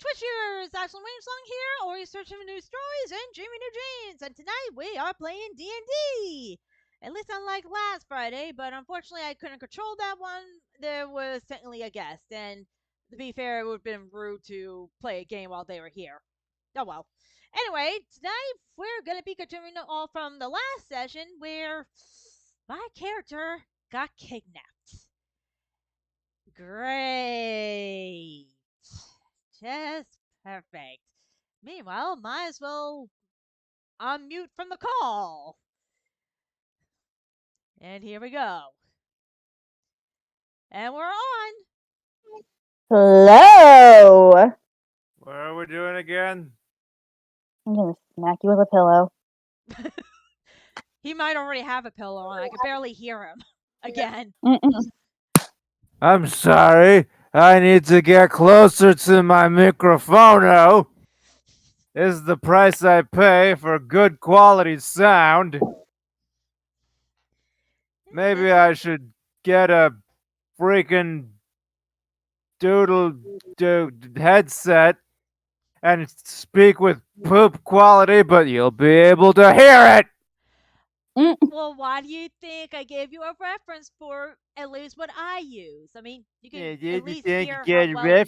Twitchers! Ashley Williamson here, always searching for new stories and dreaming new dreams. And tonight we are playing D&D. At least unlike last Friday, but unfortunately I couldn't control that one. There was technically a guest, and to be fair, it would have been rude to play a game while they were here. Oh well. Anyway, tonight we're gonna be continuing all from the last session where my character got kidnapped. Great. Just perfect. Meanwhile, might as well unmute from the call. And here we go. And we're on. Hello. What are we doing again? I'm gonna smack you with a pillow. He might already have a pillow on. I can barely hear him. Again. Mm-mm. I'm sorry. I need to get closer to my microphone. This is the price I pay for good quality sound. Maybe I should get a freaking doodle headset and speak with poop quality, but you'll be able to hear it. Well, why do you think I gave you a reference for at least what I use? I mean, you can at least hear how well you come out.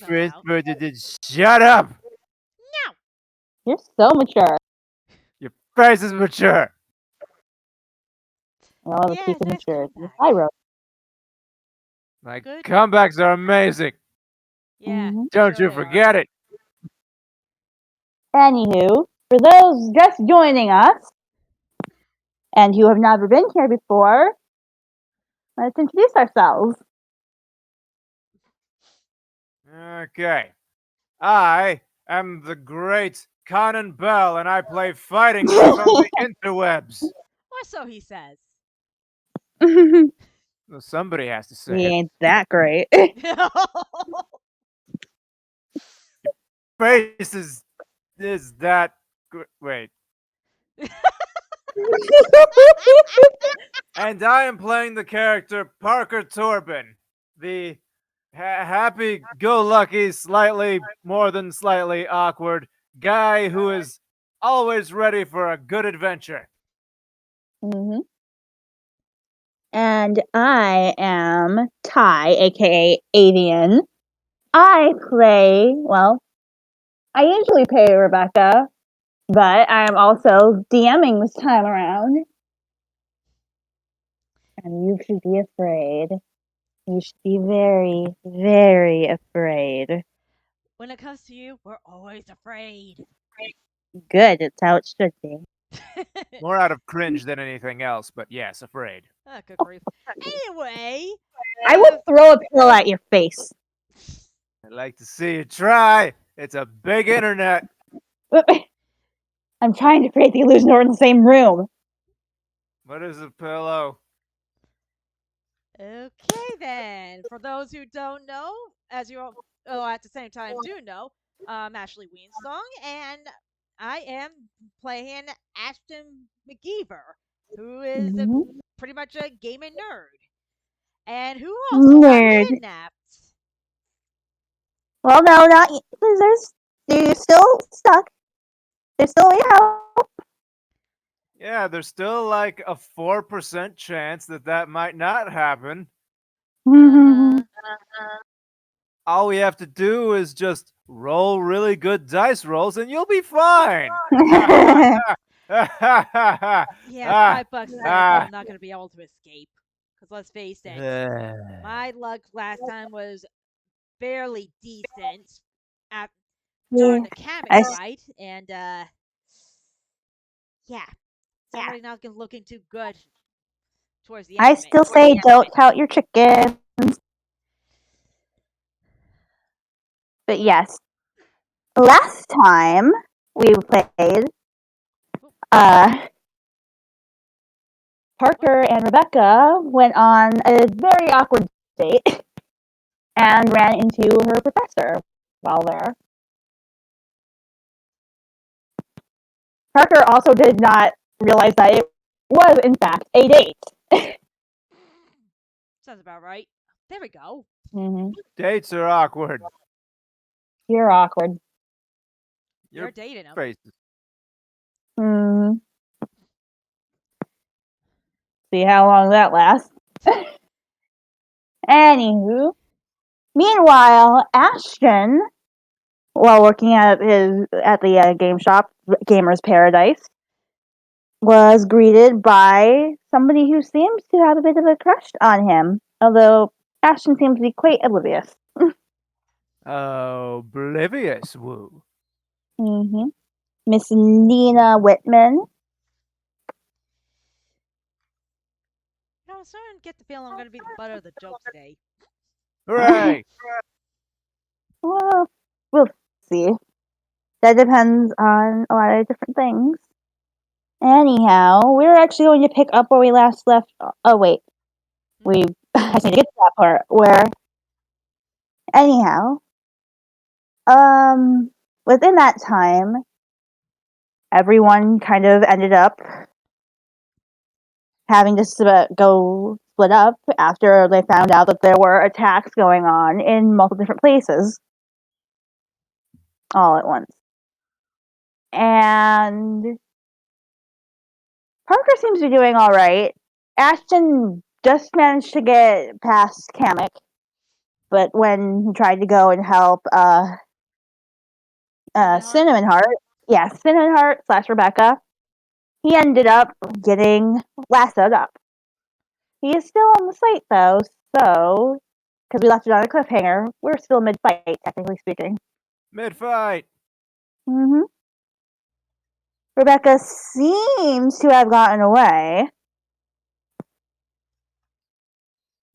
Shut up. No! You're so mature. Your face is mature. All the Yeah, people nice mature. comeback. I wrote. My Good. comebacks are amazing. Yeah. Mhm. Don't sure you they are. forget it. Anywho, for those just joining us and who have never been here before, let's introduce ourselves. Okay. I am the great Conan Bell, and I play fighting games on the interwebs. Or so he says. He Well, somebody has to say it. ain't that great. Face is that. Wait. And I am playing the character Parker Torben, the happy-go-lucky, slightly more than slightly awkward guy who is always ready for a good adventure. hmm And I am Ty, aka Avian. I play, well, I usually play Rebecca, but I'm also DMing this time around. And you should be afraid. You should be very, very afraid. When it comes to you, we're always afraid. Good, it's how it should be. More out of cringe than anything else, but yes, afraid. Good grief. Anyway, I will throw a pillow at your face. I'd like to see you try. It's a big internet. I'm trying to create the illusion that we're in the same room. What is a pillow? okay then. For those who don't know, as you all at the same time do know, I'm Ashley Weensong, and I am playing Ashton McGeever, who is pretty much a gaming nerd, and who also got Nerd. kidnapped. Well, no, not because you're still stuck. There's still a way out. Yeah, there's still like a 4% chance that might not happen. Uh-huh. All we have to do is just roll really good dice rolls and you'll be fine. Yeah, $5 says I'm not going to be able to escape. Because let's face it, my luck last time was fairly decent during the cabin fight, and yeah, it's already not looking too good towards the end. I still say don't count your chickens. But yes, last time we played, Parker and Rebecca went on a very awkward date and ran into her professor while there. Parker also did not realize that it was, in fact, a date. Sounds about right. There we go. Mm-hmm. Dates are awkward. You're awkward. You're dating him. faces. Hmm. See how long that lasts. Anywho, meanwhile, Ashton, while working at the game shop, Gamer's Paradise, was greeted by somebody who seems to have a bit of a crush on him, although Ashton seems to be quite oblivious. Oblivious, woo. Mm-hmm. Miss Nina Whitman. I'm starting to get the feeling I'm going to be the butt of the joke today. Hooray! Well, we'll see. That depends on a lot of different things. Anyhow, we're actually going to pick up where we last left. Oh, wait. We I just need to get to that part where anyhow, within that time, everyone kind of ended up having to go split up after they found out that there were attacks going on in multiple different places all at once. And Parker seems to be doing all right. Ashton just managed to get past Kamek, but when he tried to go and help Cinnamon Heart, yeah, Cinnamon Heart / Rebecca, he ended up getting lassoed up. He is still on the site though, so because we left it on a cliffhanger, we're still mid-fight, technically speaking. Mid-fight. Mm-hmm. Rebecca seems to have gotten away,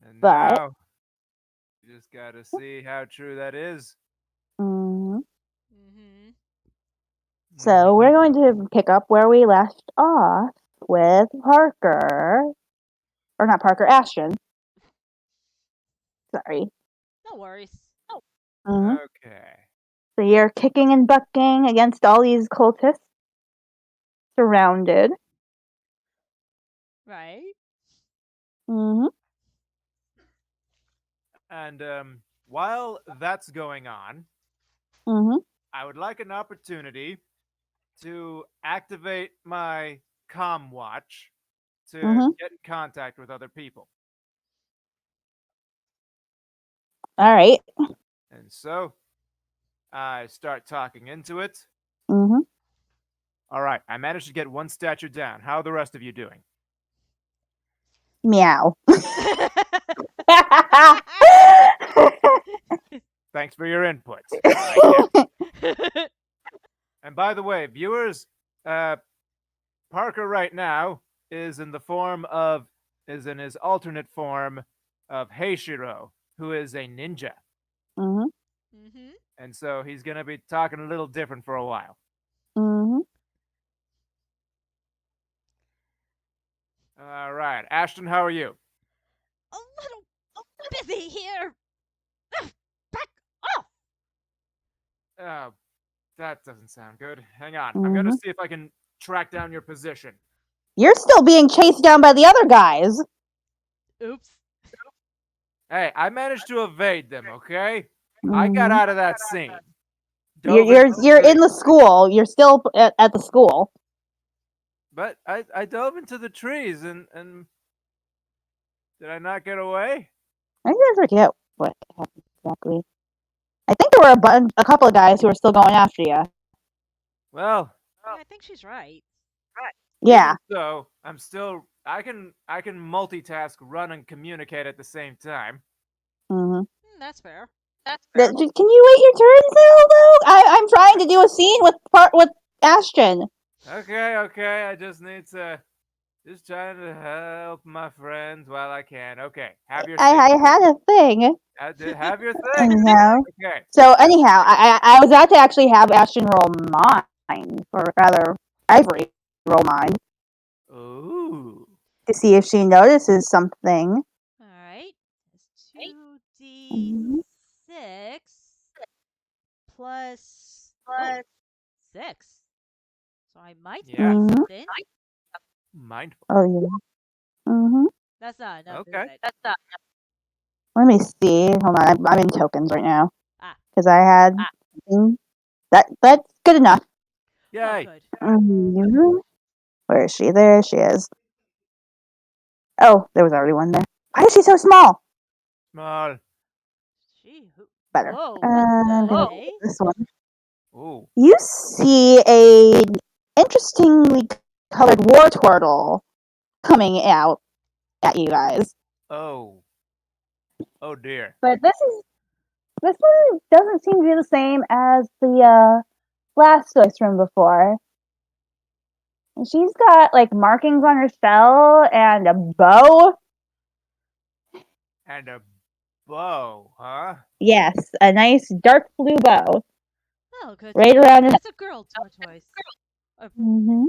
And but now, you just gotta see how true that is. mm-hmm. Mm-hmm. So we're going to pick up where we left off with Parker, or not Parker, Ashton. Sorry. No worries. Mm-hmm. Okay. So you're kicking and bucking against all these cultists, surrounded. Right? Mm-hmm. And while that's going on, Mm-hmm. I would like an opportunity to activate my comm watch to Mm-hmm. get in contact with other people. All right. And so I start talking into it. Mm-hmm. All right, I managed to get one statue down. How are the rest of you doing? Meow. Thanks for your input. I get. And by the way, viewers, Parker right now is in his alternate form of Heishiro, who is a ninja. Mm-hmm. Mm-hmm. And so he's gonna be talking a little different for a while. Mm-hmm. All right, Ashton, how are you? A little busy here. Back off. Oh, that doesn't sound good. Hang on, I'm gonna Mm-hmm. see if I can track down your position. You're still being chased down by the other guys. Oops. Hey, I managed to evade them. Okay, I got Mm-hmm. out of that scene. You're Dove into you're the in the school. You're still at the school. But I dove into the trees and did I not get away? I didn't forget what happened exactly. I think there were a couple of guys who were still going after you. Well, Yeah, I think she's right. Yeah. even so, I can multitask, run, and communicate at the same time. Mm-hmm. That's fair. Can you wait your turn, though? I'm trying to do a scene with Ashton. Okay, I just need to just trying to help my friends while I can. Okay, have your scene. I had a thing. Have your thing. Anyhow. Okay. So anyhow, I was about to actually have Ashton roll mine, or rather, Ivory roll mine Ooh. to see if she notices something. All right. It's 2d6 Mhm. plus oh 6. So I might Yeah. see Mhm. something. Mindful. Oh yeah. Mhm. That's not enough, is Okay. it? Let me see. Hold on. I'm in tokens right now Ah. because I had something That's good enough. Oh, Yay! good. Mhm. Where is she? There she is. Oh, there was already one there. Why is she so small? Small. Gee, Better. whoa, what I'm the gonna go hey? with this one. Ooh. You see a interestingly colored war turtle coming out at you guys. Oh. Oh dear. But this one doesn't seem to be the same as the last voice from before. And she's got like markings on her shell and a bow. And a bow, huh? Yes, a nice dark blue bow Oh, good to right know around that her. it's a girl tortoise. Or, Mm-hmm.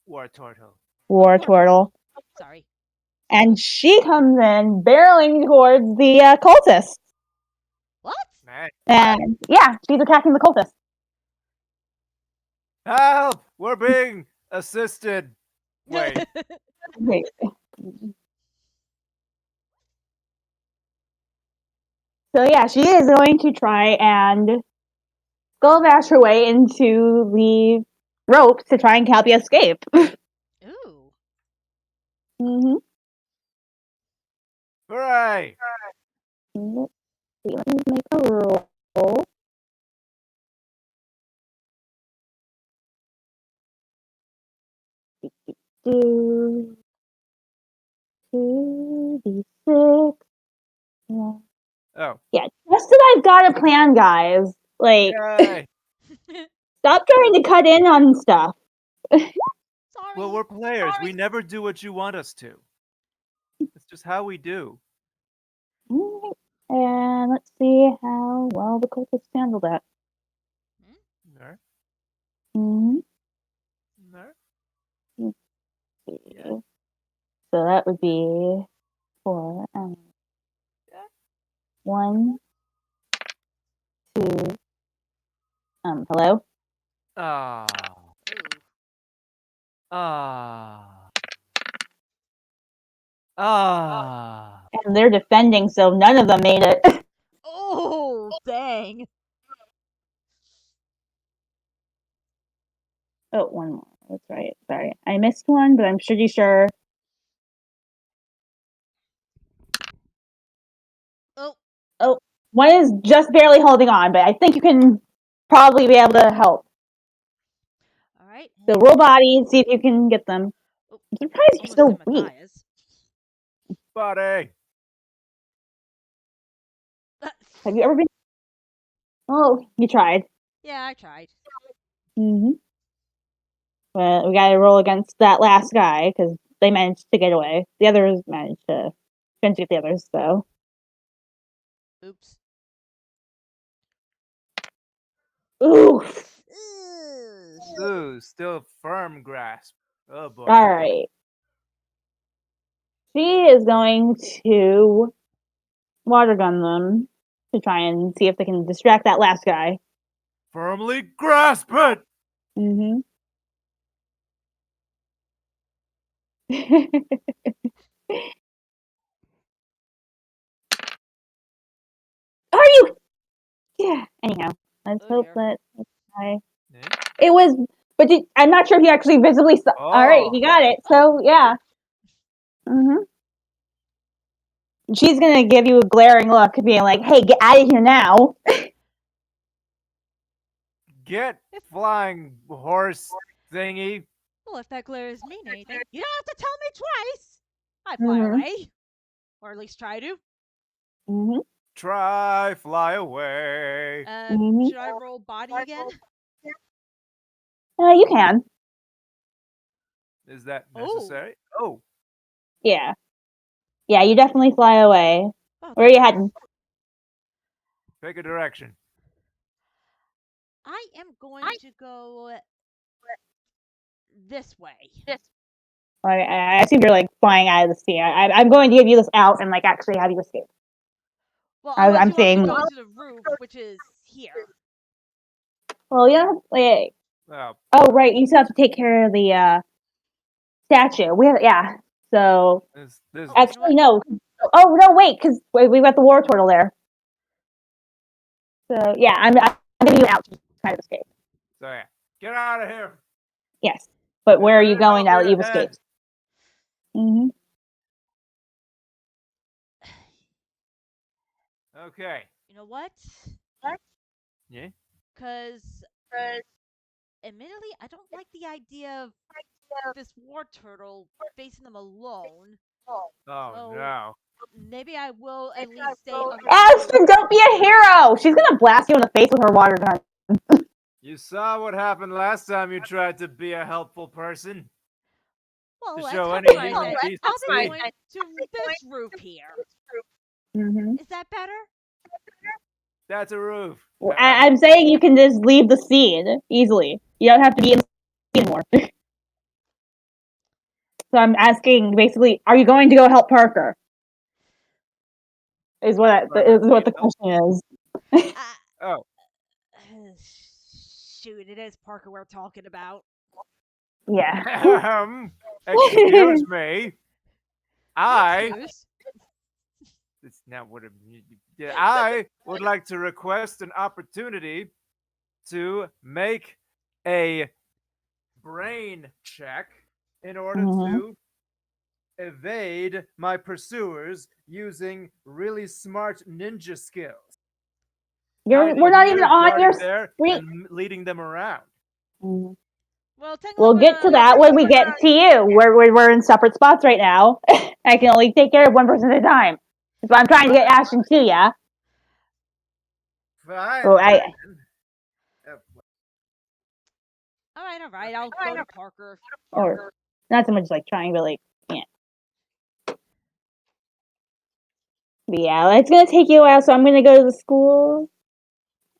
War turtle. or War war turtle. turtle. Sorry. And she comes in barreling towards the cultists. What? Man. And yeah, she's attacking the cultists. Help! We're being assisted. Wait. Wait. So yeah, she is going to try and skull bash her way into the ropes to try and help you escape. Ooh. Mm-hmm. Hooray! Let's see, let me make a roll. Do 2d6. Oh. Yeah, just that I've got a plan, guys. Like, Yay! stop trying to cut in on stuff. Well, Sorry. we're players. We never do what you want us to. It's just how we do. Alright, and let's see how well the cultists handle that. Hmm? There. Mm-hmm. There. Let's see. Yeah. So that would be 4. Yeah. 1, 2. Hello? Ah. Ooh. Ah. Ah. And they're defending, so none of them made it. Oh, dang. Oh, one more. That's right. Sorry. I missed one, but I'm pretty sure. Oh, Oh, one is just barely holding on, but I think you can probably be able to help. all right. So roll body and see if you can get them. Oh, I'm surprised you're almost did so weak. Matthias. Buddy. Have you ever been? Oh, you tried. Yeah, I tried. Mm-hmm. But we gotta roll against that last guy because they managed to get away. The others managed to finish with the others, so. Oops. Oof. Ugh. Ooh, still firm grasp. Oh boy. All right. She is going to water gun them to try and see if they can distract that last guy. Firmly grasp it! Mm-hmm. Are you? Yeah. Anyhow, let's Oh hope dear. that I. Eh? It was, but I'm not sure if you actually visibly saw. All right, Oh. he got it. Oh, So yeah. Mm-hmm. She's gonna give you a glaring look, being like, "Hey, get out of here now!" Get if flying horse thingy. well, if that glares mean anything, you don't have to tell me twice. I fly Mm-hmm. away, or at least try to. Mm-hmm. Try fly away. Mm-hmm. Should I roll body again? You can. Is that Oh, necessary? Oh. Yeah. Yeah, you definitely fly away. oh, Where are you heading? Pick a direction. I am going to go this way. I assume you're like flying out of the sea. I'm going to give you this out and like actually have you escape. Well, unless I'm you want me to saying, go to the roof, which is here. well, yeah, wait. Oh, Oh, right. You still have to take care of the statue. Yeah. So this is Oh, the you know what? actually, no. Oh no, wait, because we got the war turtle there. So yeah, I'm giving you out to try to escape. So yeah, get out of here. Yes. But where are you going now that Elevator you've ahead. escaped? Mm-hmm. Okay. You know what? Yeah. Because admittedly, I don't like the idea of this war turtle facing them alone. Oh So no. maybe I will at least stay underneath. Aspen, don't be a hero! She's gonna blast you in the face with her water gun. You saw what happened last time you tried to be a helpful person. To Well, let's show any compromise human then. I'll be decency. going to this roof here. Mm-hmm. Is that better? That's a roof. I'm saying you can just leave the scene easily. You don't have to be in the scene anymore. So I'm asking, basically, are you going to go help Parker? Is what the question is. Uh, Oh, shoot, it is Parker we're talking about. Yeah. excuse me. No I. excuse. It's not what I would like to request an opportunity to make a brain check in order Mhm. to evade my pursuers using really smart ninja skills, We're i.e., not even on your darting there screen. and leading them around. Mhm. Well, technically, We'll we're get not to on your that when screen. we get to you. We're in separate spots right now. I can only take care of one person at a time. So I'm trying to get Ashton to ya. Fine. Oh, I Uh, All right. I'll go to Parker. or not so much like trying, but like yeah. But yeah, it's gonna take you a while, so I'm gonna go to the school.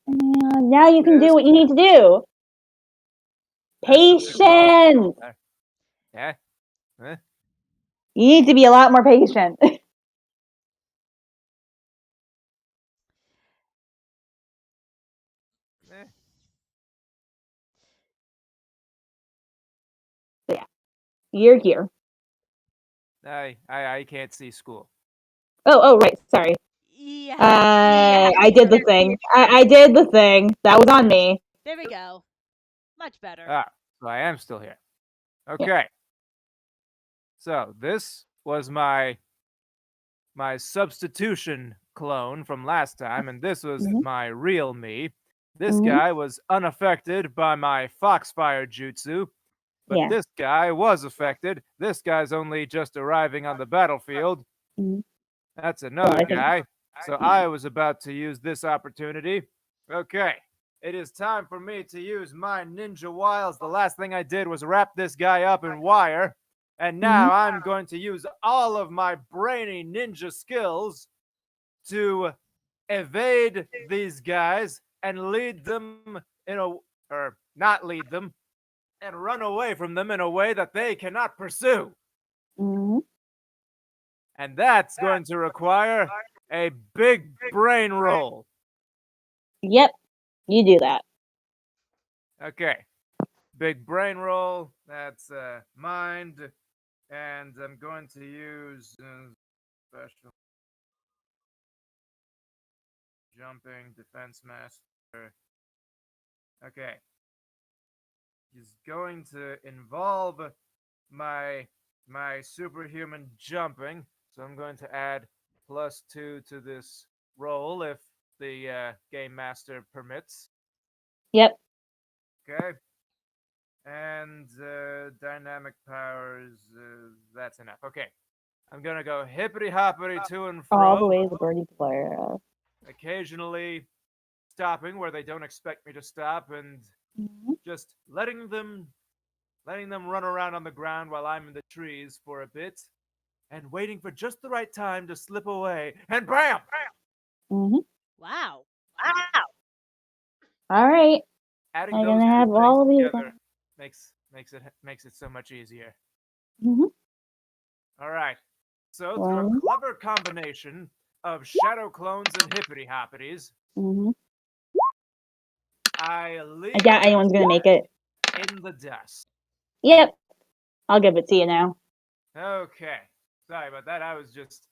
And now you can yes, do what you need to do. that's the big ball. Patience. Yeah. Eh, You need to be a lot more patient. eh. So yeah, you're here. I can't see school. Oh, right. Sorry. Yeah, I did the thing. I did the thing. That was on me. there we go. Much better. Ah, so I am still here. Yeah. Okay. So this was my substitution clone from last time, and this was Mhm. my real me. This Mhm. guy was unaffected by my Foxfire jutsu, but Yeah. this guy was affected. This guy's only just arriving on the battlefield. Mhm. That's Well, another I think. guy. So Yeah. I was about to use this opportunity. Okay. It is time for me to use my ninja wiles. The last thing I did was wrap this guy up in wire. And Mhm. now I'm going to use all of my brainy ninja skills to evade these guys and lead them in a, or not lead them, and run away from them in a way that they cannot pursue. Mhm. And that's going to require a big brain roll. Yep. You do that. Okay. Big brain roll. That's mind. And I'm going to use special jumping defense master. Okay. Is going to involve my superhuman jumping. So I'm going to add +2 to this roll if the game master permits. Yep. Okay. And dynamic powers. That's enough. Okay. I'm gonna go hippity hoppity to and All the fro, way to the birdie player. occasionally stopping where they don't expect me to stop, and Mhm. just letting them run around on the ground while I'm in the trees for a bit, and waiting for just the right time to slip away, and bam! Mhm. Wow. All right. Adding I'm those gonna two have things all of these. together makes it so much easier. Mhm. All right. So through a One. clever combination of shadow clones and hippity hoppities, Mhm. I I leave doubt anyone's gonna make it. in the dust. Yep. I'll give it to you now. Okay. Sorry about that. I was just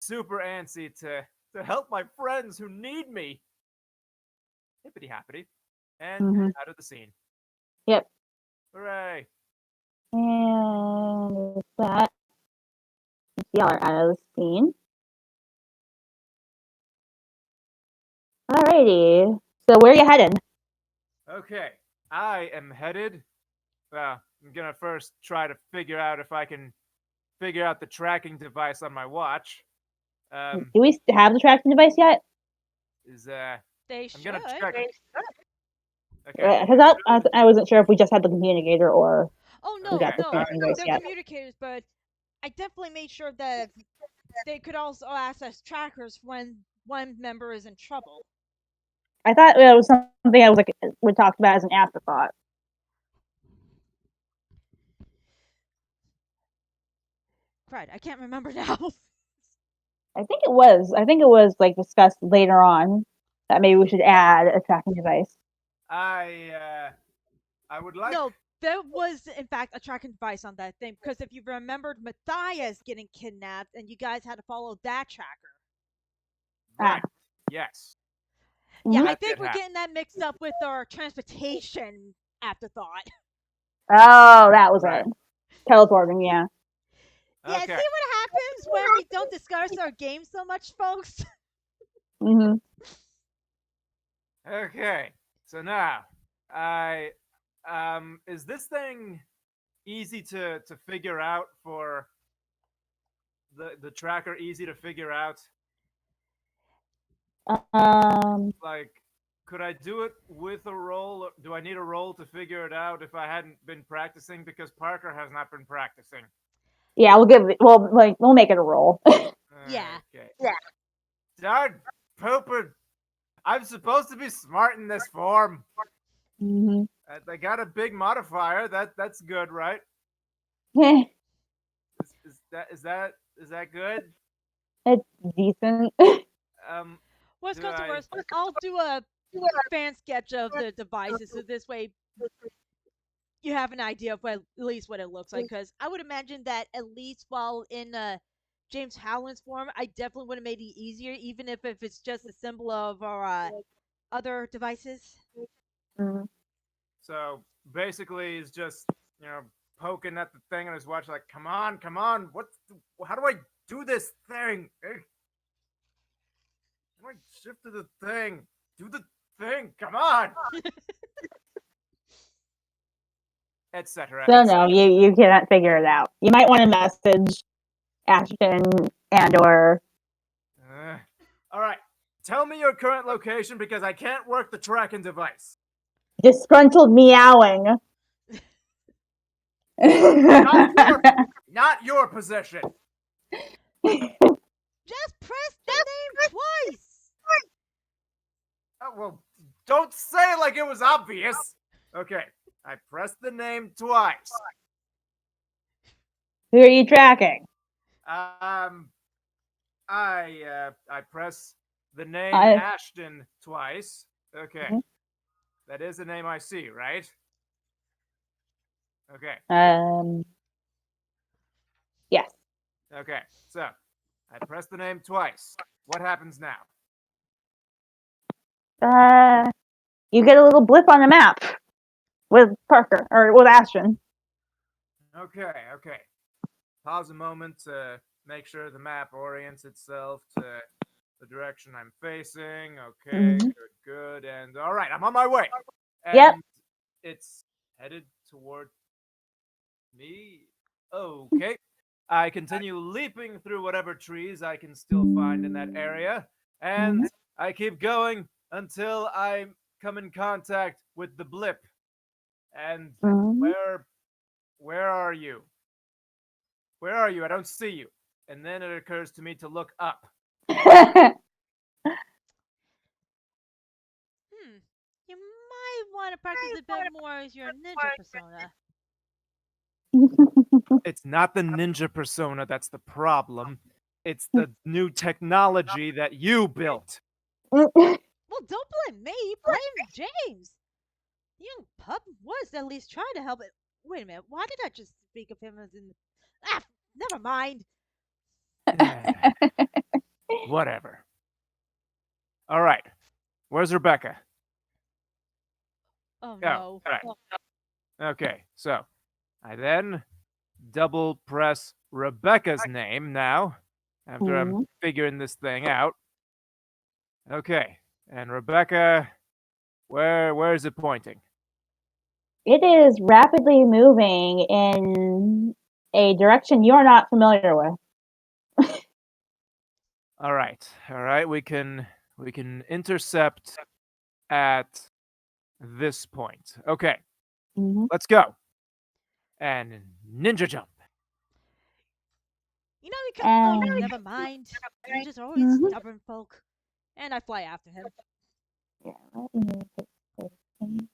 super antsy to help my friends who need me. Hippity hoppity. And Mhm. out of the scene. Yep. Hooray! And with that, y'all are out of the scene. Alrighty. So where are you headed? Okay, I am headed. Well, I'm gonna first try to figure out if I can figure out the tracking device on my watch. Um, Do we have the tracking device yet? is They I'm should. gonna check. Okay, Because I wasn't sure if we just had the communicator or Oh we no, got okay. the no, tracking device they're yet. communicators, but I definitely made sure that they could also access trackers when one member is in trouble. I thought it was something I was like we talked about as an afterthought. Right, I can't remember now. I think it was. I think it was like discussed later on that maybe we should add a tracking device. I would like. No, there was in fact a tracking device on that thing because if you remembered Matthias getting kidnapped and you guys had to follow that tracker. Right. Ah. Yes, Yeah, Mhm. I that think did we're happen. getting that mixed up with our transportation afterthought. Oh, that was Right. it. Teleporting, yeah. Yeah, see Okay. what happens when we don't discuss our game so much, folks? Hmm. Okay. So now, I is this thing easy to figure out for the tracker? Easy to figure out? Um, Like, could I do it with a roll? Or do I need a roll to figure it out if I hadn't been practicing? Because Parker has not been practicing. yeah, we'll make it a roll. Yeah. Okay. Darn pooper! I'm supposed to be smart in this form. Hmm. They got a big modifier. That's good, right? Is that good? It's decent. Um, Worst do comes to I? worst, I'll do a fan sketch of the devices so this way you have an idea of at least what it looks like. Because I would imagine that at least while in James Howland's form, I definitely would have made it easier, even if it's just a symbol of our other devices. Mhm. So basically, he's just poking at the thing on his watch, like, come on, come on, how do I do this thing? How do I shift to the thing? Do the thing, come on, etc. So etc. no, you cannot figure it out. You might want to message Ashton and or All right, tell me your current location because I can't work the tracking device. disgruntled meowing. Not your, not your position. Just press the name twice. Oh, well, don't say it like it was obvious. Okay, I pressed the name twice. Who are you tracking? Um, I press the name I, Ashton twice. Okay, that is the name I see, right? Okay, um, yes. okay. So I press the name twice. What happens now? You get a little blip on the map with Parker or with Ashton. Okay, okay. Pause a moment to make sure the map orients itself to the direction I'm facing. Okay, Mhm. good. And all right, I'm on my way. Yep. And it's headed toward me. Okay. I continue leaping through whatever trees I can still find in that area. And I keep going until I come in contact with the blip. And Mhm. where are you? Where are you? I don't see you. And then it occurs to me to look up. Hmm. You might want to practice a bit more as your ninja persona. It's not the ninja persona that's the problem. It's the new technology that you built. Well, don't blame me. Blame James. The young pup was at least trying to help it. Wait a minute. Why did I just speak of him as in? Ah, never mind. Whatever. All right. Where's Rebecca? Oh Oh, no. all right. Okay, so I then double press Rebecca's name now after I'm Mhm. figuring this thing out. Okay, and Rebecca, where is it pointing? It is rapidly moving in a direction you're not familiar with. All right. We can intercept at this point. Okay, Mhm. let's go and ninja jump. We can. Oh, And never mind. Ninjas are always mhm. stubborn folk. And I fly after him. Yeah, let me fix this thing.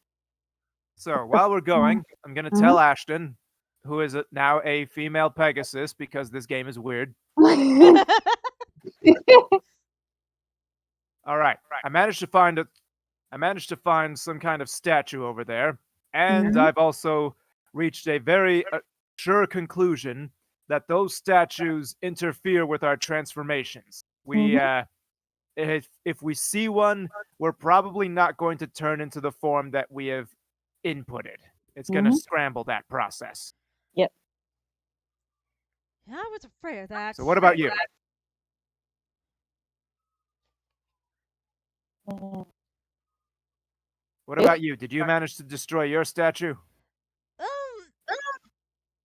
So while we're going, I'm gonna Mhm. tell Ashton, who is now a female Pegasus, because this game is weird. All right, I managed to find some kind of statue over there, and Mhm. I've also reached a very sure conclusion that those statues interfere with our transformations. We, Mhm. if we see one, we're probably not going to turn into the form that we have inputted. It's going to Mhm. scramble that process. Yep. I was afraid of that. So, what about you? What about you? Did you manage to destroy your statue? Um,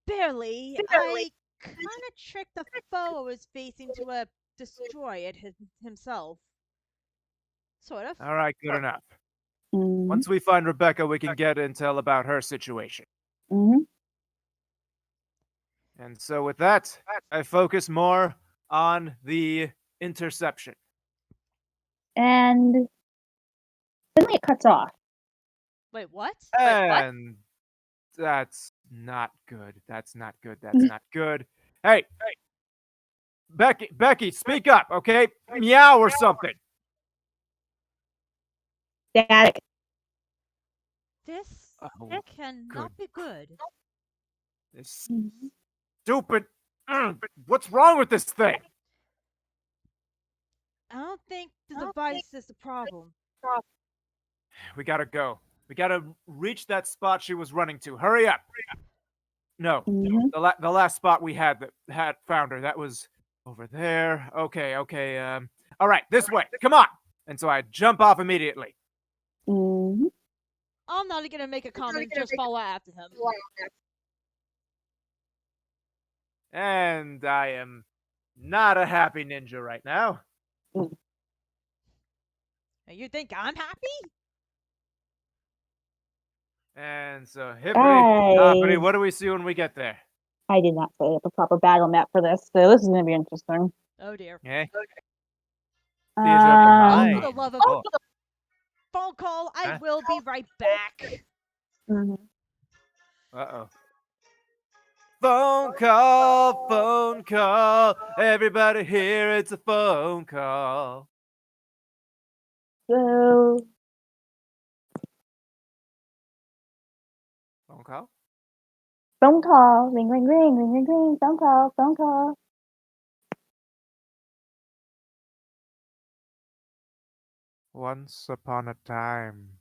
barely. I kind of tricked the foe I was facing to destroy it himself. Sort of. All right, good enough. Mhm. Once we find Rebecca, we can get intel about her situation. Mhm. And so, with that, I focus more on the interception. And suddenly it cuts off. Wait, what? And that's not good. That's not good. That's not good. Hey, Becky, speak up, okay? Meow or something. Static. This Oh, good. cannot be good. This Mhm. stupid. What's wrong with this thing? I don't think the device is the problem. We gotta go. We gotta reach that spot she was running to. Hurry up. No, Mhm. the last spot we had that had found her. That was over there. Okay. All right, this way. Come on. And so I jump off immediately. Mhm. I'm not gonna make a comment and just follow after him. And I am not a happy ninja right now. Mhm. And you think I'm happy? And so hippity hoppity. Guys, What do we see when we get there? I did not set up a proper battle map for this, so this is going to be interesting. Oh dear. Eh? Theater of the Oh, for Um, the mind. love of Oh, phone call, I huh? will be right back. mhm. Uh-oh. Phone call, phone call. Everybody here, it's a phone call. So, Phone call? phone call, ring, ring, ring, ring, ring, ring, phone call, phone call. Once upon a time,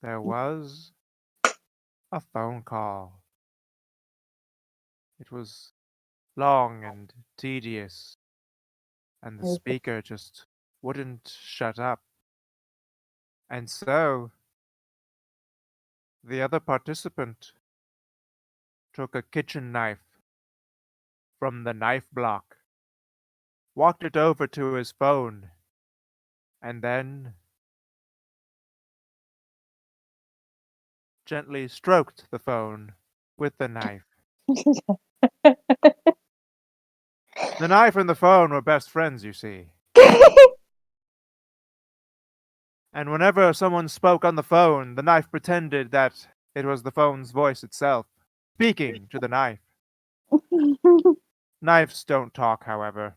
there was a phone call. It was long and tedious, and the speaker just wouldn't shut up. And so, the other participant took a kitchen knife from the knife block, walked it over to his phone, and then gently stroked the phone with the knife. The knife and the phone were best friends, you see. And whenever someone spoke on the phone, the knife pretended that it was the phone's voice itself, speaking to the knife. Knives don't talk, however.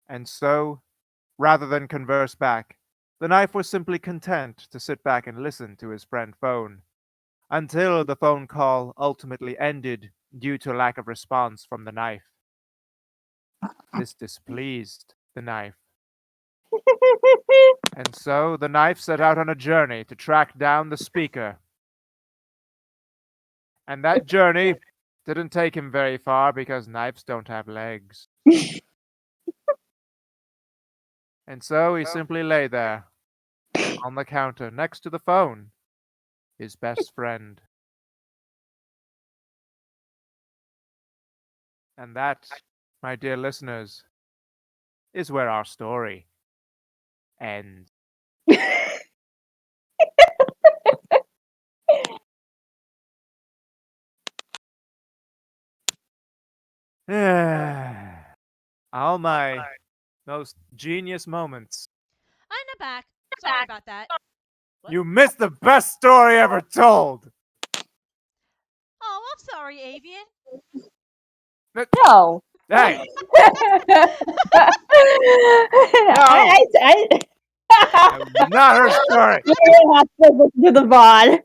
And so, rather than converse back, the knife was simply content to sit back and listen to his friend phone, until the phone call ultimately ended due to lack of response from the knife. This displeased the knife, and so the knife set out on a journey to track down the speaker. And that journey didn't take him very far because knives don't have legs. And so he simply lay there on the counter next to the phone, his best friend. And that, my dear listeners, is where our story ends. All my most genius moments. I'm not back. Sorry about that. What? You missed the best story ever told. Oh, I'm sorry, Avian. No. Hey, no, I that was not her story. you really have to listen to the VOD.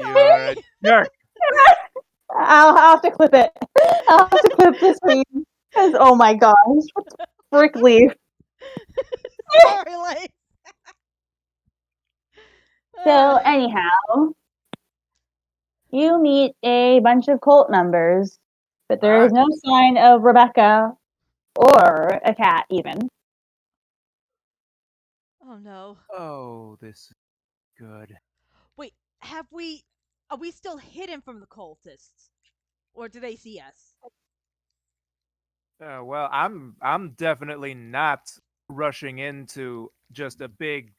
You are a Sorry. jerk. I'll have to clip it. I'll have to clip this screen. Because, oh my gosh. Frick leaf. Sorry, Lane. So, anyhow, you meet a bunch of cult members, but there is Alright. no sign of Rebecca or a cat, even. Oh no. Oh, this is good. Wait, have we? Are we still hidden from the cultists, or do they see us? Well, I'm definitely not rushing into just a big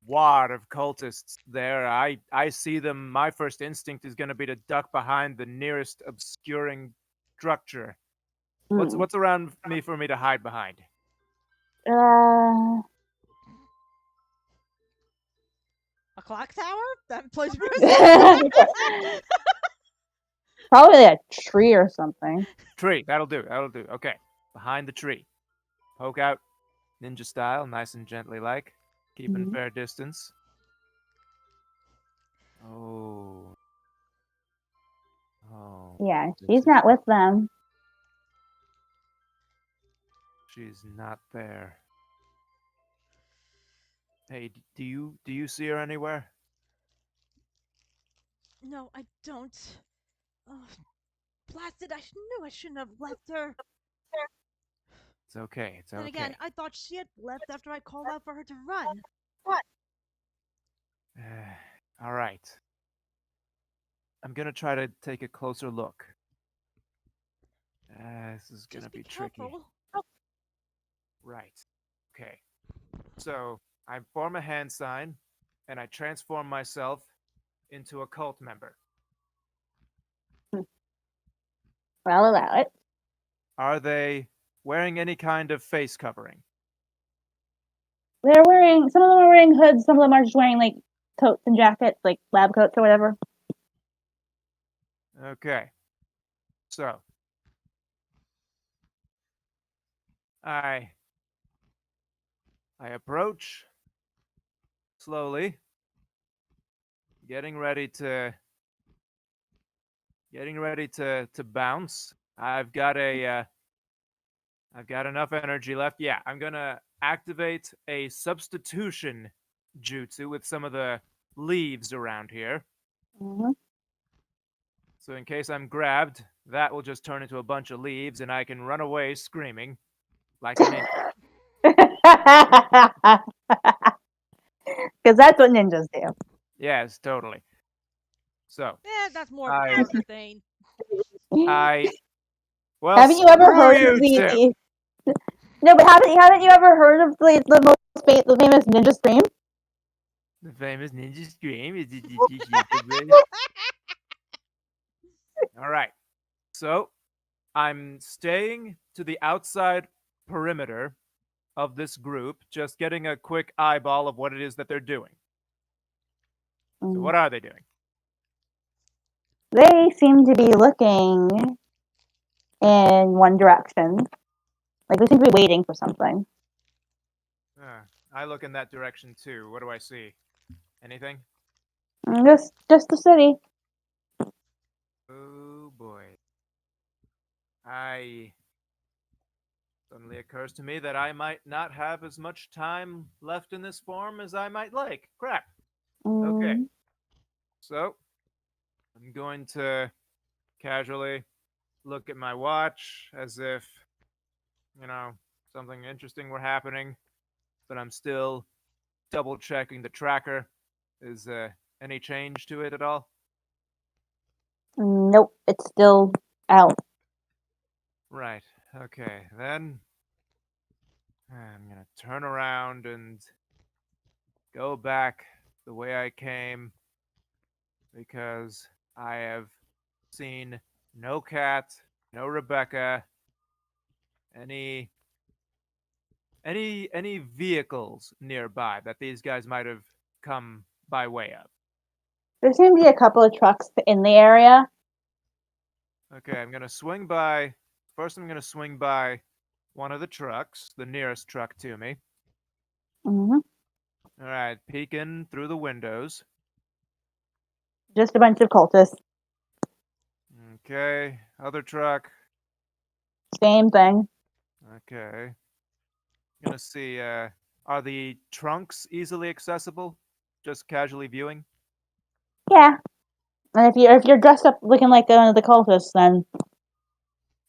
wad of cultists there. I see them. My first instinct is going to be to duck behind the nearest obscuring structure. Hmm. What's around me for me to hide behind? Uh, A clock tower that plays music. probably a tree or something. Tree. That'll do. That'll do. Okay. Behind the tree. Poke out ninja style, nice and gently like, keeping Mhm. fair distance. Oh. Oh. Yeah, This she's is not with them. She's not there. Hey, do you see her anywhere? No, I don't. Oh, blasted! Knew I shouldn't have left her. It's okay. It's Then again, okay. I thought she had left after I called out for her to run. All right. I'm gonna try to take a closer look. This is gonna Just be be tricky. careful. Right. Okay. So I form a hand sign, and I transform myself into a cult member. Well, allow it. Are they wearing any kind of face covering? They're wearing, some of them are wearing hoods, some of them are just wearing like coats and jackets, like lab coats or whatever. Okay. So I I approach slowly, getting ready to bounce. I've got enough energy left. Yeah, I'm gonna activate a substitution jutsu with some of the leaves around here. Mm-hmm. So in case I'm grabbed, that will just turn into a bunch of leaves, and I can run away screaming like a ninja. Because that's what ninjas do. Yes, totally. So That's more of a I character thing. I well, Haven't you ever screw heard of you too. the? No, but haven't you ever heard of the the famous ninja scream? The famous ninja scream. All right. So I'm staying to the outside perimeter of this group, just getting a quick eyeball of what it is that they're doing. So Mm. what are they doing? They seem to be looking in one direction. Like they seem to be waiting for something. I look in that direction too. What do I see? Anything? Just the city. Oh boy. I suddenly occurs to me that I might not have as much time left in this form as I might like. Crap. Okay. Mm. So I'm going to casually look at my watch as if, you know, something interesting were happening, but I'm still double checking the tracker. Is any change to it at all? Nope, it's still out. Right. Okay. Then I'm going to turn around and go back the way I came because I have seen no cat, no Rebecca, any any vehicles nearby that these guys might have come by way of. There seem to be a couple of trucks in the area. Okay, I'm gonna swing by. First, I'm gonna swing by one of the trucks, the nearest truck to me. Hmm. All right, peeking through the windows. Just a bunch of cultists. Okay, other truck. Same thing. Okay, gonna see. Are the trunks easily accessible? Just casually viewing. Yeah. And if you're dressed up looking like one of the cultists, then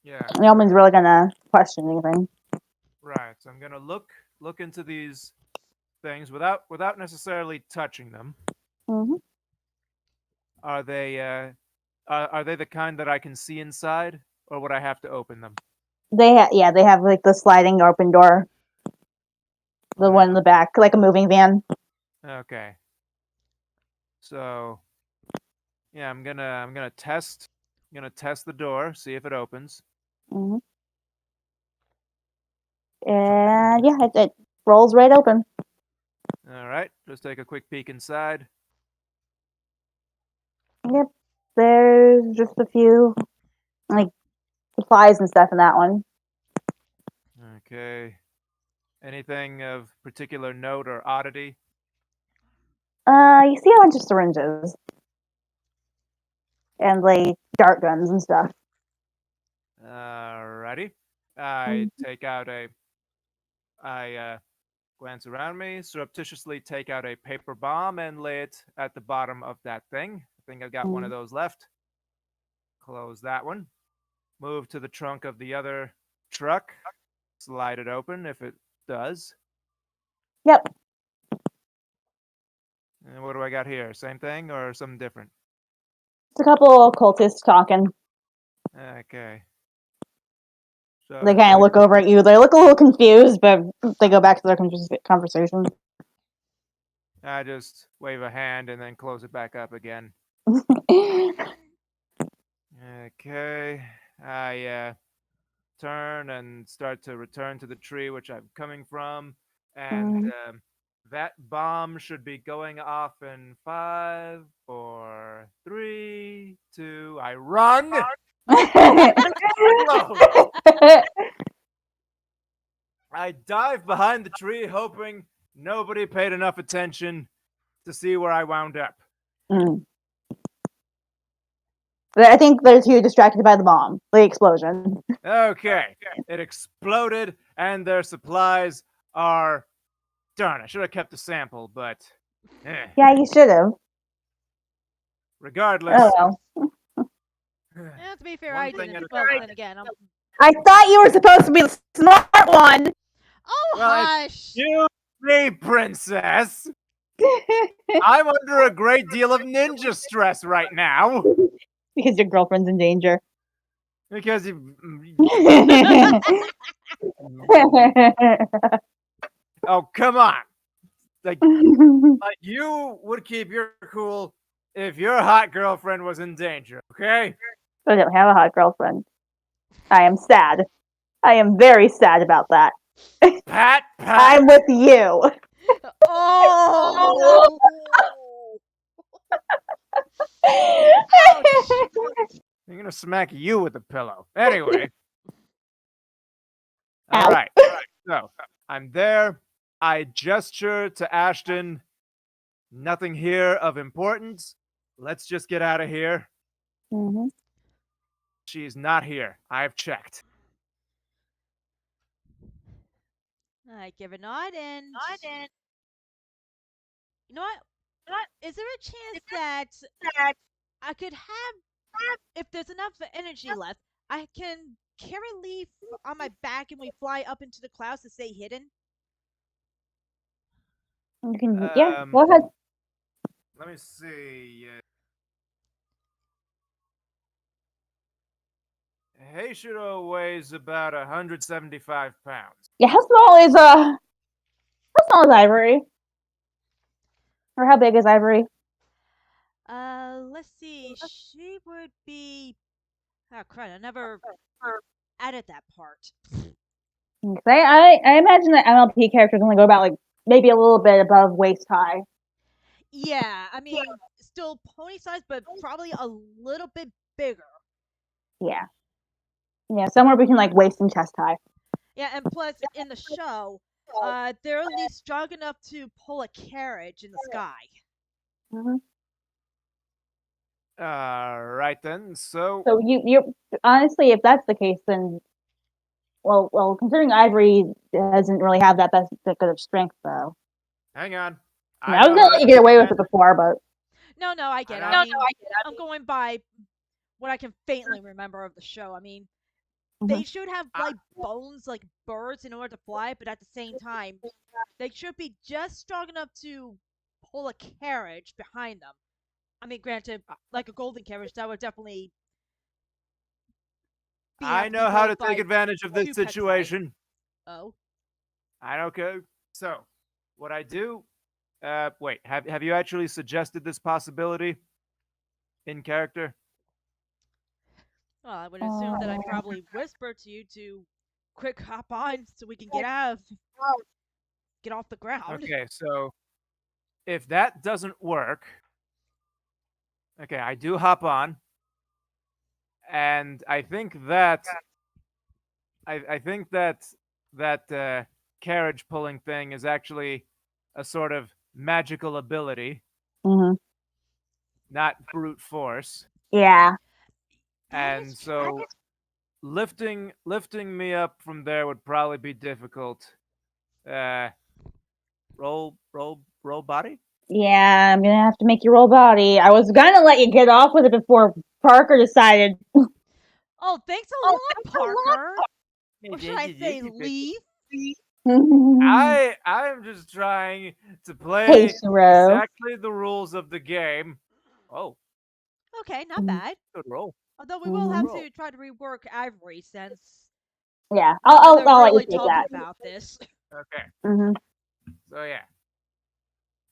Yeah, no one's really gonna question anything. right. So I'm gonna look into these things without necessarily touching them. Hmm. Are they are they the kind that I can see inside, or would I have to open them? They have like the sliding open door, the one in the back, like a moving van. Okay. So yeah, I'm gonna test. I'm gonna test the door, see if it opens. Hmm. And yeah, it rolls right open. All right. Just take a quick peek inside. Yep. There's just a few like supplies and stuff in that one. Okay. Anything of particular note or oddity? You see a bunch of syringes and like dart guns and stuff. Alrighty. Mm-hmm. I glance around me, surreptitiously take out a paper bomb and lay it at the bottom of that thing. I think I've got one of those left. Close that one. Move to the trunk of the other truck. Slide it open if it does. Yep. And what do I got here? Same thing or something different? It's a couple cultists talking. Okay. So They just kind of look over at you. They look a little confused, but they go back to their conversation. I just wave a hand and then close it back up again. Okay. I turn and start to return to the tree which I'm coming from, and Mhm. that bomb should be going off in 5, 4, 3, 2. I run. Explode. I dive behind the tree, hoping nobody paid enough attention to see where I wound up. Mm. I think they're too distracted by the bomb, the explosion. Okay, it exploded, and their supplies are. Darn, I should have kept the sample, but. Eh. Yeah, you should have. Oh Regardless, well. Yeah, to be fair, one I thing didn't. at a Well, time. then again, I thought you were supposed to be the smart one. oh Well, hush! excuse me, princess. I'm under a great deal of ninja stress right now Because your girlfriend's in danger. because you. Oh, come on! Like you would keep your cool if your hot girlfriend was in danger. Okay? I don't have a hot girlfriend. I am sad. I am very sad about that. Pat, pat. I'm with you. Oh! Ouch! I'm gonna smack you with a pillow. Anyway, all Ow. right. So I'm there. I gesture to Ashton. Nothing here of importance. Let's just get out of here. Hmm. She's not here. I've checked. I give a nod, and you know what? Is there a chance that I could have, if there's enough energy left, I can carry Leaf on my back and we fly up into the clouds to stay hidden. You can, yeah, Um, go ahead. let me see. Heishiro weighs about 175 pounds. Yeah, how small is Ivory? Or how big is Ivory? Let's see. She would be. Oh crap! I never added that part. 'Cause I imagine that MLP characters only go about like maybe a little bit above waist high. Yeah, I mean, still pony size, but probably a little bit bigger. Yeah. Yeah, somewhere between like waist and chest high. Yeah, and plus in the show, they're at least strong enough to pull a carriage in the sky. Hmm. Right then. So, So you honestly, if that's the case, then considering Ivory doesn't really have that good of strength though. hang on. I, mean, I I was know gonna how to let you take get away with it advantage. before, but No, I I get it. know. I mean, I'm going by what I can faintly remember of the show. I mean, mhm. they should have I, like bones like birds in order to fly, but at the same time, they should be just strong enough to pull a carriage behind them. I mean, granted, like a golden carriage, that would definitely have I to be know how pulled to take by advantage of this two pectoral. situation. Oh, I don't care. So, what I do? Wait. Have you actually suggested this possibility in character? well, I would assume that I Uh, probably whispered to you to quick hop on so we can get off the ground. Okay. So, if that doesn't work, okay, I do hop on, and I think that carriage pulling thing is actually a sort of magical ability, mhm. not brute force. Yeah. That And is true. so lifting me up from there would probably be difficult. Uh, roll body. Yeah, I'm gonna have to make you roll body. I was gonna let you get off with it before Parker decided. Oh, thanks a lot, Parker. Or should I say Leaf? I'm just trying to Hey, play Shiro. exactly the rules of the game. Oh, Okay, not bad. good roll. Although we will Mm-hmm. have Roll. to try to rework Ivory since Yeah, me and her I'll let you really take talked that. about this. Okay. Hmm. So yeah,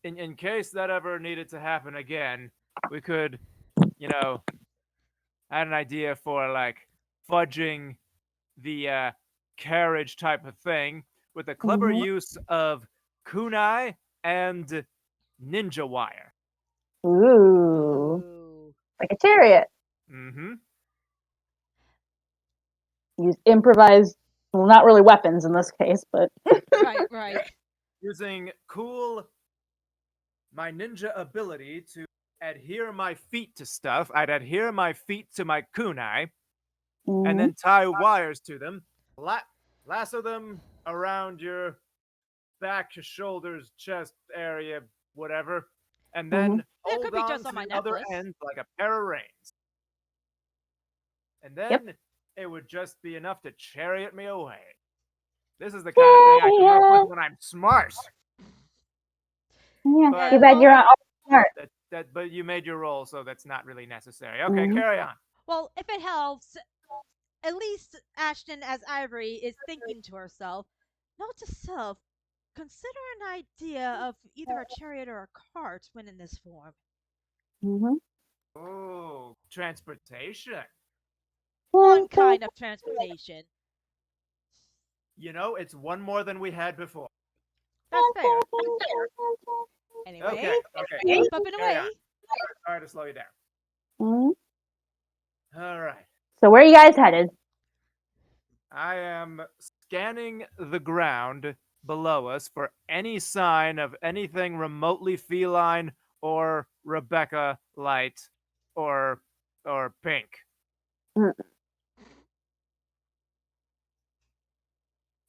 in case that ever needed to happen again, we could, you know, I had an idea for like fudging the carriage type of thing with a clever Hmm. use of kunai and ninja wire. Ooh, Ooh. like a chariot. Mm-hmm. Use improvised, well, not really weapons in this case, but Right. Yeah. Using my ninja ability to adhere my feet to stuff. I'd adhere my feet to my kunai and hmm. then tie wires to them, lasso them around your back, shoulders, chest area, whatever, and Hmm. then It could hold be on just to on my the other necklace. end like a pair of reins. And Yep. then it would just be enough to chariot me away. This is the kind of thing I come up with Yeah, when I'm smart. yeah. But Too Yeah, bad well, you're not all smart. but you made your roll, so that's not really necessary. Okay, Hmm. carry on. if it helps, at least Ashton as Ivory is thinking to herself, note to self, consider an idea of either a chariot or a cart when in this form. Hmm. Oh, transportation. One kind of transportation. It's one more than we had before. That's fair. Anyway, Okay, okay. pumping Carry on. away. Sorry to slow you down. Hmm. All right. So where are you guys headed? I am scanning the ground below us for any sign of anything remotely feline or Rebecca light or pink. Mm.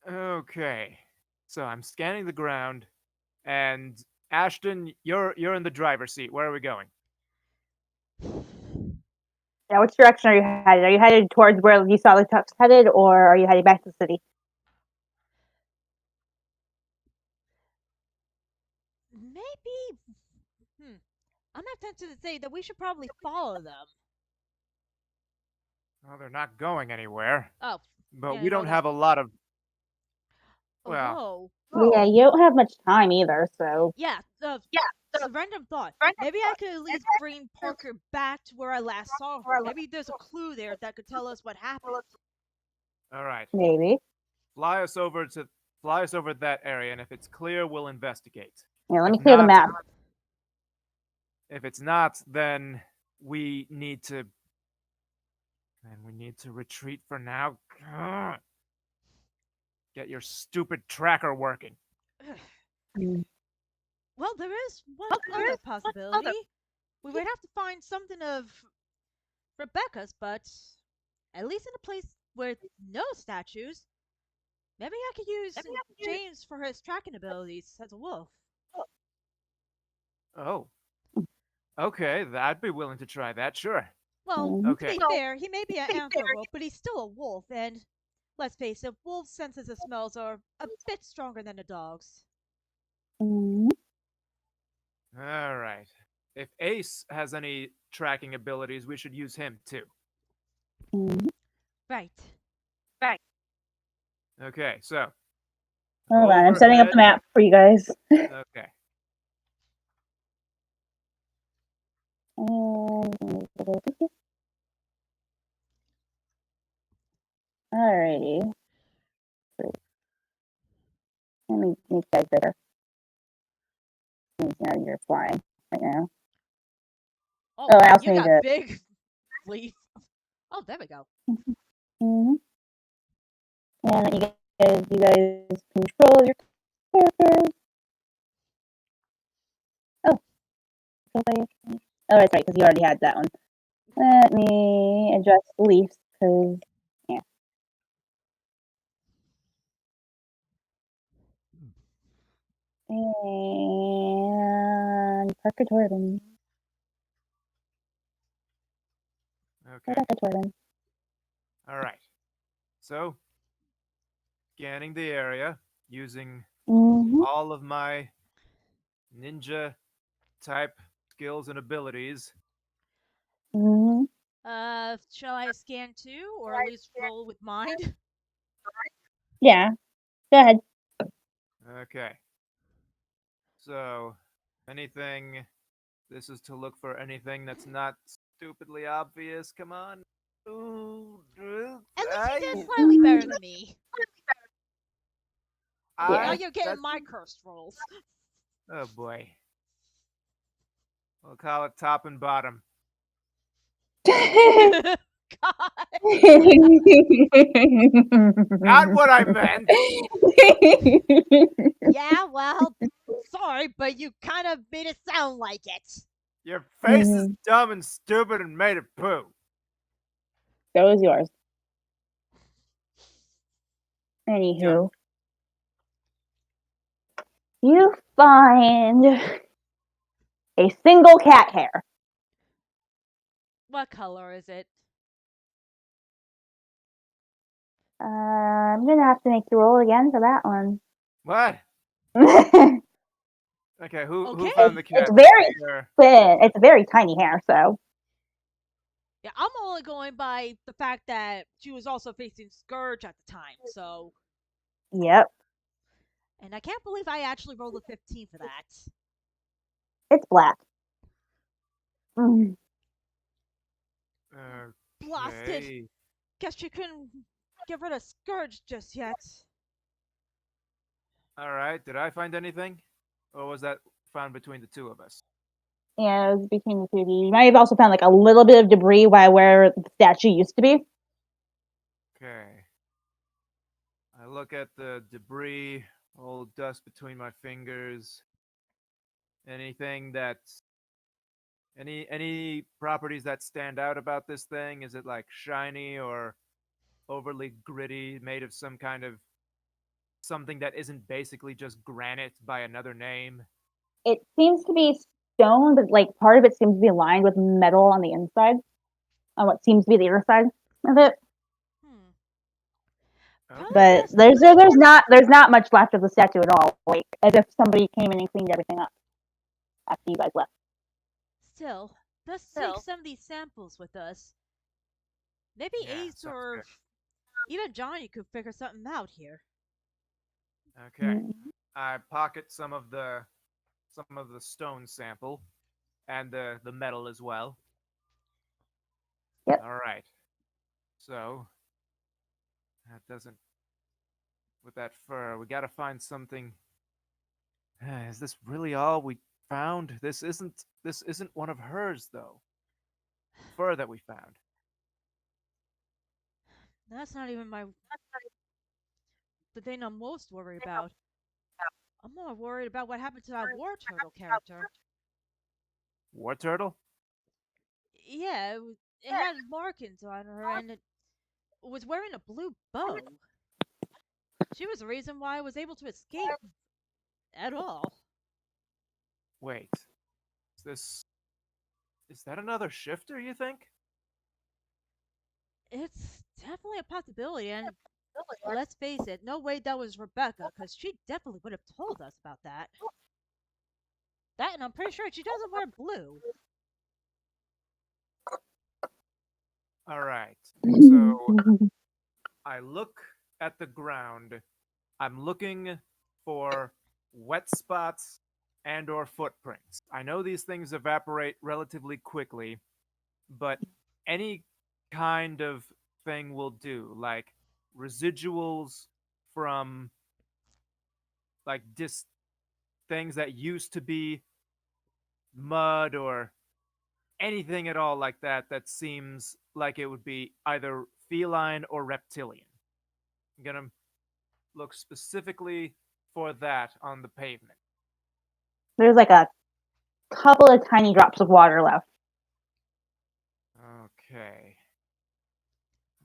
Okay. So I'm scanning the ground and Ashton, you're in the driver's seat. Where are we going? Yeah, which direction are you headed? Are you headed towards where you saw the trucks headed, or are you heading back to the city? Maybe. Hmm. I'm not tempted to say that we should probably follow them. Well, they're not going anywhere. Oh, But yeah, we no, don't that's. have a lot of. Oh, Well, whoa. Yeah, you don't have much time either, so. Yeah, it's a random thought. Maybe I could at least bring Parker back to where I last saw her. Maybe there's a clue there that could tell us what happened. all right. Maybe. Fly us over to fly us over that area, and if it's clear, we'll investigate. Yeah, let If me clear the not, map. then we need to. Then we need to retreat for now. Ugh. Get your stupid tracker working. Mm. Well, there is one other possibility. We would have to find something of Rebecca's, but at least in a place with no statues. Maybe I could use James for his tracking abilities as a wolf. Oh, okay. I'd be willing to try that. Sure. Well, Mhm. to Okay. be fair, he may be an anthropo, but he's still a wolf, and let's face it, wolves' senses of smells are a bit stronger than a dog's. Mhm. All right. If Ace has any tracking abilities, we should use him too. Mhm. Right. Okay, so Hold on, I'm setting up the overhead. map for you guys. Okay. Alrighty. Let me make you guys better. You're flying right now. Oh Oh, I wow, also you need got to. big leaf. Oh, there we go. Mhm. And you guys control your character. Oh, oh, that's right, because you already had that one. Let me adjust the leaves, because, yeah. And Parker Torben. Okay. Rebecca Torben. All right. So, scanning the area using Mm-hmm. all of my ninja type skills and abilities. Mm-hmm. Shall I scan too, or at least roll with mind? Yeah, go ahead. Okay. So, anything. This is to look for anything that's not stupidly obvious. Come on. Ooh, At least you did slightly Mm, better than me. Now yeah. I. you're getting That's. my cursed rolls. Oh boy. We'll call it top and bottom. God. Not what I meant. Yeah, well, sorry, but you kind of made it sound like it. Your face is Mhm. dumb and stupid and made of poo. That was yours. Dumb. Anywho, you find a single cat hair. What color is it? I'm gonna have to make you roll again for that one. What? it's Okay, who Okay. found the it's cat very here? thin. It's a very tiny hair, so Yeah, I'm only going by the fact that she was also facing Scourge at the time, so. yep, And I can't believe I actually rolled a 15 for that. it's black. Mm. Blasted! Okay. Guess you couldn't get rid of Scourge just yet. All right. Did I find anything, or was that found between the two of us? Yeah, it was between the two of you. You might have also found like a little bit of debris by where the statue used to be. Okay. I look at the debris, old dust between my fingers. Anything that's any properties that stand out about this thing? Is it like shiny or overly gritty, made of some kind of something that isn't basically just granite by another name? It seems to be stone, but like part of it seems to be lined with metal on the inside. on what seems to be the other side of it. Hmm. Probably Okay. But best. there's not much left of the statue at all. Like as if somebody came in and cleaned everything up after you guys left. Still, let's take some of these samples with us. Maybe Yeah, Ace sounds or good. even Johnny could figure something out here. Okay. I pocket some of the stone sample and the metal as well. Yep. All right. So that doesn't with that fur. We got to find something. Is this really all we found? This isn't one of hers though. The fur that we found. That's not even the thing I'm most worried about. I'm more worried about what happened to that war turtle character. War turtle? Yeah, it had markings on her and it was wearing a blue bow. She was the reason why I was able to escape at all. Wait. Is this is that another shifter, you think? It's definitely a possibility, and let's face it, no way that was Rebecca, because she definitely would have told us about that. That, and I'm pretty sure she doesn't wear blue. All right. So I look at the ground. I'm looking for wet spots and or footprints. I know these things evaporate relatively quickly, but any kind of thing will do, like residuals from like just things that used to be mud or anything at all like that that seems like it would be either feline or reptilian. I'm gonna look specifically for that on the pavement. There's like a couple of tiny drops of water left, Okay.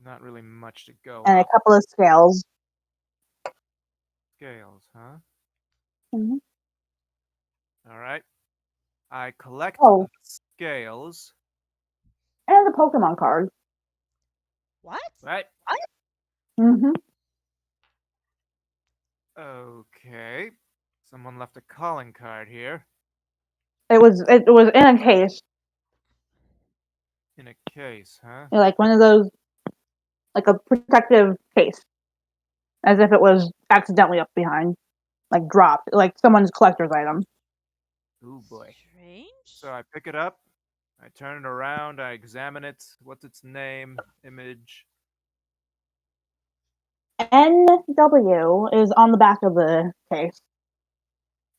Not really much to go and a off. couple of scales. Scales, huh? Mm-hmm. All right. I collect the Oh, scales. and a Pokemon card. What? Right. Mm-hmm. Okay. Someone left a calling card here It was in a case, in a case, huh? like one of those, like a protective case, as if it was accidentally up behind, like dropped, like someone's collector's item. Ooh boy. So Strange? I pick it up, I turn it around, I examine it. What's its name? Image. NW is on the back of the case.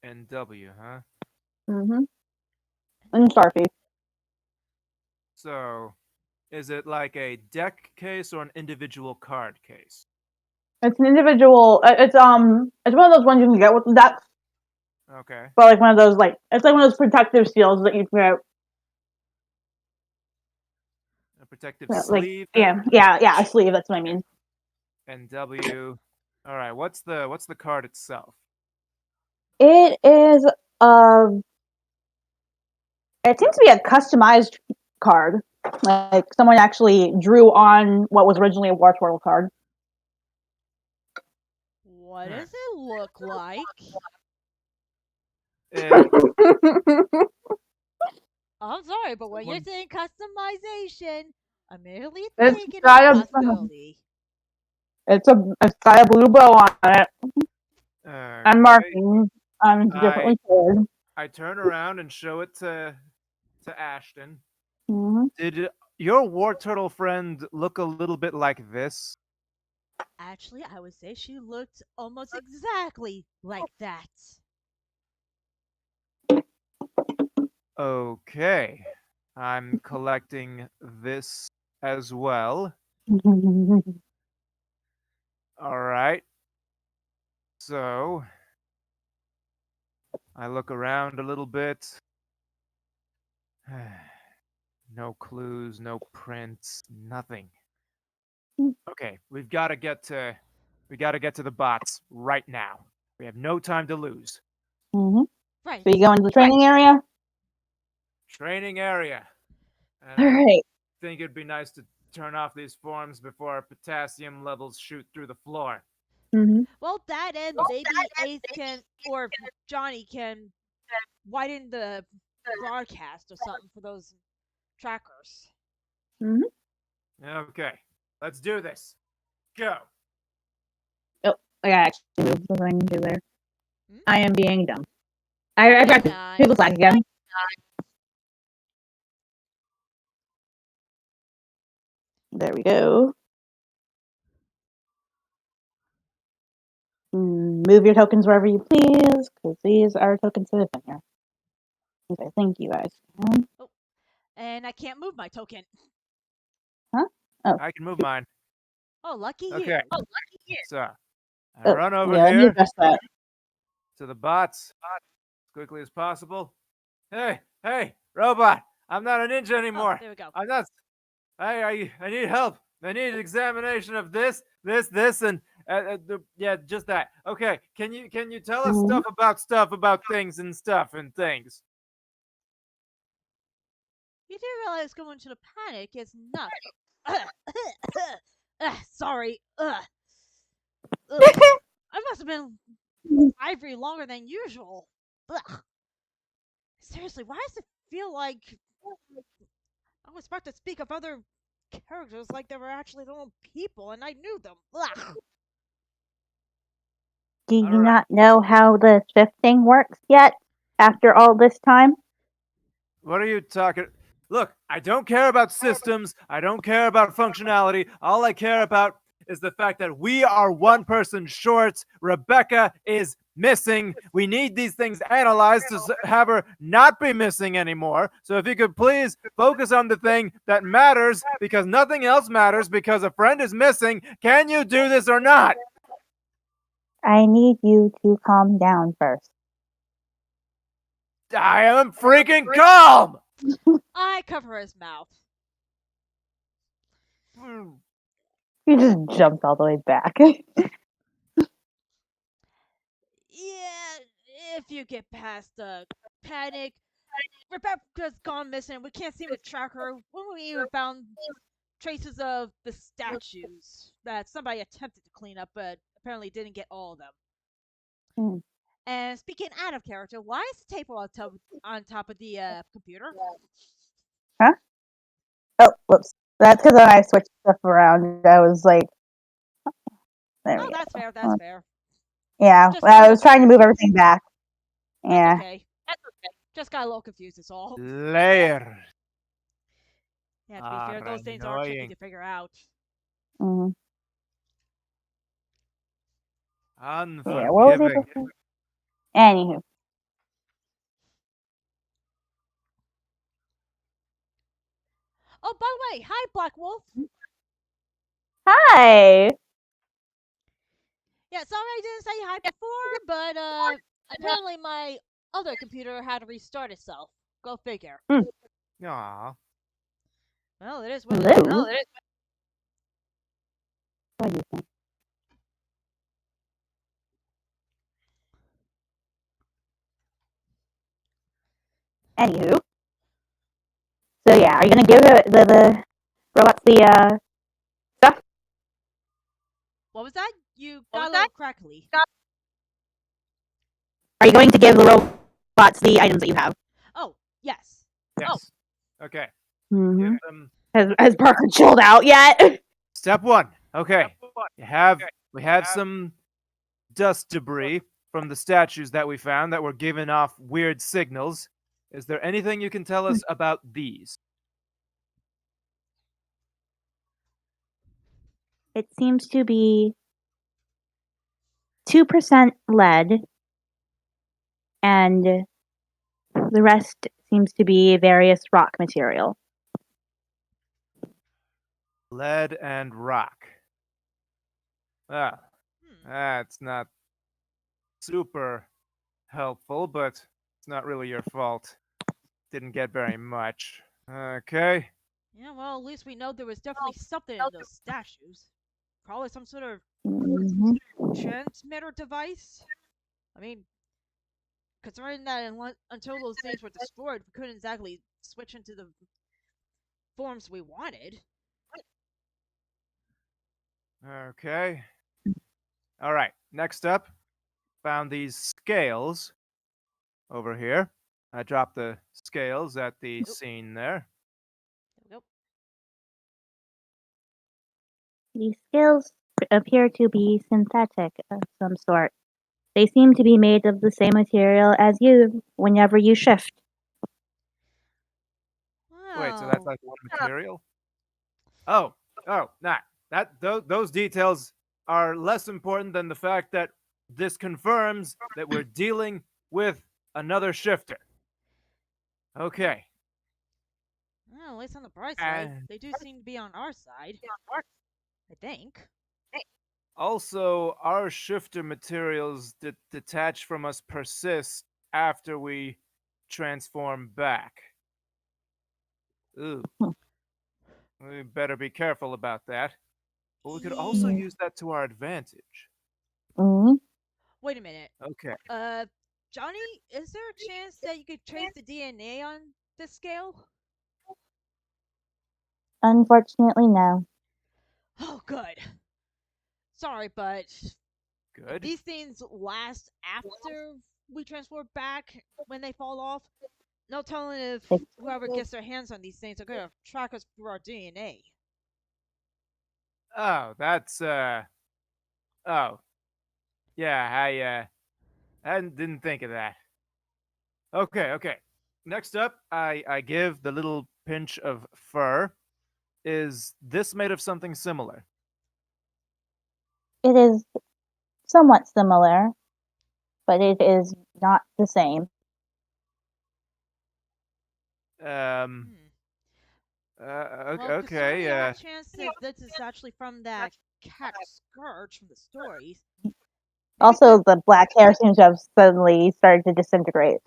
NW, huh? Mm-hmm. And Sharpie. So, is it like a deck case or an individual card case? It's an individual. It's one of those ones you can get with the decks, Okay. but like one of those it's like one of those protective seals that you can get. A protective Like sleeve yeah, then? yeah, a sleeve. That's what I Okay. mean. NW. All right. What's the card itself? It is a. It seems to be a customized card. Like someone actually drew on what was originally a War Turtle card. What Huh. does it look like? It I'm sorry, but when you're someone saying customization, I'm merely it's thinking of a got a possibility. it's got a blue bow on it and okay. markings on I differently colored. I turn around and show it to Ashton. Mm-hmm. Did your war turtle friend look a little bit like this? Actually, I would say she looked almost exactly like that. Okay. I'm collecting this as well. All right. So, I look around a little bit. No clues, no prints, nothing. Okay, we got to get to the bots right now. We have no time to lose. Mm-hmm. Right. So you go into the training area. Training area. All Uh, right. think it'd be nice to turn off these forms before our potassium levels shoot through the floor. Hmm. Well, that and maybe Ace can, or Johnny can widen the broadcast or something for those trackers. Hmm. Okay, let's do this. Go. Oh, I gotta actually move the thing to there. Hmm? I am being dumb. I tried to people Nice. flag again. There we go. Move your tokens wherever you please, because these are tokens that have been here. I think you guys can. Oh, and I can't move my token. Huh? Oh, I can move mine. Oh, lucky Okay. you. So I oh, run over yeah. Let me here adjust that. to the bots as quickly as possible. Hey, robot! I'm not a ninja Oh, anymore. there we go. I'm not. I need help. I need an examination of this, and yeah, just that. Okay, can you tell us Mhm. stuff about things and stuff and things? You do realize going to the panic is not. Sorry. Ugh. I must have been ivory longer than usual. Ugh. Seriously, why does it feel like I was about to speak of other characters like they were actually their own people and I knew them? Ugh. Do All you right. not know how the shifting works yet? After all this time? What are you talking? Look, I don't care about systems. I don't care about functionality. All I care about is the fact that we are one person short. Rebecca is missing. We need these things analyzed to have her not be missing anymore. So if you could please focus on the thing that matters, because nothing else matters, because a friend is missing. Can you do this or not? I need you to calm down first. I am freaking calm. I cover his mouth. You just jumped all the way back. Yeah, if you get past the panic, Rebecca's gone missing. We can't seem to track her. When we even found traces of the statues that somebody attempted to clean up, but apparently didn't get all of them. Hmm. And speaking out of character, why is the table on top of the computer? Huh? Oh, whoops. That's because when I switched stuff around, I was like, there Oh, we that's fair. go. That's fair. Yeah, Just got a I little was trying to confused. move everything back. That's Yeah. okay. Just got a little confused. Is all. Layer. Yeah, to be fair, Are those things are tricky annoying. to figure out. Hmm. Yeah, what was he Unforgiving. before? Anywho. Oh, by the way, hi, Black Wolf. Hi. Yeah, sorry I didn't say hi before, but apparently my other computer had to restart itself. Go figure. Aw. Well, it is what it Hello. is. What do you think? Anywho. So yeah, are you gonna give the robots the stuff? What was that? You got a little crackly. Are you going to give the robots the items that you have? Oh, yes. Yes. Okay. Give Mm-hmm. them Has Parker chilled out yet? step one. Okay. We have some dust debris from the statues that we found that were giving off weird signals. Is there anything you can tell us about these? It seems to be 2% lead, and the rest seems to be various rock material. Lead and rock. Well, Hmm. that's not super helpful, but it's not really your fault. Didn't get very much. Okay. Yeah, well, at least we know there was definitely something in those statues. Probably some sort of Mm-hmm. transmitter device. I mean, considering that until those things were destroyed, we couldn't exactly switch into the forms we wanted. Okay. All right. Next up, found these scales over here. I dropped the scales at the Oop, scene there. there we go. These scales appear to be synthetic of some sort. They seem to be made of the same material as you whenever you shift. Wait, so that's Well, like one material? Oh, nah. Those details are less important than the fact that this confirms that we're dealing with another shifter. Okay. well, at least on the bright side, And they do seem to be on our side. I think. also, our shifter materials that detach from us persist after we transform back. Ooh, Hmm. we better be careful about that. But we could also E- use that to our advantage. Mm, Wait a minute. Okay. Uh, Johnny, is there a chance that you could trace the DNA on this scale? unfortunately, no. Oh, good. Sorry, but if Good. these things last after we transform back when they fall off, no telling if They, whoever gets their hands on these things are gonna track us through our DNA. Oh, that's oh, yeah, I didn't think of that. Okay. Next up, I give the little pinch of fur. Is this made of something similar? it is somewhat similar, but it is not the same. Um. Hmm. Well, Okay. concerning off chance that this is actually from that cat scourge from the stories, maybe Also, could the black hair seems to have suddenly started to disintegrate.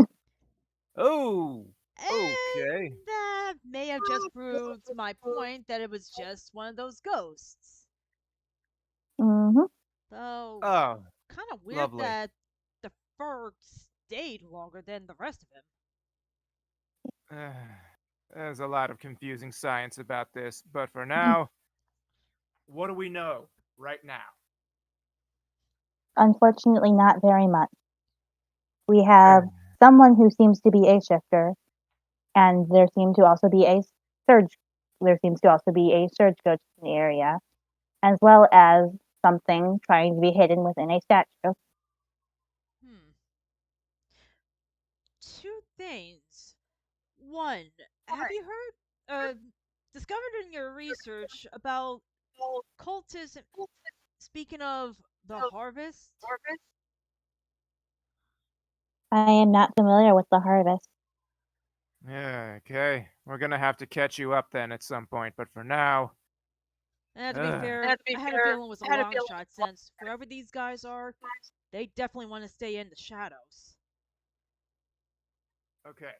Oh. and Okay. that may have just proved my point that it was just one of those ghosts. Hmm. Though, Oh, kind of weird lovely. that the fur stayed longer than the rest of him. There's a lot of confusing science about this, but for now, what do we know right now? Unfortunately, not very much. We have someone who seems to be a shifter, and surge. There seems to also be a surge ghost in the area, as well as something trying to be hidden within a statue. Hmm. Two things. One, have you heard, discovered in your research about cultists, speaking of the harvest? I am not familiar with the harvest. Yeah, okay. We're gonna have to catch you up then at some point, but for now, And to be ugh, fair, I had a feeling it was a long shot since whoever these guys are, they definitely want to stay in the shadows. okay.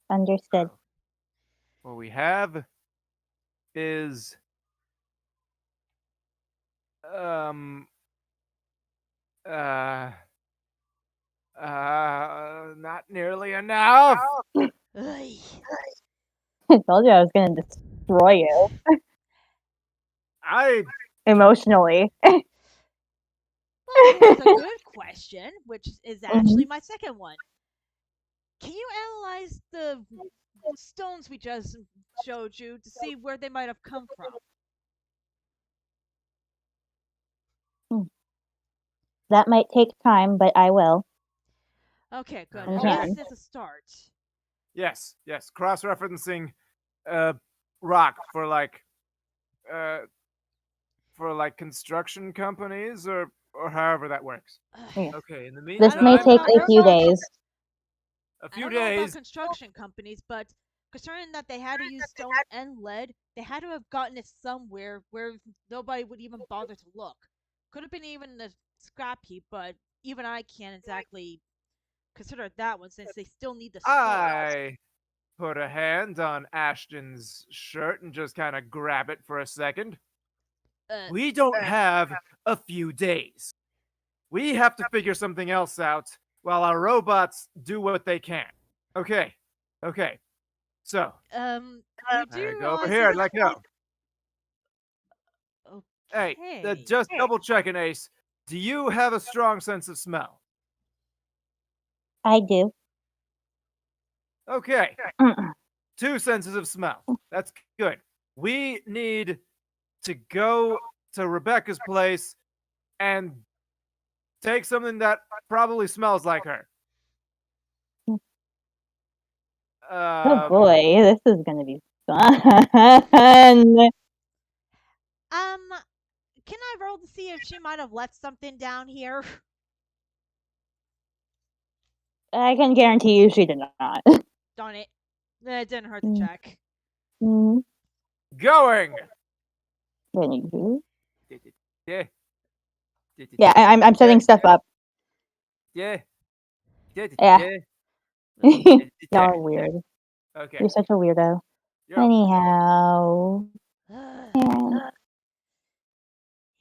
Understood. So, what we have is, um, uh, not nearly enough. Ugh. I told you I was going to destroy you I, emotionally. Well, here's a good question, which is Mhm. actually my second one. Can you analyze the stones we just showed you to see where they might have come from? Hmm. That might take time, but I will. Okay, good. I'm At okay. least trying. it's a start. Yes. Cross-referencing, uh, rock uh, for like construction companies or however that works. Yeah. Okay. In the This I don't may know meantime, take about I a have few construction. days. a I few don't know about days. construction companies, but concerning that they had to use stone and lead, they had to have gotten it somewhere where nobody would even bother to look. Could have been even a scrap heap, but even I can't exactly consider that one since they still need the stones. I put a hand on Ashton's shirt and just kind of grab it for a second. Uh, We don't have a few days. We have to figure something else out while our robots do what they can. Okay. Okay. So, You do I go over realize here this and is let go. Hey, okay. just double checking, Ace. Do you have a strong sense of smell? I do. Okay, Mm-mm. 2 senses of smell. That's good. We need to go to Rebecca's place and take something that probably smells like her. Oh Um, boy, this is gonna be fun. Um, can I roll to see if she might have left something down here? I can guarantee you she did not. Darn it. It didn't hurt to check. Mm, going. anywho. Yeah, Yeah, I'm setting stuff up. yeah, Yeah, Ugh. y'all are weird. Okay, You're such a weirdo. you're Anyhow, Ugh.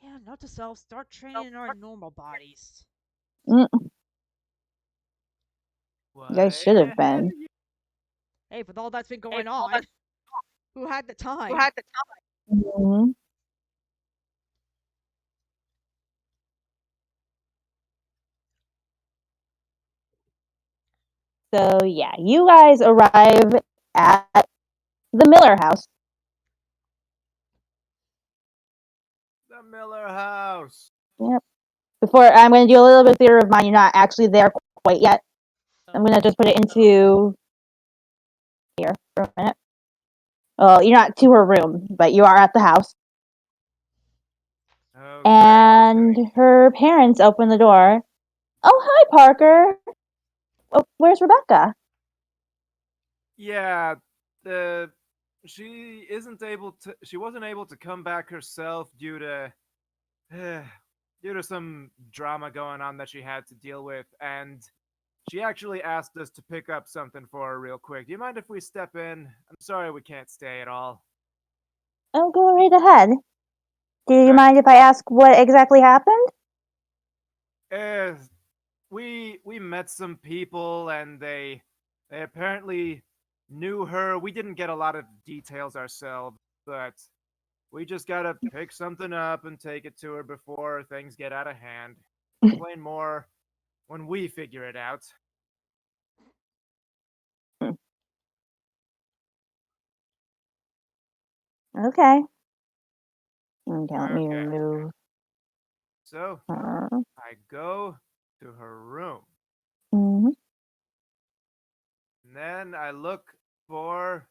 Yeah, note to self, start training in our normal bodies. mm, you guys way should have ahead been. of you. Hey, with all that's been going on, who had the time? Mhm. So yeah, you guys arrive at the Miller house. The Miller House. Yep. Before I'm going to do a little bit of theater of mind. You're not actually there quite yet. I'm going to just put it into here for a minute. Well, you're not to her room, but you are at the house. Okay. And her parents open the door. Oh, hi, Parker. Oh, where's Rebecca? Yeah, the she wasn't able to come back herself due to due to some drama going on that she had to deal with, and she actually asked us to pick up something for her real quick. Do you mind if we step in? I'm sorry we can't stay at all. Oh, go right ahead. Do you Alright. mind if I ask what exactly happened? Uh, we met some people and they apparently knew her. We didn't get a lot of details ourselves, but we just gotta pick something up and take it to her before things get out of hand. Explain more when we figure it out. Hmm, okay. Okay, let me Okay. remove So her. I go to her room. Mhm. And then I look for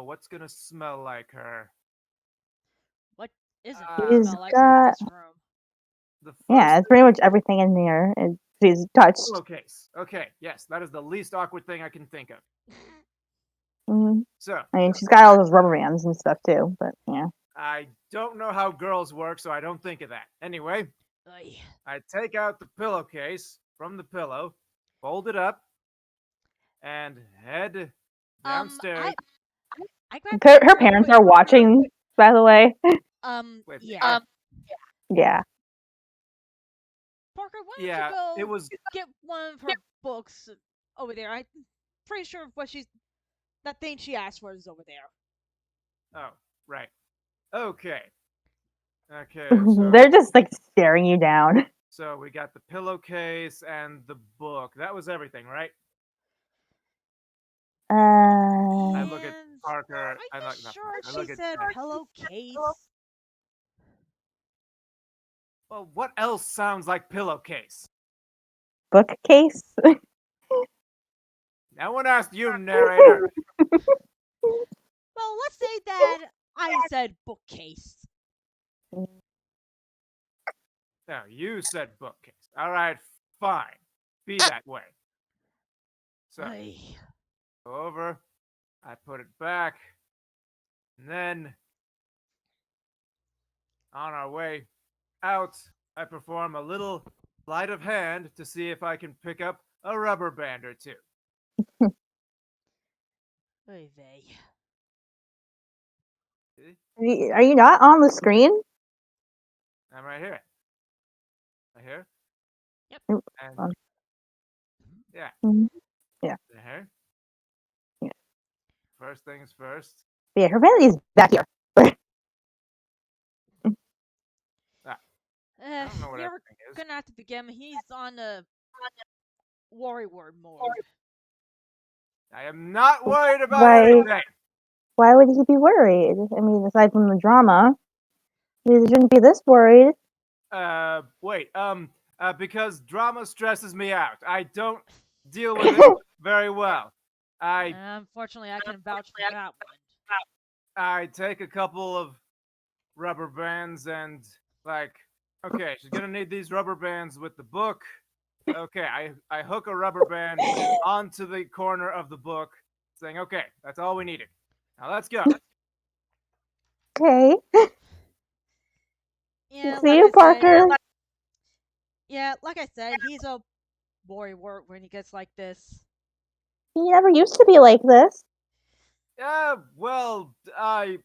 what's gonna smell like her. What isn't gonna Uh She's smell like her in got, this room? the yeah, first it's pretty much everything in there. She's touched. pillowcase. Okay, yes, that is the least awkward thing I can think of. Mhm. So I mean, she's got all those rubber bands and stuff too, but yeah. I don't know how girls work, so I don't think of that. Anyway, Oy. I take out the pillowcase from the pillow, fold it up, and head downstairs. I grabbed the Her book real parents quick. are watching, by the way. With me. Yeah. Yeah. Parker, why don't you Yeah, it go was. get one of her books over there? I'm pretty sure what she's that thing she asked for is over there. Oh, right. Okay. Okay, They're just like staring you down. so we got the pillowcase and the book. That was everything, right? I look at And Parker. are I you look not sure Parker. I she look at. said pillowcase? Well, what else sounds like pillowcase? Bookcase? No one asked you, narrator. Well, let's say that I said bookcase. No, you said bookcase. All right, fine. Be that way. So Oy. go over. I put it back, and then on our way out, I perform a little sleight of hand to see if I can pick up a rubber band or two. Oy vey. See? Are you not on the screen? I'm right here. Right here. Yep. And Um, yeah, mhm. Yeah. right here. first things first. Yeah, her vanity's back here. Ah, I don't know what You're everything is. gonna have to forgive him. He's on a worry word mode. I am not worried about Why? anything. Why would he be worried? I mean, aside from the drama, he shouldn't be this worried. Wait. Because drama stresses me out. I don't deal with it very well. I Unfortunately, I can vouch for that one. I take a couple of rubber bands and like, okay, she's gonna need these rubber bands with the book. Okay, I hook a rubber band onto the corner of the book, saying, okay, that's all we needed. Now let's go. Okay. Yeah, See like you, I said. Parker. Yeah, like I said, he's a worry word when he gets like this. He never used to be like this. Well, I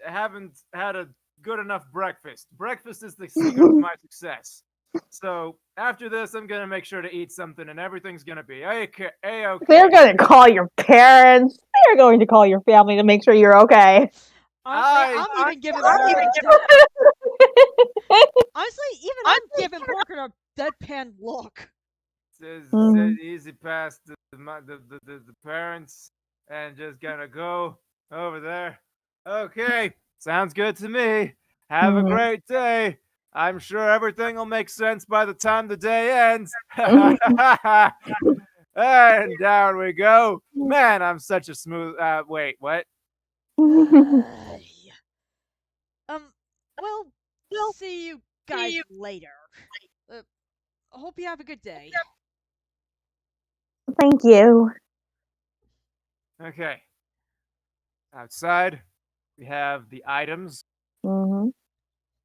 haven't had a good enough breakfast. Breakfast is the secret to my success. So after this, I'm gonna make sure to eat something, and everything's gonna be okay. They're going to call your parents. They're going to call your family to make sure you're okay. Honestly, I'm even giving Parker honestly, even I'm giving Parker a deadpan look. Says easy past the parents, and just gonna go over there. Okay, sounds good to me. Have a great day. I'm sure everything will make sense by the time the day ends. And down we go. Man, I'm such a smooth. Wait, what? Uh, we'll see you guys later. Uh, hope you have a good day. Thank you. Okay. Outside, we have the items. Mm-hmm.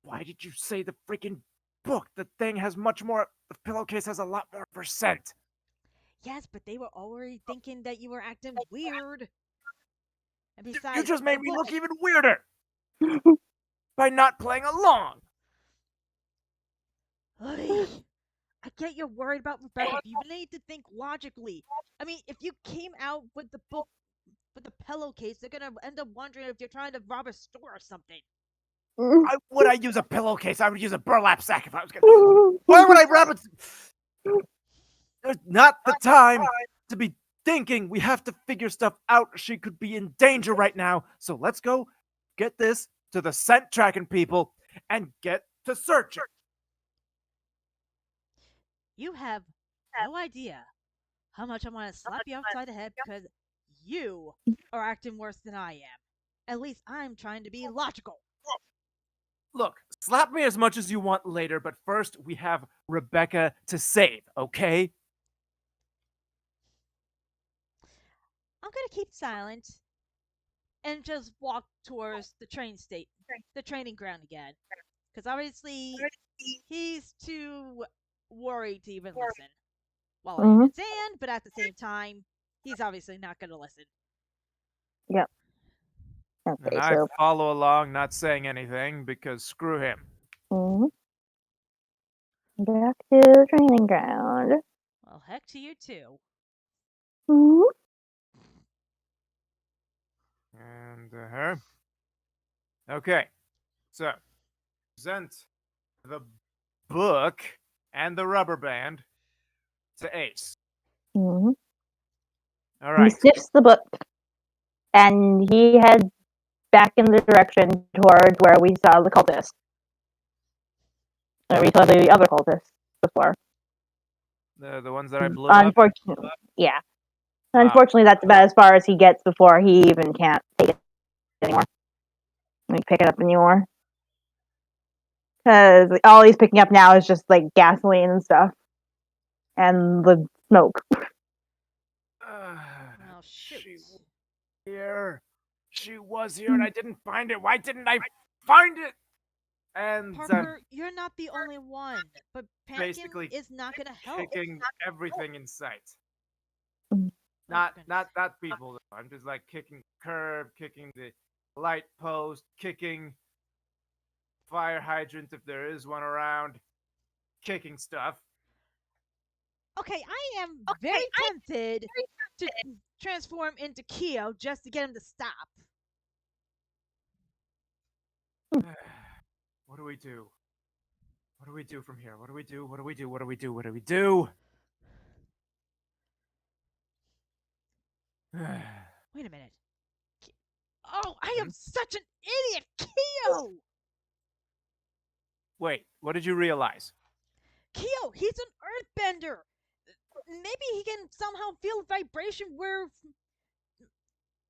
Why did you say the freaking book? The thing has much more. The pillowcase has a lot more percent. Yes, but they were already thinking that you were acting weird. And You besides, just the made me book. look even weirder by not playing along. Ay, I get you're worried about Rebecca, but you need to think logically. I mean, if you came out with the book with the pillowcase, they're gonna end up wondering if you're trying to rob a store or something. Why would I use a pillowcase? I would use a burlap sack if I was gonna. Why would I wrap it? There's not the time to be thinking. We have to figure stuff out. She could be in danger right now. So let's go get this to the scent tracking people and get to searching. You have no idea how much I want to slap you upside the head because you are acting worse than I am. At least I'm trying to be logical. Look, slap me as much as you want later, but first we have Rebecca to save, okay? I'm gonna keep silent and just walk towards the training ground again. Because obviously he's too worried to even listen while I am Mm-hmm. in sand, but at the same time, he's obviously not gonna listen. Yep. And Okay, I so follow along, not saying anything, because screw him. back to the training ground. Well, heck to you too. Mhm. And her. Okay, so present the book and the rubber band to Ace. Mhm. All He right. sniffs the book, and he heads back in the direction towards where we saw the cultist. We saw the other cultists before. The ones that I blew up. Unfortunately, yeah. Wow. Unfortunately, that's about as far as he gets before he even can't take it anymore. Like, pick it up anymore. Because all he's picking up now is just like gasoline and stuff, and the smoke. Oh shoot. She was here. She was here, and I didn't find it. Why didn't I find it? And Parker, you're not the only one, but panicking basically is not gonna help. kicking everything in sight. Mm. Oh Not goodness. not not people. Though. I'm just like kicking the curb, kicking the light post, kicking fire hydrant if there is one around, kicking stuff. Okay, I am very tempted to transform into Keo just to get him to stop. What do we do? What do we do from here? What do we do? What do we do? What do we do? What do we do? Wait a minute. Oh, I am such an idiot, Keo! Wait, what did you realize? Keo, he's an earthbender. Maybe he can somehow feel vibration where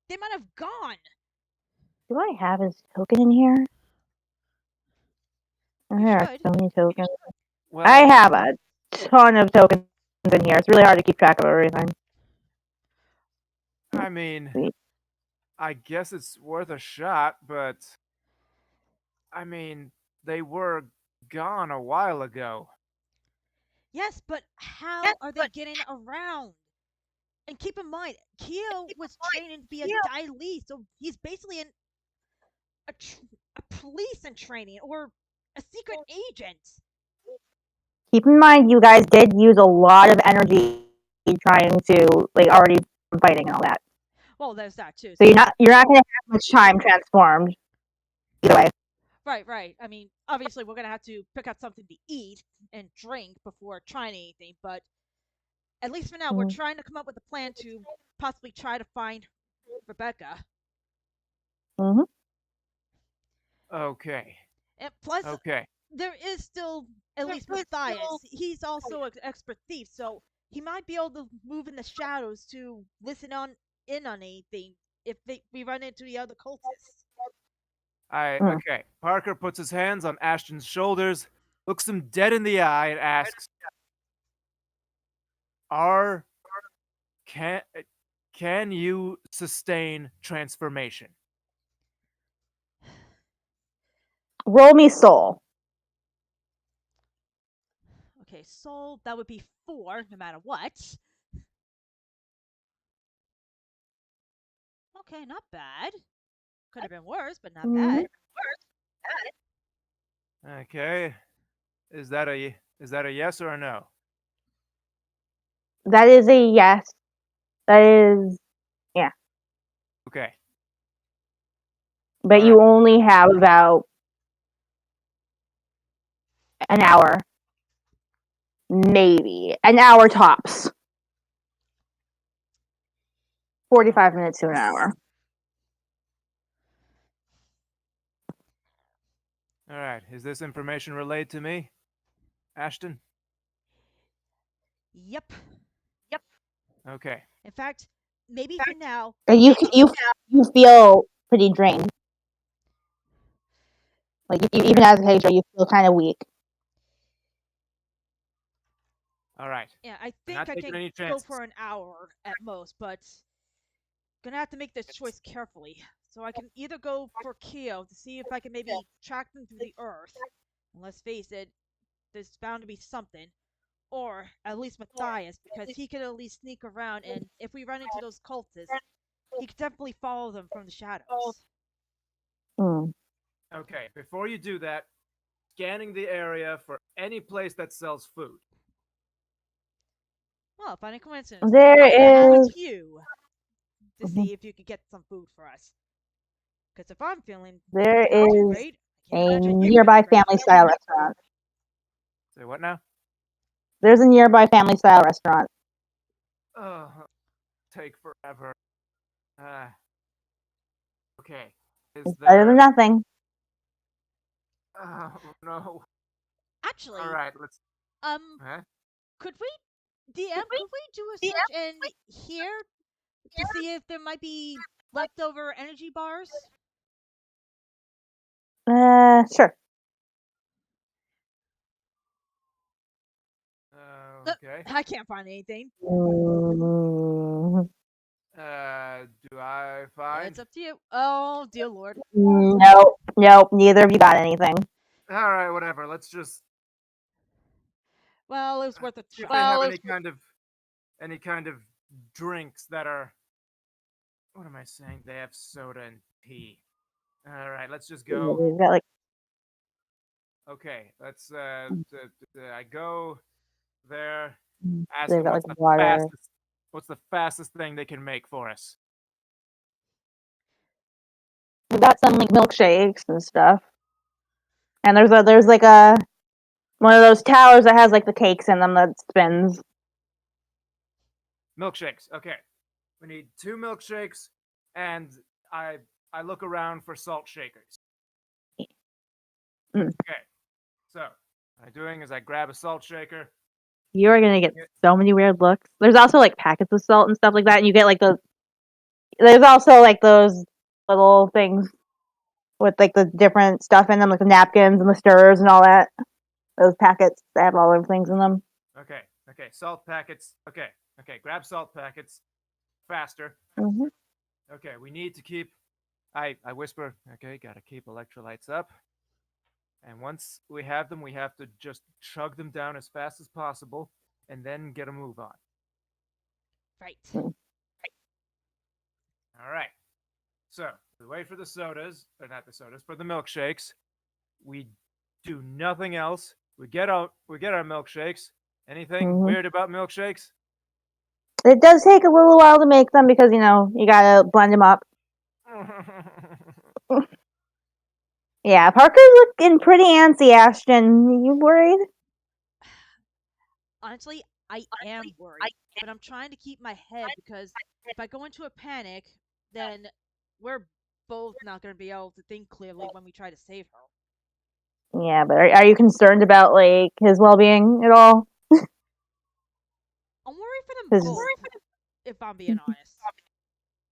they might have gone. Do I have his token in here? You There are should. so many tokens. Well, I have a ton of tokens in here. It's really hard to keep track of everything. I mean, Wait. I guess it's worth a shot, but I mean, they were gone a while ago. Yes, but how are they getting around? And keep in mind, Keo was training to be a Dai Li, so he's basically a, a police in training or a secret agent. Keep in mind, you guys did use a lot of energy trying to already fighting and all that. Well, there's that too. So you're not going to have much time transformed either way. Right. I mean, obviously, we're gonna have to pick up something to eat and drink before trying anything, but at least for now, we're trying to come up with a plan to possibly try to find Rebecca. Mm-hmm. Okay. And plus, Okay. there is still at least Matthias. He's also an expert thief, so he might be able to move in the shadows to listen in on anything if we run into the other cultists. Okay. Parker puts his hands on Ashton's shoulders, looks him dead in the eye, and asks, "Are can can you sustain transformation?" Roll me soul. Okay, soul, that would be 4 no matter what. Okay, not bad. Could have been worse, but not bad. Okay. Is that a yes or a no? That is a yes. That is, yeah. Okay. But All you right. only have about an hour. Maybe. An hour tops. 45 minutes to an hour. All right. Is this information relayed to me, Ashton? Yep. Okay. In fact, maybe for now. You feel pretty drained. Even as a Hydra, you feel kind of weak. All right. Yeah, I We're not think I taking can any go chances. for an hour at most, but gonna have to make this choice carefully. So I can either go for Keo to see if I can maybe track them through the earth. And let's face it, there's bound to be something. Or at least Matthias, because he could at least sneak around, and if we run into those cultists, he could definitely follow them from the shadows. Mm. Okay. Before you do that, scanning the area for any place that sells food. Well, funny coincidence. There Ask is you to see if you could get some food for us. Because if I'm feeling there not too is great, I a can't imagine you nearby feeling great. family style restaurant. Say what now? There's a nearby family style restaurant. Oh, take forever. Uh, okay. Is It's better than there? nothing. Oh no. Actually, All right. Let's. um, Huh? could we, DM, could we do a search in here to see if there might be leftover energy bars? Sure. Okay. I can't find anything. Mm, Do I find? It's up to you. Oh, dear lord. nope. Neither of you got anything. All right. Whatever. Let's just. Well, it was worth a If shot. they have any kind of drinks that are. What am I saying? They have soda and tea. All right. Let's just go. They've got Okay. Let's. I go there. Ask they've them got what's the water. fastest What's the fastest thing they can make for us? We got some like milkshakes and stuff. And there's like a one of those towers that has like the cakes in them that spins. Milkshakes. Okay. We need 2 milkshakes, and I I look around for salt shakers. Mm. Okay. So what I'm doing is I grab a salt shaker. You are gonna get so many weird looks. There's also like packets of salt and stuff like that, and you get like those. There's also like those little things with like the different stuff in them, like the napkins and the stirrers and all that. Those packets that have all those things in them. Okay. Okay. Salt packets. Okay. Okay. Grab salt packets faster. Mm-hmm. Okay. We need to keep. I whisper. Okay. Gotta keep electrolytes up. And once we have them, we have to just chug them down as fast as possible, and then get a move on. Right. All right. So we wait for the sodas, or not the sodas, for the milkshakes. We do nothing else. We get our milkshakes. Anything Mm-hmm. weird about milkshakes? It does take a little while to make them because you gotta blend them up. Yeah, Parker's looking pretty antsy, Ashton. You worried? Honestly, I am worried, but I'm trying to keep my head because if I go into a panic, then we're both not going to be able to think clearly when we try to save her. Yeah, but are you concerned about like his well-being at all? I'm worried for them 'Cause- both, if I'm being honest.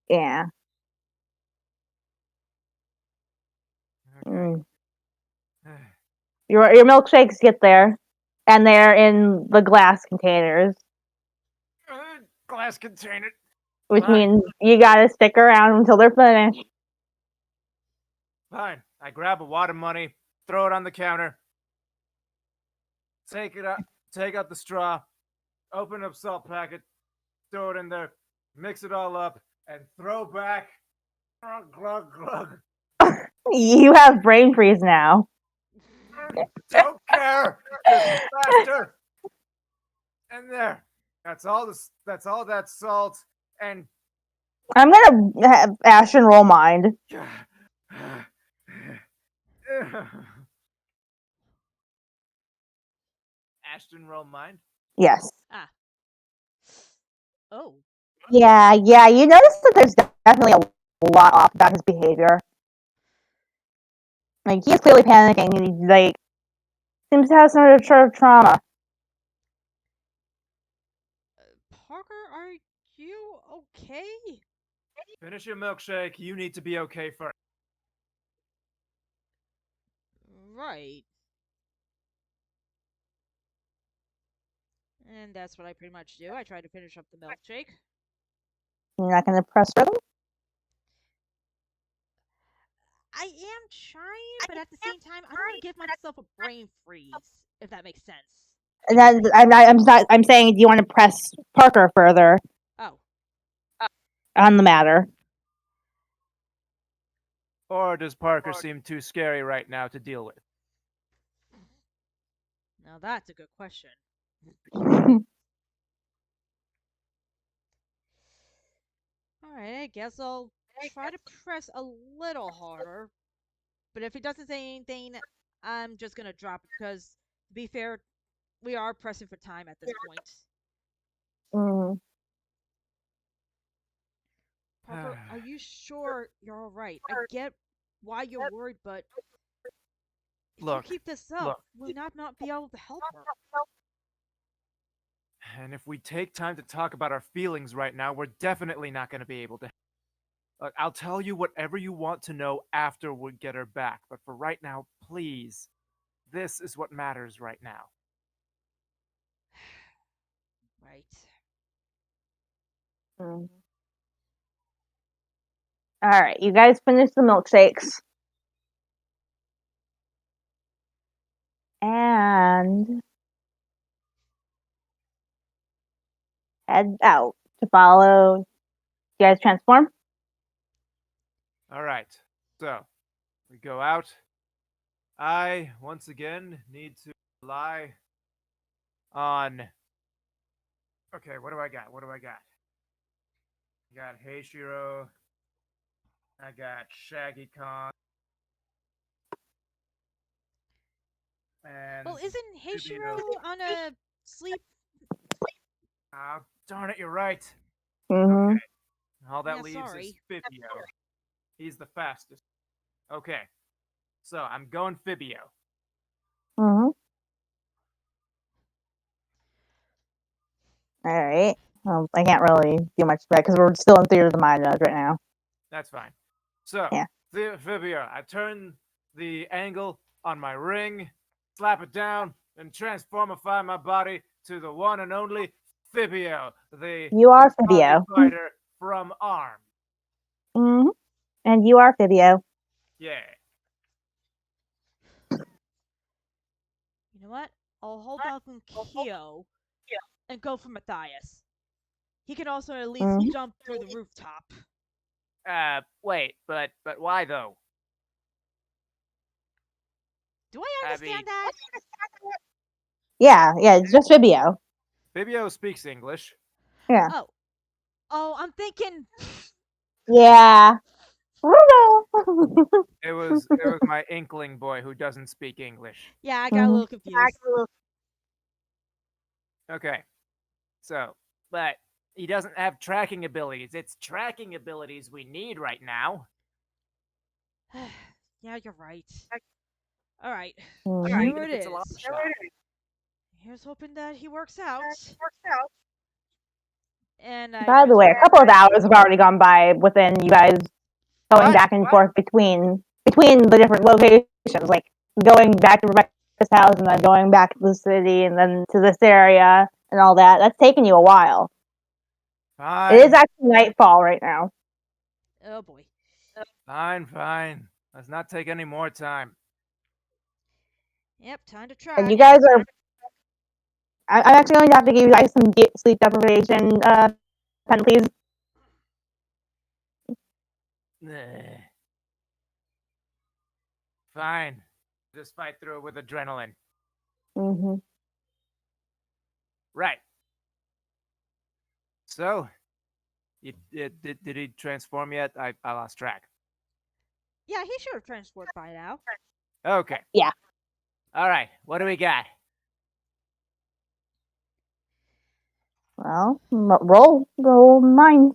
yeah. Okay. Mm. Your milkshakes get there, and they're in the glass containers, Glass container. which Fine. means you gotta stick around until they're finished. Fine. I grab a wad of money, throw it on the counter, take it out, take out the straw, open up salt packet, throw it in there, mix it all up, and throw back. Glug, glug, glug. You have brain freeze now. Don't care. Just faster. And there. That's all. That's all that salt. And I'm gonna have Ashton roll mind. Ashton roll mind. Yes. Ah. Oh. Yeah. You notice that there's definitely a lot off about his behavior. Like he's clearly panicking, and he like seems to have some sort of trauma. Parker, are you okay? Finish your milkshake. You need to be okay first. Right. And that's what I pretty much do. I try to finish up the milkshake. You're not gonna press rhythm. I am trying, but at the same time, I don't want to give myself a brain freeze, if that makes sense. And then I'm saying, do you want to press Parker further Oh, on the matter? Or does Parker seem too scary right now to deal with? now that's a good question. Alright, I guess I'll try to press a little harder. But if he doesn't say anything, I'm just gonna drop it because, to be fair, we are pressing for time at this point. Mm. Parker, are you sure you're alright? I get why you're worried, but if you Look, keep this up, we'll not be able to help her. and if we take time to talk about our feelings right now, we're definitely not going to be able to. I'll tell you whatever you want to know after we get her back, but for right now, please, this is what matters right now. Right. Mm. All right, you guys finish the milkshakes, and head out to follow. You guys transform. All right, so we go out. I, once again, need to rely on. Okay, what do I got? What do I got? I got Heishiro. I got Shaggy Khan. And Well, isn't Fibio. Heishiro on a sleep? Ah, darn it, you're right. Mm-hmm. Okay. All that Yeah, leaves is sorry. Fibio. He's the fastest. Okay. So I'm going Fibio. Mm-hmm. All right. Well, I can't really do much for that because we're still in theater of the mind mode right now. That's fine. So, Yeah. Fibio, I turn the angle on my ring, slap it down, and transformify my body to the one and only Fibio, the You are zombie Fibio. fighter from Arm. Mm-hmm. And you are Fibio. Yeah. You know what? I'll hold off on Kyo and go for Matthias. He can also at least Mm-hmm. jump through the rooftop. Wait, but why though? Do I I understand mean, that? Yeah, it's just Fibio. Fibio speaks English. Yeah. Oh, oh, I'm thinking. Yeah. It was my inkling boy who doesn't speak English. Yeah, I got a Mhm. little confused. Okay. So, but he doesn't have tracking abilities. It's tracking abilities we need right now. Yeah, you're right. All right, Mhm. here Even it if it's a long is. shot. Here's hoping that he works out. And I By the way, a transform. couple of hours have already gone by within you guys going What? back and forth between the different locations, like going back to Rebecca's house and then going back to the city and then to this area and all that. That's taken you a while. It is Fine. actually nightfall right now. Oh boy. Fine. Let's not take any more time. Yep, time to And you track. guys are. I'm actually going to have to give you guys some sleep deprivation penalties. Fine. Just fight through it with adrenaline. Mm-hmm. Right. So, did he transform yet? I lost track. Yeah, he should have transformed by now. Okay. Yeah. All right. What do we got? Well, roll mine.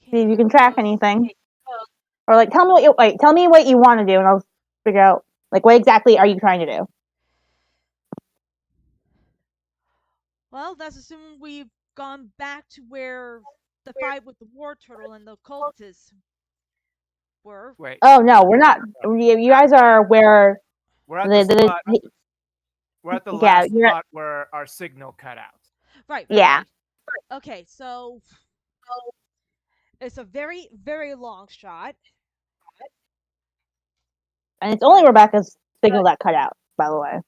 Okay, See if let you me can track look. anything, or like tell me what you want to do, and I'll figure out like what exactly are you trying to do. Well, that's assuming we've gone back to where the fight with the war turtle and the cultists were. Wait. Oh no, we're not. You Not guys there. are where We're at the the spot. We're at the yeah last you're spot where our signal cut out. yeah, Right. Okay, so it's a very, very long shot. and it's only Rebecca's signal that cut out. By the way.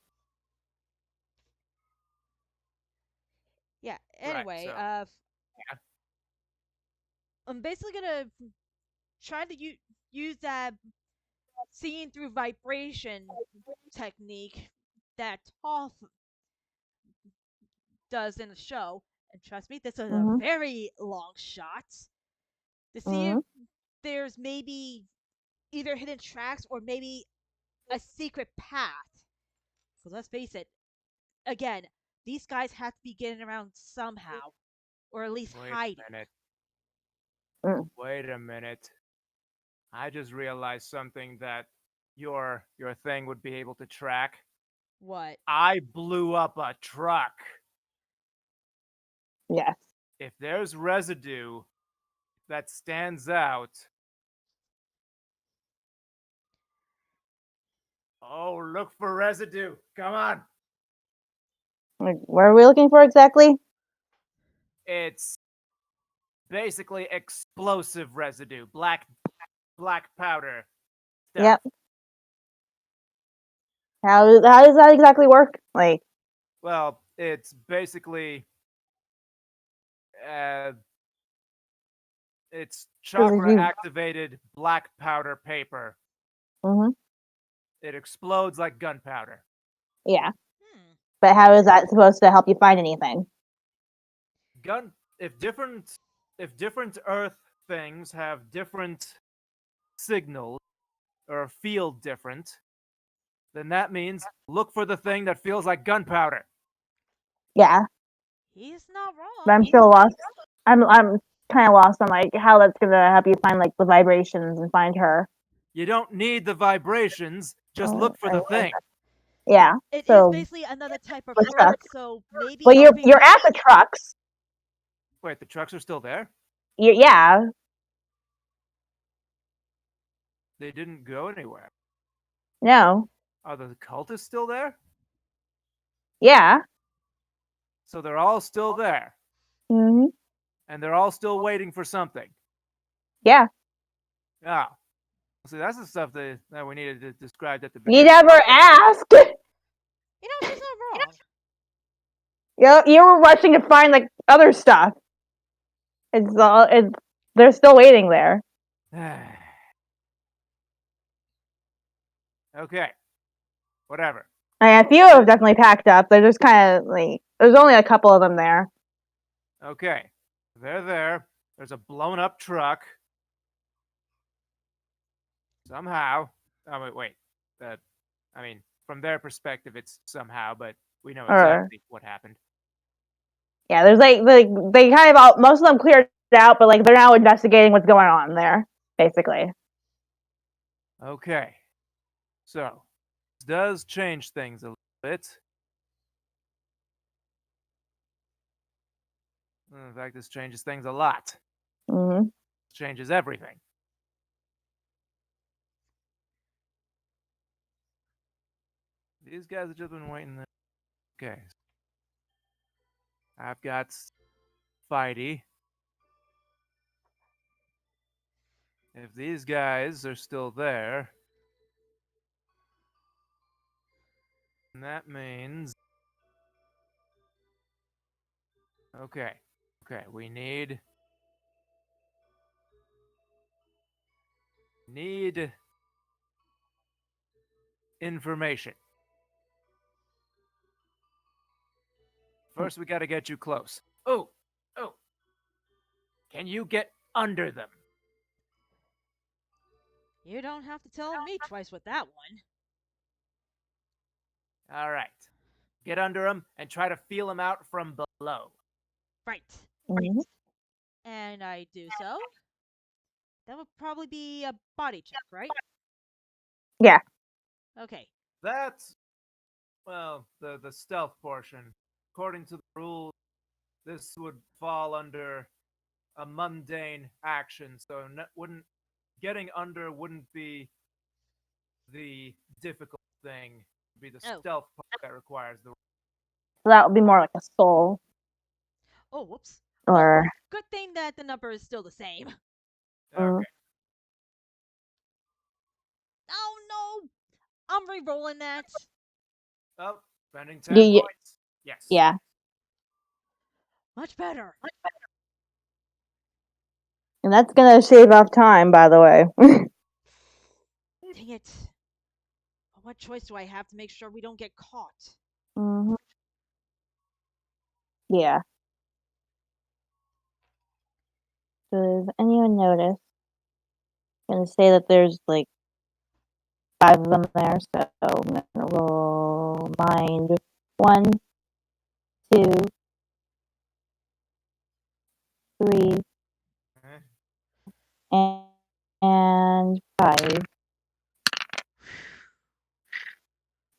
Yeah, Right. anyway, So, yeah. I'm basically gonna try to use that seeing through vibration technique that Toph does in the show. And trust me, this is a Mhm. very long shot to see if Mhm. there's maybe either hidden tracks or maybe a secret path. Because let's face it, again, these guys have to be getting around somehow, or at least Wait hiding. a minute. Mm. Wait a minute. I just realized something that your thing would be able to track. What? I blew up a truck. Yes. If there's residue that stands out, oh, look for residue. Come on. Like, what are we looking for exactly? It's basically explosive residue, black powder stuff. Yep. How does that exactly work? Like, Well, it's basically uh, it's because if chakra you, activated black powder paper. hmm It explodes like gunpowder. yeah. Hmm. But how is that supposed to help you find anything? Gun if different if different Earth things have different signals or feel different, then that means look for the thing that feels like gunpowder. Yeah, He's not but wrong. I'm still lost. I'm kind of lost on like how that's gonna help you find like the vibrations and find her. You don't need the vibrations, just look for the thing. Yeah. It is So basically another type of the Earth, truck. so maybe Well, helping. you're at the trucks. Wait, the trucks are still there? Yeah. They didn't go anywhere. No. Are the cultists still there? Yeah. So they're all still there, Hmm. and they're all still waiting for something. Yeah. Ah, see, that's the stuff that we needed to describe at the You beginning. never asked. She's not wrong. You were rushing to find like other stuff. It's they're still waiting there. Okay, whatever. I mean, a few have definitely packed up. They're just kind of like there's only a couple of them there. Okay, they're there. There's a blown up truck. Somehow. Oh, wait. That, I mean, from their perspective, it's somehow, but we know Or exactly what happened. yeah, there's like they kind of all most of them cleared out, but like they're now investigating what's going on there, basically. Okay, so this does change things a little bit. In fact, this changes things a lot. Hmm. This changes everything. These guys have just been waiting. Okay, I've got Fighty. If these guys are still there, then that means. Okay, okay, we need information. First, we got to get you close. Oh, oh. Can you get under them? You don't have to tell me twice with that one. All right. Get under them and try to feel them out from below. Right. Hmm. And I do so. That would probably be a body check, right? Yeah. Okay. That's, well, the stealth portion. According to the rules, this would fall under a mundane action, so wouldn't getting under wouldn't be the difficult thing. It'd be the Oh. stealth part that requires the. So that would be more like a soul Oh, whoops. Well, or. good thing that the number is still the same. Mm. Okay. Oh no! I'm re-rolling that. Oh, spending 10 Yeah. points. Yes. Yeah. Much better. And that's gonna shave off time, by the way. Dang it. What choice do I have to make sure we don't get caught? Hmm. Yeah. So does anyone notice? I'm gonna say that there's like 5 of them there, so I'm gonna roll mind 1, 2, 3, Okay. and 5.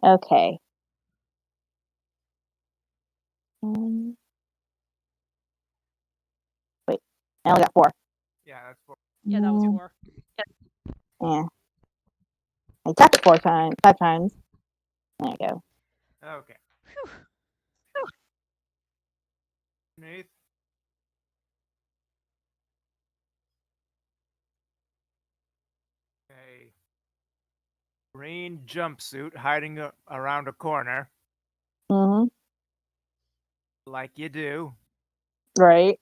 Okay. Um, wait, I only got 4. Yeah, that's for. Yeah, that was Mm, 4. yeah. I tapped it 5 times. There you go. Okay. Whew. Underneath. A green jumpsuit hiding around a corner, Hmm. like you do. Right.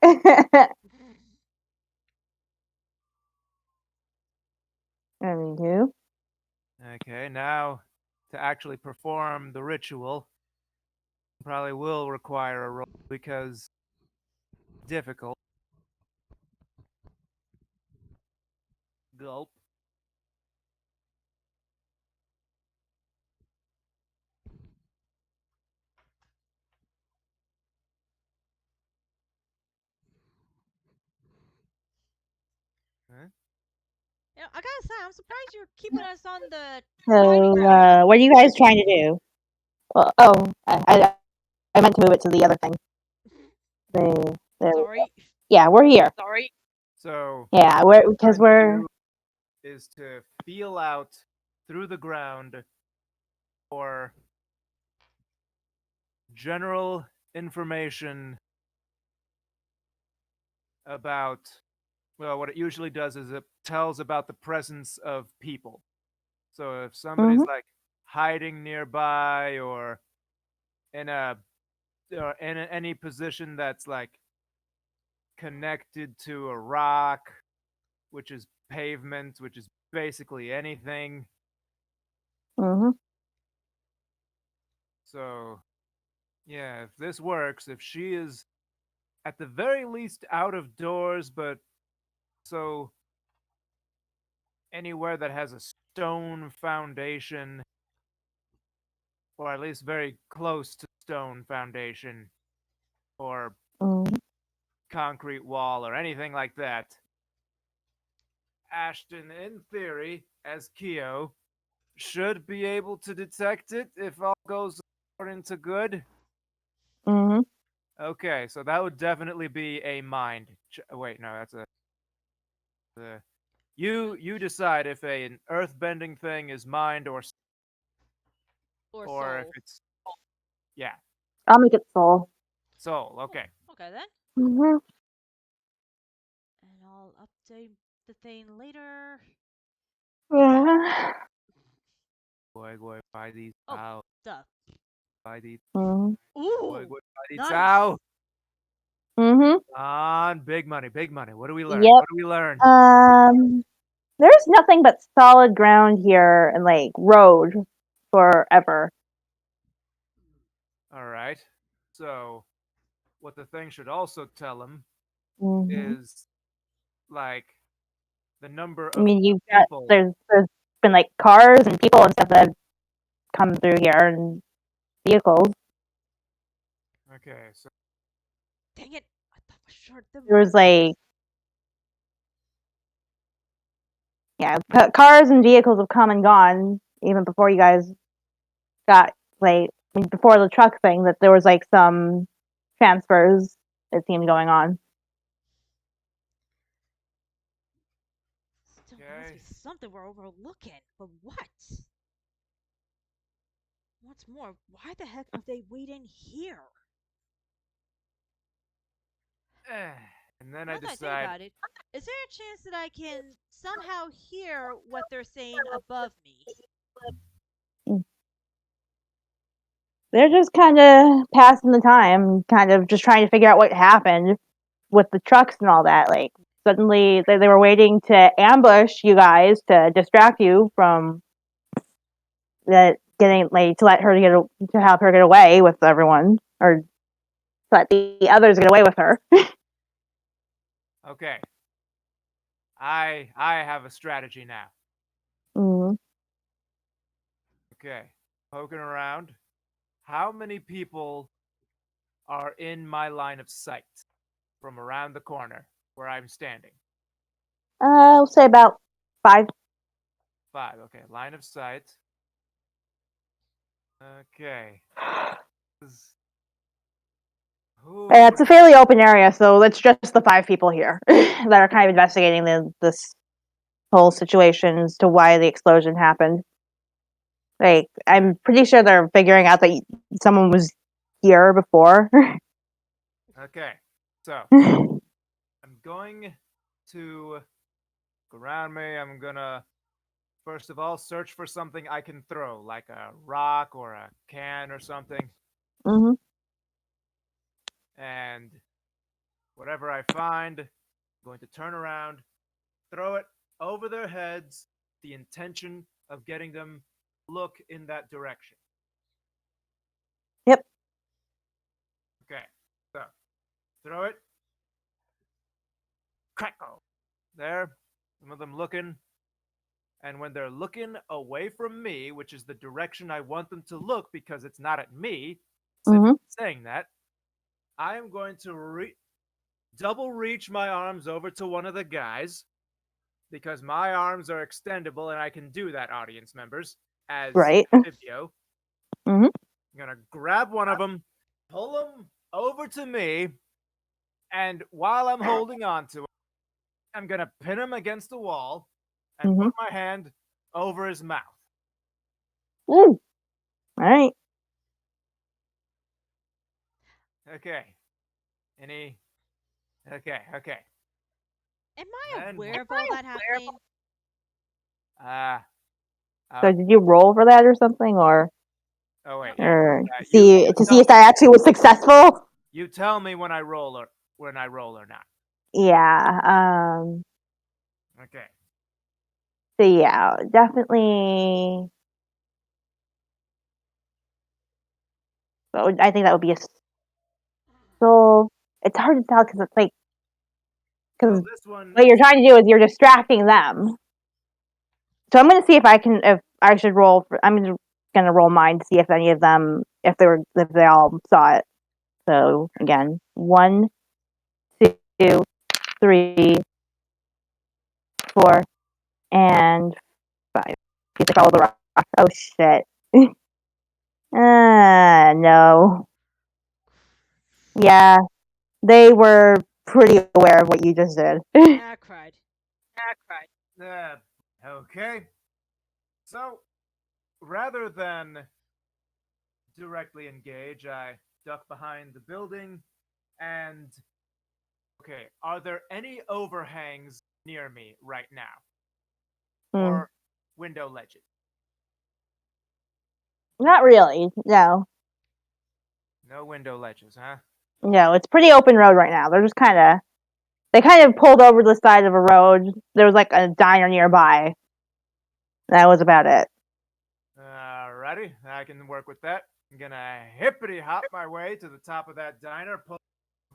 And you. Okay, now to actually perform the ritual, probably will require a roll because difficult. Gulp. Huh? I gotta say, I'm surprised you're keeping us on the fighting So, ground. what are you guys trying to do? Well, oh, I meant to move it to the other thing. There we go. Sorry. Yeah, we're here. So Yeah, what we're we're because trying to we're. do is to feel out through the ground for general information about, well, what it usually does is it tells about the presence of people. So if somebody's Mhm. like hiding nearby in a any position that's like connected to a rock, which is pavement, which is basically anything. Mhm. So yeah, if this works, if she is at the very least out of doors, but so anywhere that has a stone foundation, or at least very close to stone foundation, or Mhm. concrete wall, or anything like that, Ashton, in theory, as Keo, should be able to detect it if all goes according to good. Mhm. Okay, so that would definitely be a mind. Wait, no, that's a. You decide if an earth-bending thing is mind Or or if soul. it's, yeah, I'll make it soul. soul. Oh, Okay. okay then. Mhm. And I'll update the thing later. Yeah. Boy, buy these Oh, out. duh. Buy these. Mhm. Boy, Ooh, buy these nice. out. Mhm. On big money, big money. What do we learn? Yep. What do we learn? There's nothing but solid ground here and like road forever. All right. So, what the thing should also tell him Mhm. is like the number I of mean, you've got people. there's been like cars and people and stuff that have come through here and vehicles. Okay, so Dang it. I thought for sure there There were was more. like yeah, cars and vehicles have come and gone even before you guys got like I mean, before the truck thing. That there was like some transfers it seemed going on. Still, there must be okay. something we're overlooking. But what? What's more, why the heck would they wait in here? And then I Now that I think decide, about it, is there a chance that I can somehow hear what they're saying above me? They're just kind of passing the time, kind of just trying to figure out what happened with the trucks and all that. Like suddenly they were waiting to ambush you guys to distract you from that getting like to let her get to have her get away with everyone or to let the others get away with her. okay, I have a strategy now. Mm. Okay, poking around. How many people are in my line of sight from around the corner where I'm standing? I'll say about 5. 5. Okay, line of sight. Okay. Yeah, Who? it's a fairly open area, so it's just the 5 people here that are kind of investigating this whole situation as to why the explosion happened. Like, I'm pretty sure they're figuring out that someone was here before. Okay. So I'm going to go around me. I'm gonna first of all search for something I can throw, like a rock or a can or something, Hmm. and whatever I find, I'm going to turn around, throw it over their heads, the intention of getting them look in that direction. Yep. Okay. So throw it, crackle. There. Some of them looking. And when they're looking away from me, which is the direction I want them to look because it's not at me, simply Mhm. saying that, I am going to double reach my arms over to one of the guys because my arms are extendable and I can do that, audience members, as Right. Amphibio. Mhm. I'm going to grab one of them, pull him over to me, and while I'm holding on to him, I'm going to pin him against the wall and put Mhm. my hand over his mouth. Ooh. All right. Okay. Any. Okay, okay. Am I Then. aware of all that happening? Uh, So uh, did you roll for that or something, or oh, wait, yeah. or You, see you, to see tell, if that actually was successful? you tell me when I roll or not. Yeah. Okay. So yeah, definitely. I think that would be a soul. It's hard to tell because it's like Well, because this one what you're is. trying to do is you're distracting them. So I'm gonna see if I should roll. I'm gonna roll mine to see if any of them if they all saw it. So again, 1, 2, 3, 4, and 5. You follow the rock. Oh shit. No. Yeah, they were pretty aware of what you just did. Ah, cried. Uh, okay. So, rather than directly engage, I duck behind the building and. Okay, are there any overhangs near me right now? Hmm. Or window ledges? Not really. No. No window ledges, huh? No, it's pretty open road right now. They kind of pulled over to the side of a road. There was like a diner nearby. That was about it. Alrighty, I can work with that. I'm gonna hippity hop my way to the top of that diner, pull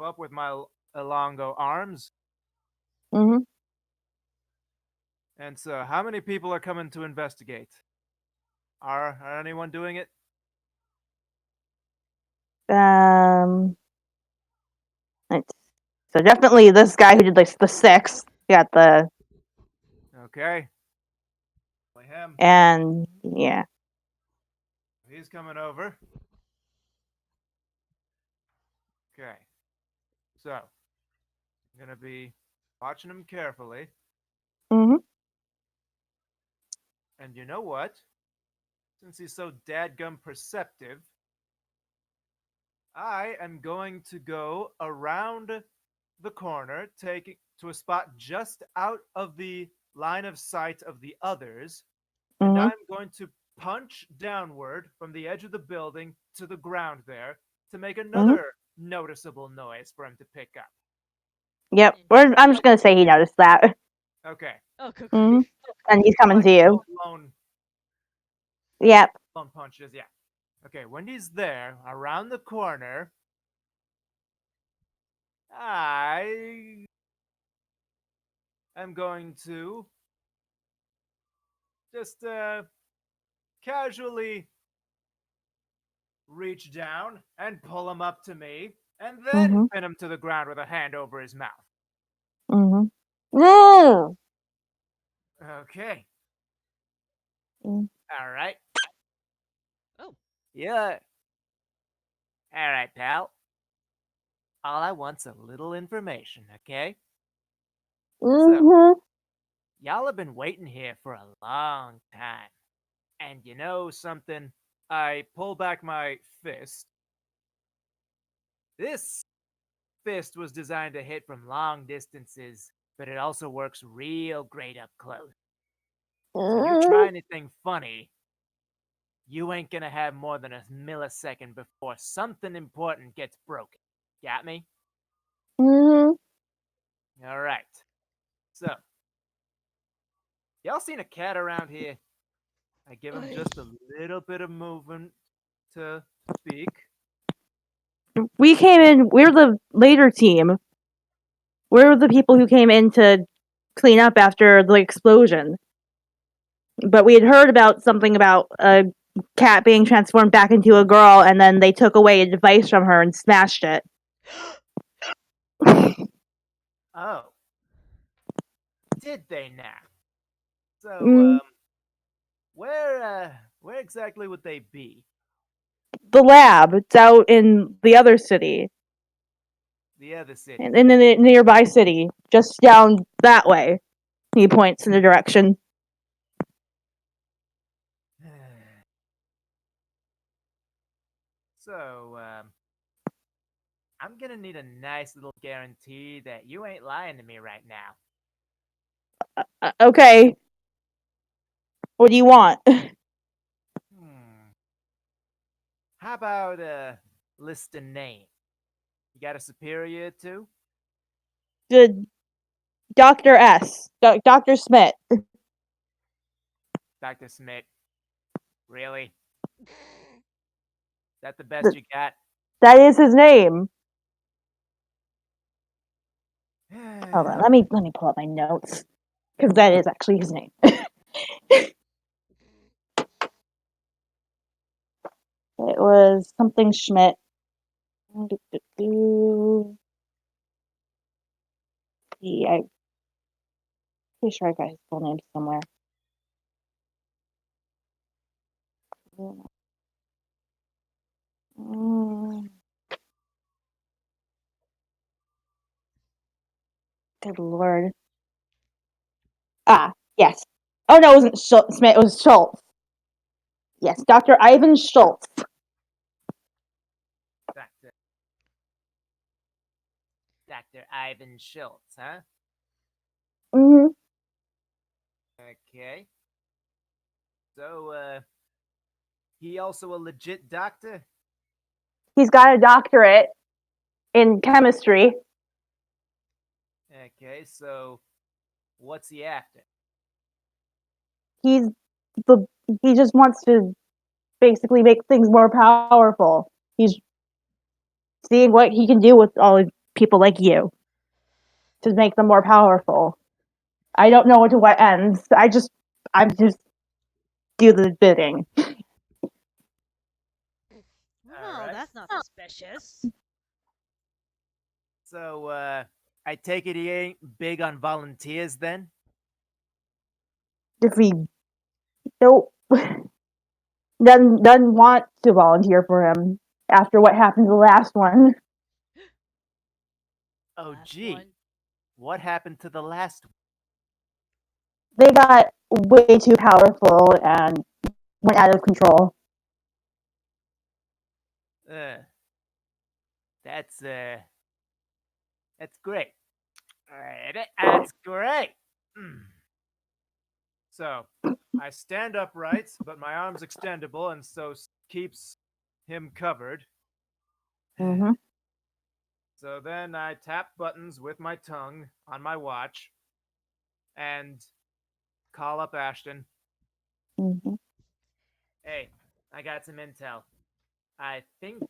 up with my elongo arms. Mhm. And so, how many people are coming to investigate? Are anyone doing it? Um. Let's, so definitely this guy who did like the 6 got the Okay. Only him. and yeah. He's coming over. Okay. So, I'm gonna be watching him carefully. Mhm. And you know what? Since he's so dadgum perceptive, I am going to go around the corner, taking to a spot just out of the line of sight of the others, and Mhm. I'm going to punch downward from the edge of the building to the ground there to make Mhm. another noticeable noise for him to pick up. Yep. I'm just Interesting. gonna say he noticed that. Okay. Oh, good Mhm. grief. And he's coming Like to you. Yep. blown punches, yeah. Okay, when he's there, around the corner, I am going to just casually reach down and pull him up to me, and then Mhm. pin him to the ground with a hand over his mouth. Mhm. No. Okay, Mm. all right. Oh, Yeah. All right, pal. All I want's a little information, okay? So, Mhm. y'all have been waiting here for a long time. And you know something? I pull back my fist. This fist was designed to hit from long distances, but it also works real great up close. So you try Mhm. anything funny, you ain't gonna have more than a millisecond before something important gets broken. Got me? Mhm. Alright. So, y'all seen a cat around here? I give him oy. just a little bit of movement to speak. We came in. We're the later team. We're the people who came in to clean up after the explosion. But we had heard about something about a cat being transformed back into a girl, and then they took away a device from her and smashed it. Oh, did they now? So, Mm, where exactly would they be? the lab. It's out in the other city, The other city. in the nearby city, just down that way. He points in the direction. So, I'm gonna need a nice little guarantee that you ain't lying to me right now. Okay, what do you want? Hmm. How about list a name? You got a superior too? The Dr. S. Dr. Smith. Dr. Smith. Really? That the best you got? That is his name. Hold on, let me pull up my notes because that is actually his name. It was something Schmidt. Yeah, I'm pretty sure I got his full name somewhere. Mm, good lord. Ah, yes. Oh no, it wasn't Smith. It was Schultz. Yes, Dr. Ivan Schultz. Dr. Dr. Ivan Schultz, huh? Hmm. Okay. So, he also a legit doctor? He's got a doctorate in chemistry. Okay, so what's he after? He's the he just wants to basically make things more powerful. He's seeing what he can do with all people like you to make them more powerful. I don't know to what ends. I'm just do the bidding. Well, Alright. that's not suspicious. So, I take it he ain't big on volunteers then? If he don't doesn't want to volunteer for him after what happened to the last one. Oh, Last gee. one. What happened to the last They got way too powerful and went out of control. one? That's, that's great. Alright, that's great. Mm. So, I stand upright, but my arm's extendable, and so keeps him covered. Hmm. So then I tap buttons with my tongue on my watch and call up Ashton. Hmm. Hey, I got some intel. I think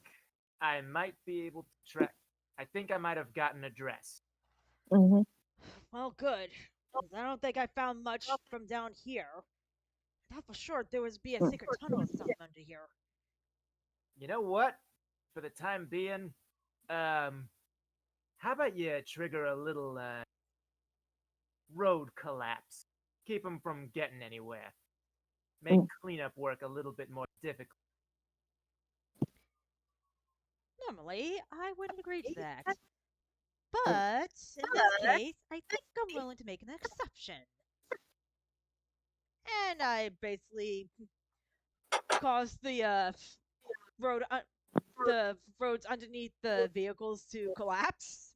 I might be able to track. I think I might have gotten a dress. Hmm. Well, good. 'Cause I don't think I found much from down here. I thought for sure there would be a secret tunnel or something under here. You know what? For the time being, how about you trigger a little road collapse? Keep them from getting anywhere. Make cleanup work a little bit more difficult. Normally, I wouldn't agree to that. But in this case, I think I'm willing to make an exception. And I basically caused road the roads underneath the vehicles to collapse,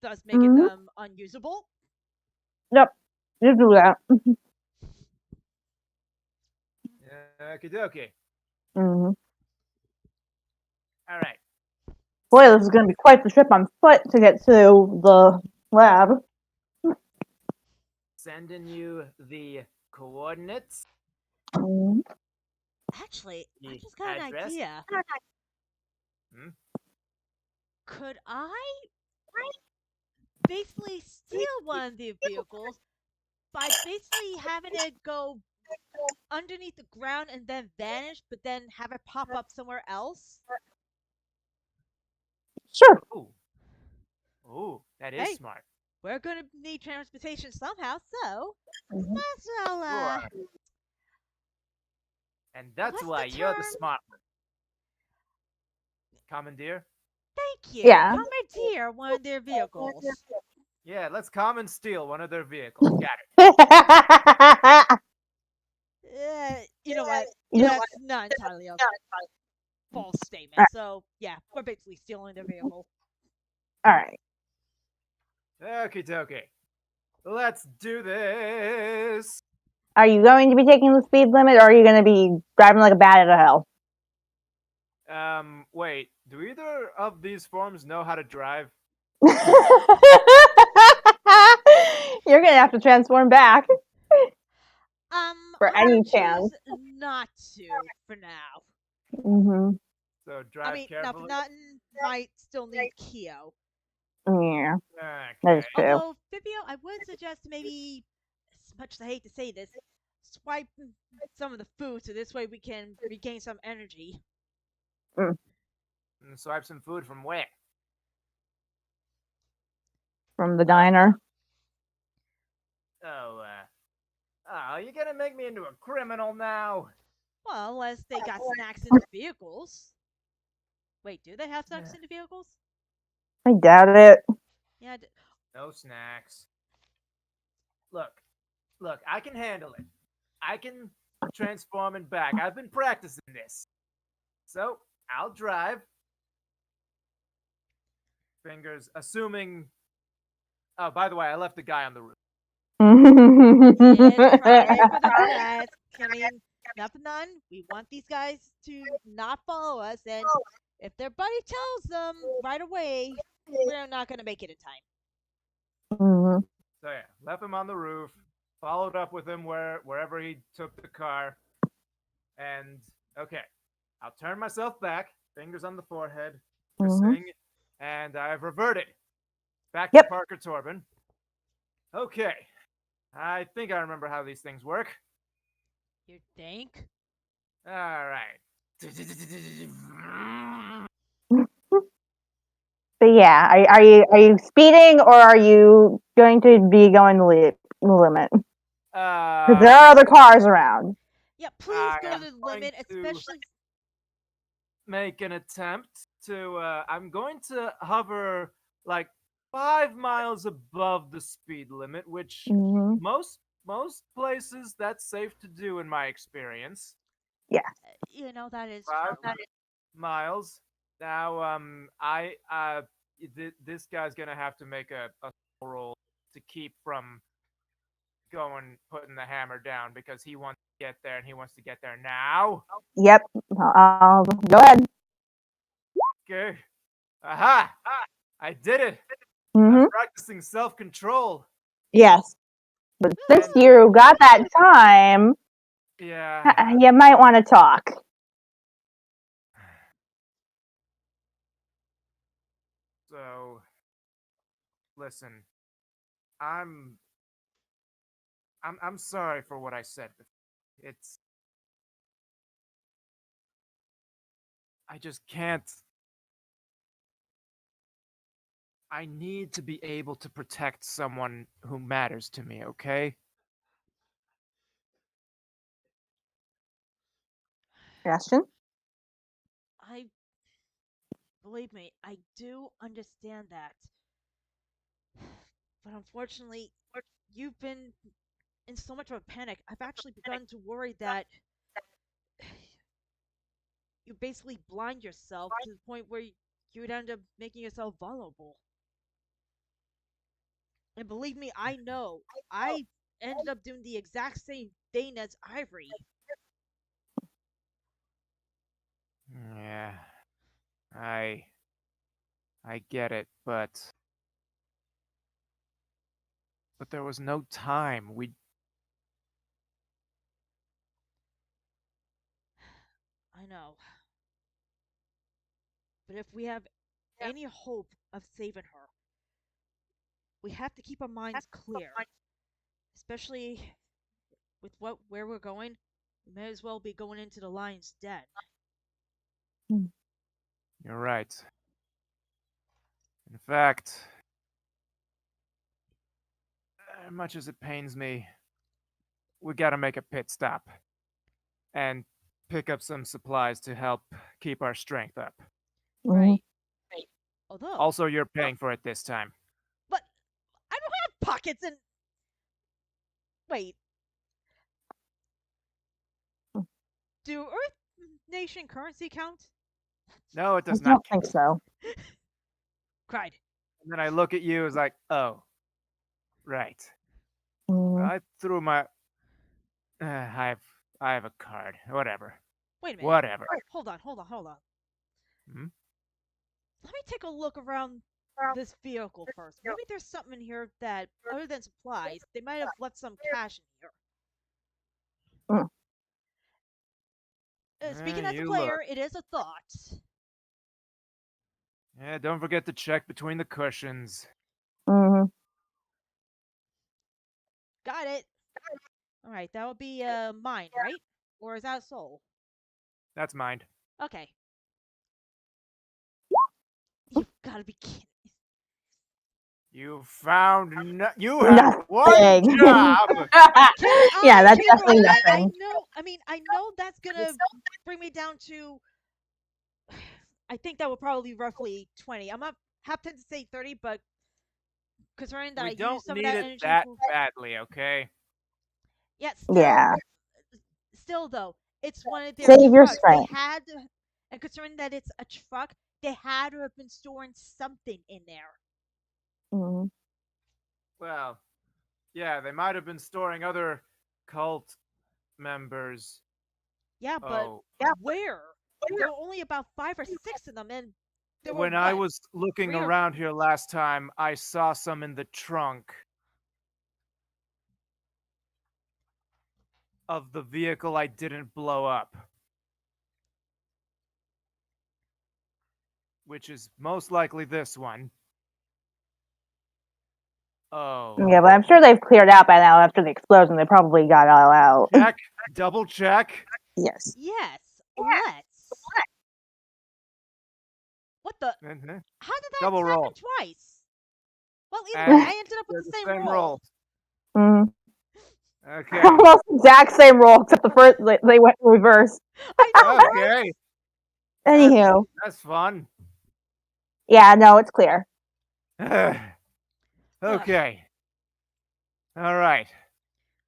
thus making Hmm. them unusable. Yep, you do that. Okie dokie. Hmm. All right. Boy, Send this is going to be quite the trip on foot to get to the lab. sending you the coordinates, Hmm. Actually, I the just got an address. idea. Hmm? Could I basically steal one of the vehicles by basically having it go underneath the ground and then vanish, but then have it pop up somewhere else? Sure. Ooh, ooh, that is Hey, smart. we're gonna need transportation somehow, so Mhm. might as well Sure. And that's let's why you're the determine. smart one. Commandeer? Thank you. Yeah. Commandeer one of their vehicles. Yeah, let's common steal one of their vehicles. Got it. You know what? You know what? That's not entirely a No, false all statement. So yeah, we're basically stealing their vehicle. right. Okay, dokie. Let's do this. Are you going to be taking the speed limit, or are you going to be driving like a bat out of hell? Wait. Do either of these forms know how to drive? You're going to have to transform back for I'm gonna any chance. choose not to for now. Hmm. So I drive mean, now for carefully. nothing, might still need Keo. Yeah, that is Okay. true. Although Fibio, I would suggest maybe, as much as I hate to say this, swipe some of the food so this way we can regain some energy. Mm, And swipe some food from where? from the Oh, diner. oh, you're gonna make me into a criminal now. Well, unless they got snacks in the vehicles. Wait, do they have snacks in the vehicles? I doubt it. Yeah. No snacks. Look, look, I can handle it. I can transform and back. I've been practicing this. So, I'll drive. Fingers, assuming. Oh, by the way, I left the guy on the roof. Yes, priority for the guys. I mean, nothing none. We want these guys to not follow us, and if their buddy tells them right away, we're not gonna make it in time. Mhm. So yeah, left him on the roof. Followed up with him wherever he took the car. And okay, I'll turn myself back. Fingers on the forehead. Mhm. Sing, and I've reverted back to Yep. Parker Torben. Okay, I think I remember how these things work. You think? All right. But yeah, are you speeding, or are you going to be going the limit? Because there are Uh, other cars around. Yeah, please I go am to the going limit, to especially. make an attempt to. I'm going to hover like 5 miles above the speed limit, which Hmm. most places that's safe to do in my experience. Yeah. That is Five true. miles. Now, this guy's gonna have to make a roll to keep from going putting the hammer down because he wants to get there and he wants to get there now. Yep. Go ahead. Okay. Aha! I did it. I'm Hmm. practicing self-control. Yes. But since And you got that time, yeah. you might want to talk. So listen, I'm I'm sorry for what I said. It's I just can't. I need to be able to protect someone who matters to me, okay? Question? I believe me, I do understand that. But unfortunately, you've been in so much of a panic. I've actually begun to worry that you basically blind yourself to the point where you would end up making yourself vulnerable. And believe me, I know. I ended up doing the exact same thing as Ivory. Yeah, I I get it, but there was no time. We I know. But if we have any hope of saving her, we have to keep our minds clear. Especially with where we're going, we may as well be going into the lion's den. You're right. In fact, as much as it pains me, we gotta make a pit stop and pick up some supplies to help keep our strength up. Right. Although, Also, you're paying for it this time. but I don't have pockets and wait. Do Earth Nation currency count? No, it I does not. don't think so. Cried. And then I look at you as like, oh, right. Mm. I threw my. I have a card. Whatever. Wait a minute. Whatever. Hold on. Hmm? Let me take a look around this vehicle first. Maybe there's something in here that, other than supplies, they might have left some cash in here. Mm. Speaking as a You player, look. it is a thought. Yeah, don't forget to check between the cushions. Mm-hmm. Got it. All right, that would be mind, right? Or is that a soul? That's mine. Okay. You've got to be kidding. You found. You had one Nothing. job. Yeah, that's Can definitely roll that? nothing. I know that's gonna bring me down to. I think that would probably be roughly 20. I'm not happened to say 30, but considering that I We don't used some of need that it energy that for. badly, okay? Yeah, Yeah. still though, it's one of their Save your trucks. They strength. had to, and considering that it's a truck, they had to have been storing something in there. Mm. Well, yeah, they might have been storing other cult members. Yeah, but Oh, where? There were only about 5 or 6 of them, and there were when I what? was looking 3 or around here last time, I saw some in the trunk of the vehicle I didn't blow up. Which is most likely this one. Oh. Yeah, but I'm sure they've cleared out by now after the explosion. They probably got all out. Check. Double check. Yes. yes. Let's. What the? Mhm. How did that Double happen roll. twice? Well, either way, And I ended up they're with the the same same roll. roll. Mm. Okay. Almost exact same roll, except the first they went in reverse. I know, right? Okay. Anywho, That's fun. yeah, no, it's clear. Ugh, Okay. All right.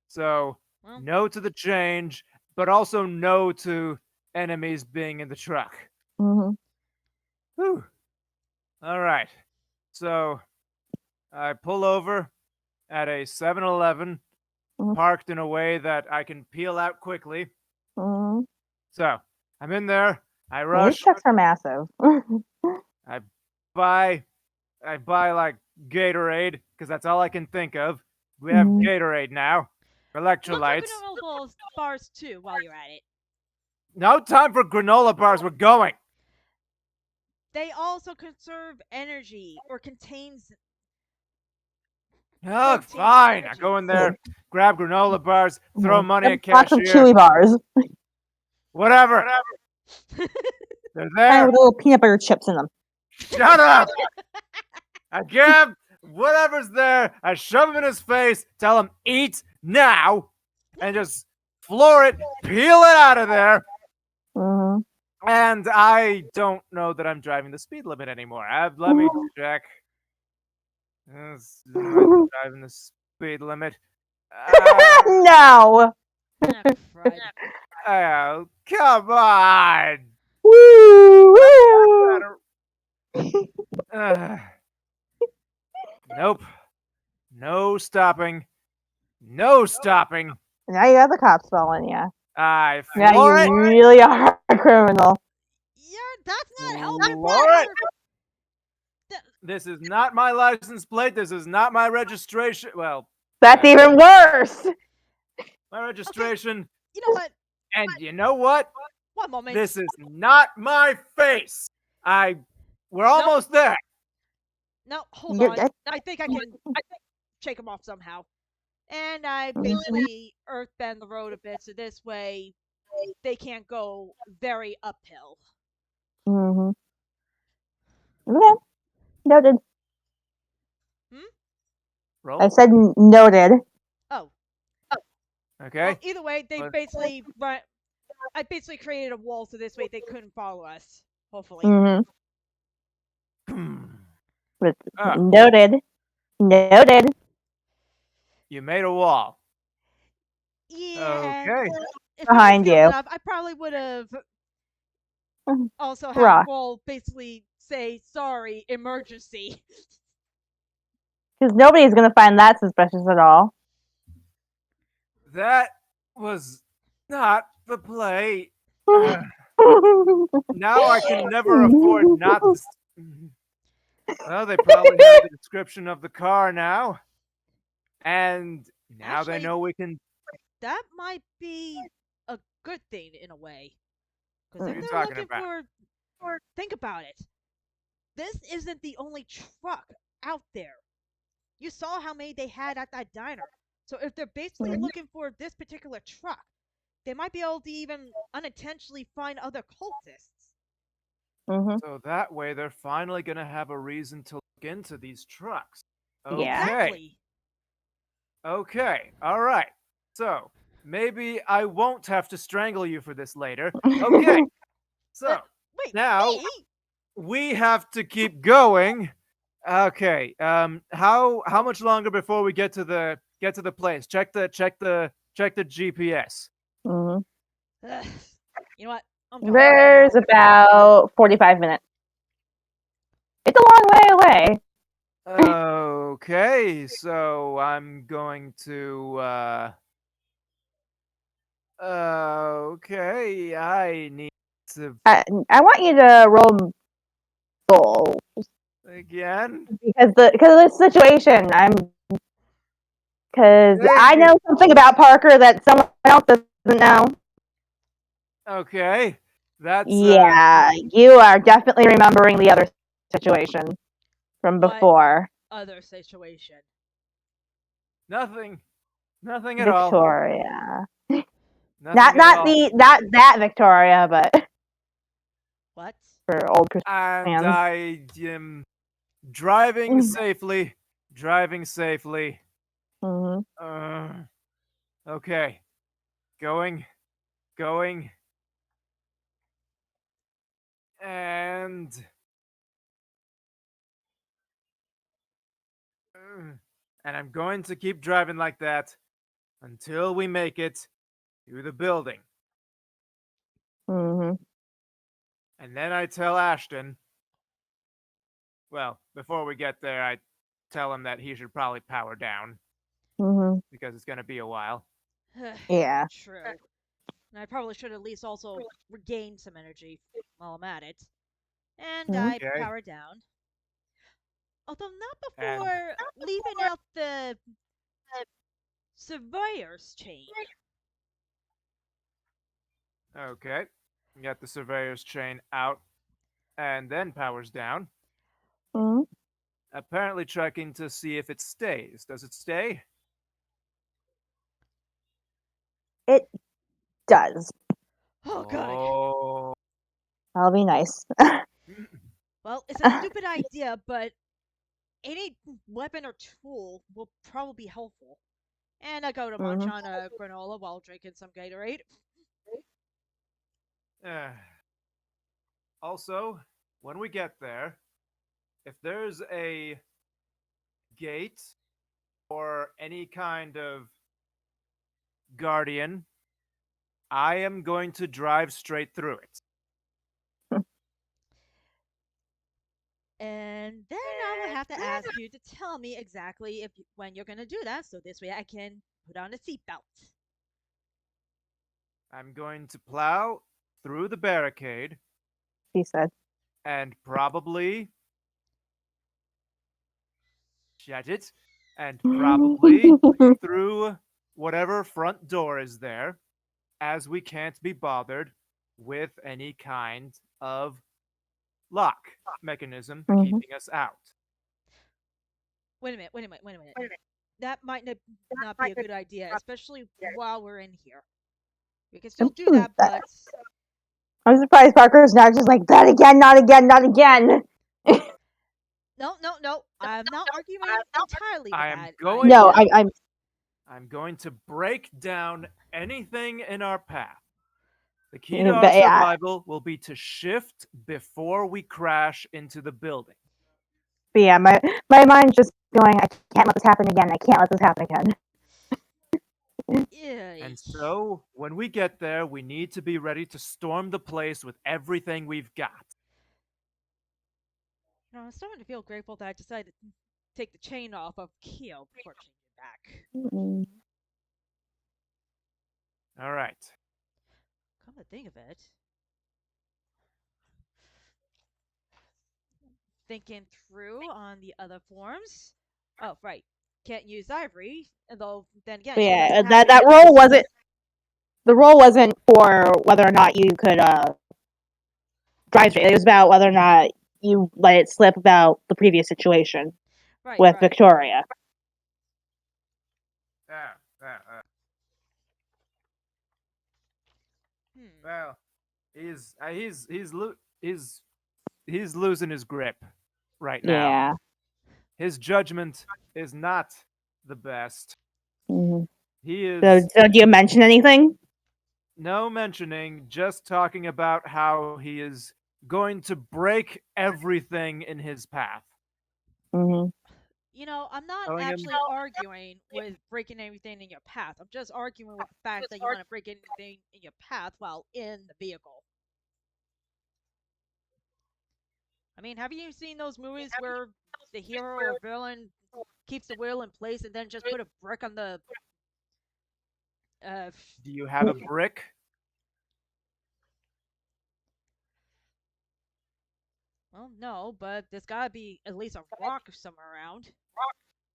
So, well, no to the change, but also no to enemies being in the truck. Hmm. Whew. All right. So, I pull over at a 7-Eleven, Mhm. parked in a way that I can peel out quickly. Hmm. So, I'm in there. I These rush. trucks are massive. I buy like Gatorade because that's all I can think of. We have Mhm. Gatorade now. look for Electrolytes. granola bars too while you're at it. No time for granola bars. We're going. They also conserve energy or contains Oh, protein fine. I go in energies. there, grab granola bars, throw money Yep, at box of cashier. chewy bars, Whatever. They're and there. with little peanut butter chips in them. Shut up. I grab whatever's there. I shove him in his face. Tell him eat now, and just floor it, peel it out of there. Hmm. And I don't know that I'm driving the speed limit anymore. Let me check. Am I driving the speed limit? No. Ah, crud. Oh, come on. Woo, woo. Uh, nope. No stopping. No stopping. Now you have the cops following you. I Now floor it. you really are a criminal. That's not helping Floor it. matter. This is not my license plate. This is not my registration. Well, That's even worse. my registration. You know what? And you know what? One moment. This is not my face. We're almost there. No, hold You're- on. I think I can shake him off somehow. And I Mhm. basically earth bend the road a bit so this way they can't go very uphill. Mhm. Okay. Noted. Hmm? I Roll. said noted. Oh, well, Okay. either way, they But basically run. I basically created a wall so this way they couldn't follow us. Hopefully. Mhm. ah, Noted. Noted. you made a wall. Yeah, and Okay. if I was Behind skilled you. enough, I probably would have also had Rock. Wall basically say sorry, emergency. Because nobody's gonna find that suspicious at all. That was not the play. Uh, now I can never afford not to. Well, they probably have the description of the car now. And now they Actually, know we can. that might be a good thing in a way. Because What if are you they're talking looking about? think about it. This isn't the only truck out there. You saw how many they had at that diner. So if they're basically looking for this particular truck, they might be able to even unintentionally find other cultists. Mhm. So that way they're finally going to have a reason to look into these trucks. Yeah. Okay. Exactly. Okay. All right. So maybe I won't have to strangle you for this later. Okay. Uh, So wait, now me? we have to keep going. Okay. How much longer before we get to the place? Check the GPS. Mhm. Ugh. You know what? I'm calling it There's now. about 45 minutes. It's a long way away. Okay, so I'm going to okay, I need to I want you to roll goal again. because of the situation. Because I Hey, know something about Parker that someone else doesn't know. okay. That's Yeah, you are definitely remembering the other situation from What before. other situation? nothing. Nothing at all. Victoria. Nothing at all. Not that Victoria, but What? for old Christian And fans. I am driving safely. Driving safely. Mm-hmm. Uh, okay. Going, going, and and I'm going to keep driving like that until we make it to the building. Mm-hmm. And then I tell Ashton, well, before we get there, I tell him that he should probably power down Mm-hmm. because it's going to be a while. Yeah. True. And I probably should at least also regain some energy while I'm at it. And Mm-hmm. I Okay. power down. Although not And before leaving out the surveyor's chain. okay. Get the surveyor's chain out and then powers down. Mm-hmm. Apparently checking to see if it stays. Does it stay? It does. Oh, good. Oh. That'll be nice. Well, it's a stupid idea, but any weapon or tool will probably be helpful. And I go to munch Mm-hmm. on a granola while drinking some Gatorade. Also, when we get there, if there's a gate or any kind of guardian, I am going to drive straight through it. And then I will have to ask you to tell me exactly when you're gonna do that, so this way I can put on a seatbelt. I'm going to plow through the barricade She said. and probably shut it and probably through whatever front door is there, as we can't be bothered with any kind of lock mechanism Mhm. keeping us out. Wait a minute, wait a minute, wait a minute. that might not be a good idea, especially while we're in here. We can still do Hmm, that, but I'm surprised Parker's not just like that again, not again, not again. no, no, no. I'm not arguing entirely with I am that going. No, idea. I'm going to break down anything in our path. The key to but our yeah, survival will be to shift before we crash into the building. but yeah, my mind's just going. I can't let this happen again. I can't let this happen again. And Eesh. so, when we get there, we need to be ready to storm the place with everything we've got. I'm starting to feel grateful that I decided to take the chain off of Keo before changing it back. Mm. All right. Come to think of it, thinking through on the other forms. Oh, right. Can't use Ivory, though then again, But she doesn't yeah, have that any that of role those. wasn't the role wasn't for whether or not you could drive straight. It was about whether or not you let it slip about the previous situation Right, with right. Victoria. Ah, ah, ah. Hmm. Well, he's he's losing his grip right now. Yeah. His judgment is not the best. Mhm. He So, is so do you mention anything? no mentioning, just talking about how he is going to break everything in his path. Hmm. I'm not Telling him, actually arguing with breaking anything in your path. I'm just arguing with the fact that you want to break anything in your path while in the vehicle. I mean, have you seen those movies where the hero or villain keeps the wheel in place and then just put a brick on the do you have a brick? well, no, but there's gotta be at least a rock somewhere around.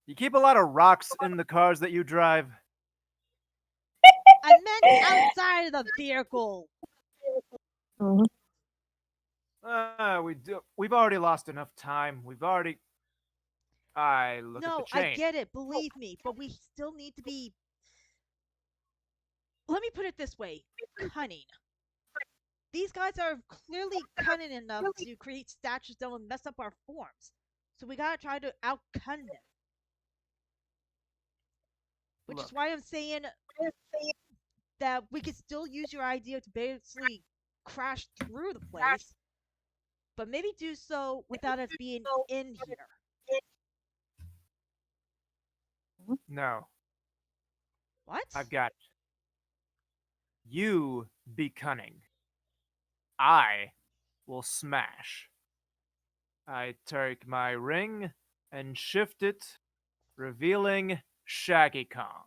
You keep a lot of rocks in the cars that you drive. I meant outside of the vehicle. Hmm. We've already lost enough time. We've already. I look at the No, I chain. get it, believe me, but we still need to be. Let me put it this way, cunning. These guys are clearly cunning enough to create statues that will mess up our forms. So we gotta try to outcun them. Which is Look, why I'm saying that we could still use your idea to basically crash through the place, but maybe do so without us being in here. no, What? I've got it. You be cunning. I will smash. I take my ring and shift it, revealing Shaggy Kong.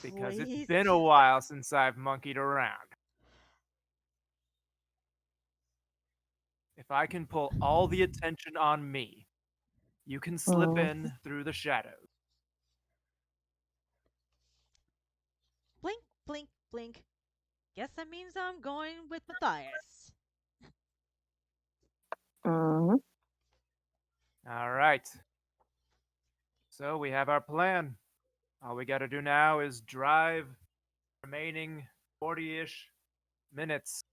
Because it's Please? been a while since I've monkeyed around. If I can pull all the attention on me, you can slip Hmm. in through the shadows. Blink, blink, blink. Guess that means I'm going with Matthias. Hmm. All right. So we have our plan. All we got to do now is drive remaining 40-ish minutes.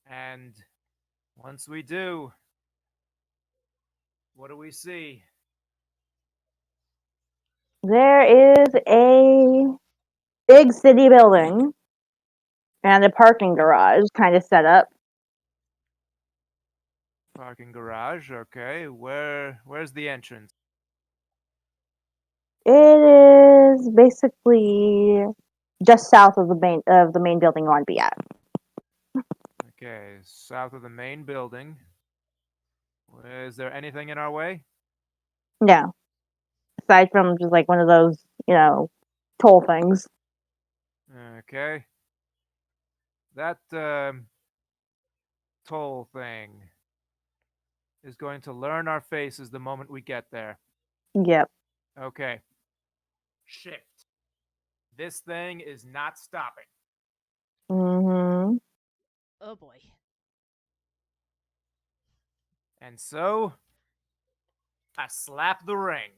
And once we do, what do we see? There is a big city building and a parking garage kind of set up. Parking garage. Okay. Where's the entrance? It is basically just south of the main building you want to be at. Okay, south of the main building. Is there anything in our way? No, aside from just like one of those, toll things. Okay. That toll thing is going to learn our faces the moment we get there. Yep. Okay. Shift. This thing is not stopping. Hmm. Oh boy. And so I slap the ring.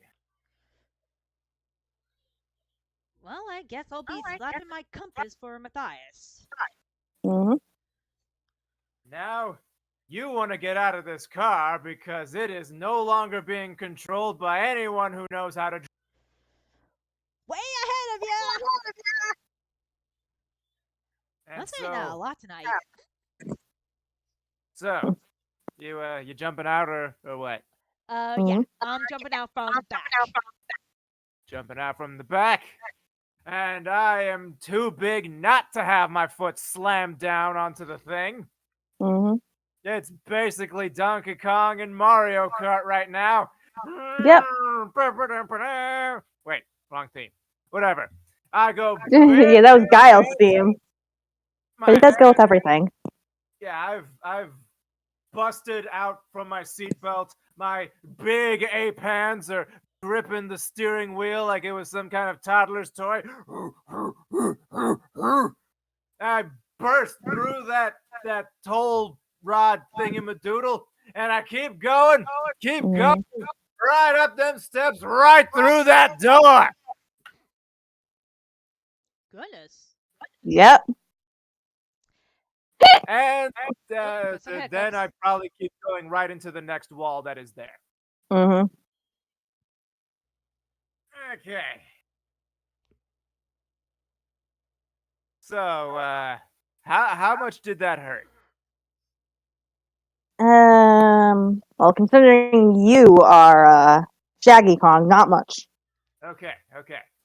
Well, I guess I'll be slapping my compass for Matthias. Mm-hmm. Now, you want to get out of this car because it is no longer being controlled by anyone who knows how to. Way ahead of ya! I'm And saying that a lot tonight. so you jumping out or what? Yeah, I'm jumping out from the back. Jumping out from the back. And I am too big not to have my foot slammed down onto the thing. Mm-hmm. It's basically Donkey Kong and Mario Kart right now. Yep. Wait, wrong theme. Whatever. I go big. Yeah, that was Guile's theme. But My it does go with hand. everything. Yeah, I've busted out from my seatbelt. My big ape hands are gripping the steering wheel like it was some kind of toddler's toy. I burst through that toll rod thingamadoodle, and I keep going, Mm. right up them steps, right through that door. Goodness. Yep. And Oh, got some then I hiccups. probably keep going right into the next wall that is there. Mm-hmm. Okay. So, how much did that hurt? Well, considering you are Shaggy Kong, not much. Okay.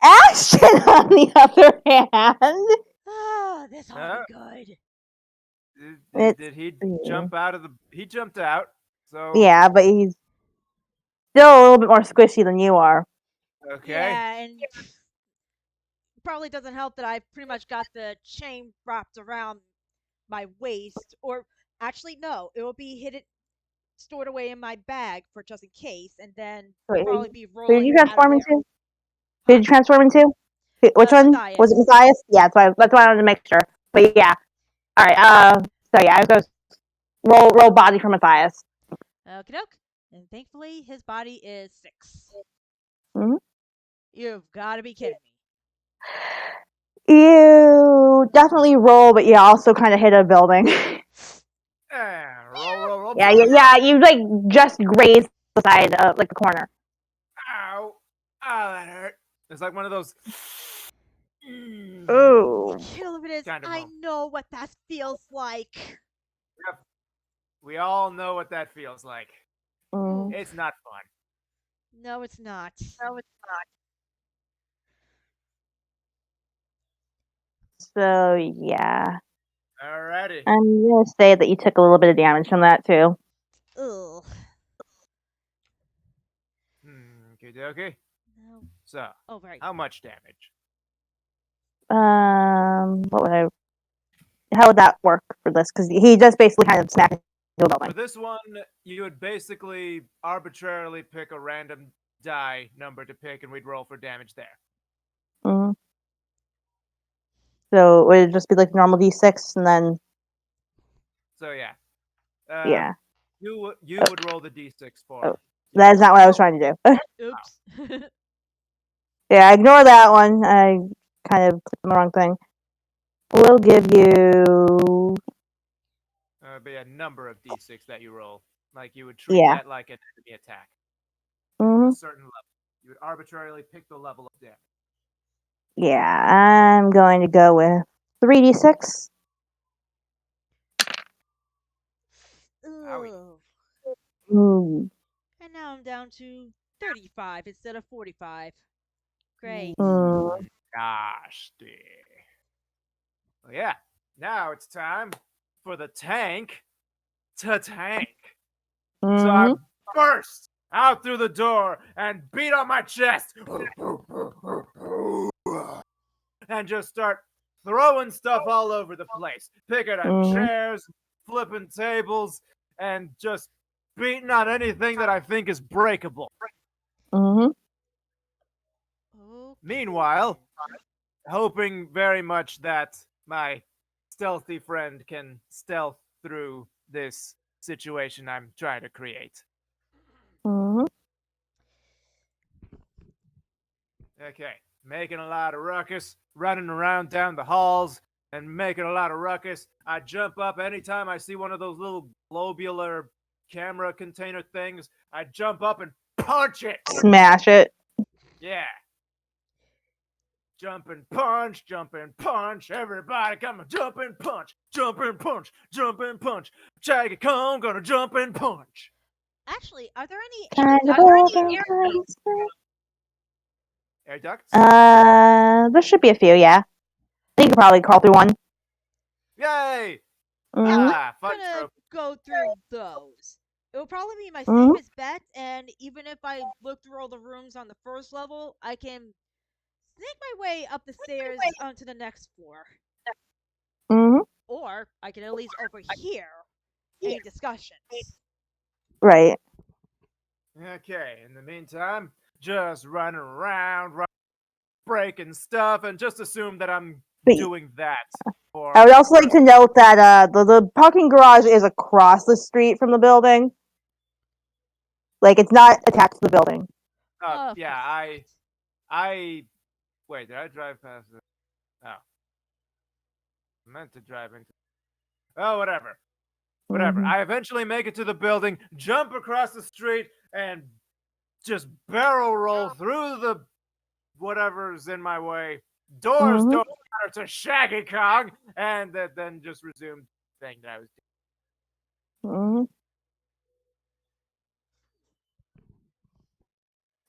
Action, on the other hand, Ah, this ought to Uh, be good. it's did he jump out of the? He jumped out. So yeah, but he's still a little bit more squishy than you are. okay. Yeah, and probably doesn't help that I pretty much got the chain wrapped around my waist, or actually no, it will be hidden, stored away in my bag for just in case, and then Wait, probably be who did you rolling out of transform there. into? Who Huh? did you transform into? Which one was it? Matthias. Matthias? Yeah, that's why I wanted to make sure. But yeah, all right. So yeah, I was going to roll body for Matthias. Okie doke. And thankfully, his body is 6. Mm-hmm. You've got to be kidding me. You definitely roll, but you also kind of hit a building. Roll. yeah. You like just grazed the side of like the corner. Ow. Oh, that hurt. It's like one of those Ooh. Kill if it is. kind of I moments. know what that feels like. Yep. We all know what that feels like. Mm. Oof. It's not fun. No, it's not. So yeah, Alrighty. I'm gonna say that you took a little bit of damage from that too. Ugh. Okay. No. So, Oh, right. how much damage? What would I? How would that work for this? Because he just basically kind of smacked into a For building. this one, you would basically arbitrarily pick a random die number to pick, and we'd roll for damage there. Mm. So would it just be like normal d6 and then So yeah, yeah? you would roll the d6 Oh, for. that is not what I was trying to do. Oops. Yeah, ignore that one. I kind of clicked on the wrong thing. We'll give you Be a number of d6 that you roll. Like you would treat yeah. that like an enemy attack of Hmm. a certain level. You would arbitrarily pick the level of damage. Yeah, I'm going to go with 3d6. Howie. Ugh. Mm. And now I'm down to 35 instead of 45. Great. Gosh, dear. Well, yeah. Now it's time for the tank to tank. So I Hmm. burst out through the door and beat on my chest and just start throwing stuff all over the place, picking up Hmm. chairs, flipping tables, and just beating on anything that I think is breakable. Hmm. Okay Meanwhile, then. hoping very much that my stealthy friend can stealth through this situation I'm trying to create. Hmm. Okay, making a lot of ruckus, running around down the halls, and making a lot of ruckus. I jump up anytime I see one of those little globular camera container things. I jump up and punch it. Smash it. Yeah. Jump and punch, jump and punch. Everybody come and jump and punch, jump and punch, jump and punch. Shaggy Kong gonna jump and punch. Actually, are there any Kind of air build ducts? Air ducts? There should be a few, yeah. You could probably crawl through one. Yay! Mm-hmm. Ah, fun Gonna trope. go through those. It will probably be my Mhm. safest bet, and even if I look through all the rooms on the first level, I can sneak my way up the stairs onto the next floor. Mm-hmm. Or I can at least overhear any discussions. Right. Okay, in the meantime, just running around, breaking stuff, and just assume that I'm But doing that. I would also like to note that the parking garage is across the street from the building. Like, it's not attached to the building. Of Yeah, course I wait. Did I drive past it? Oh, I meant to drive into. Oh, whatever. Whatever. Mm-hmm. I eventually make it to the building, jump across the street, and just barrel roll through the whatever's in my way. Doors Mm-hmm. don't matter to Shaggy Kong, and then just resume the thing that I was Mm-hmm.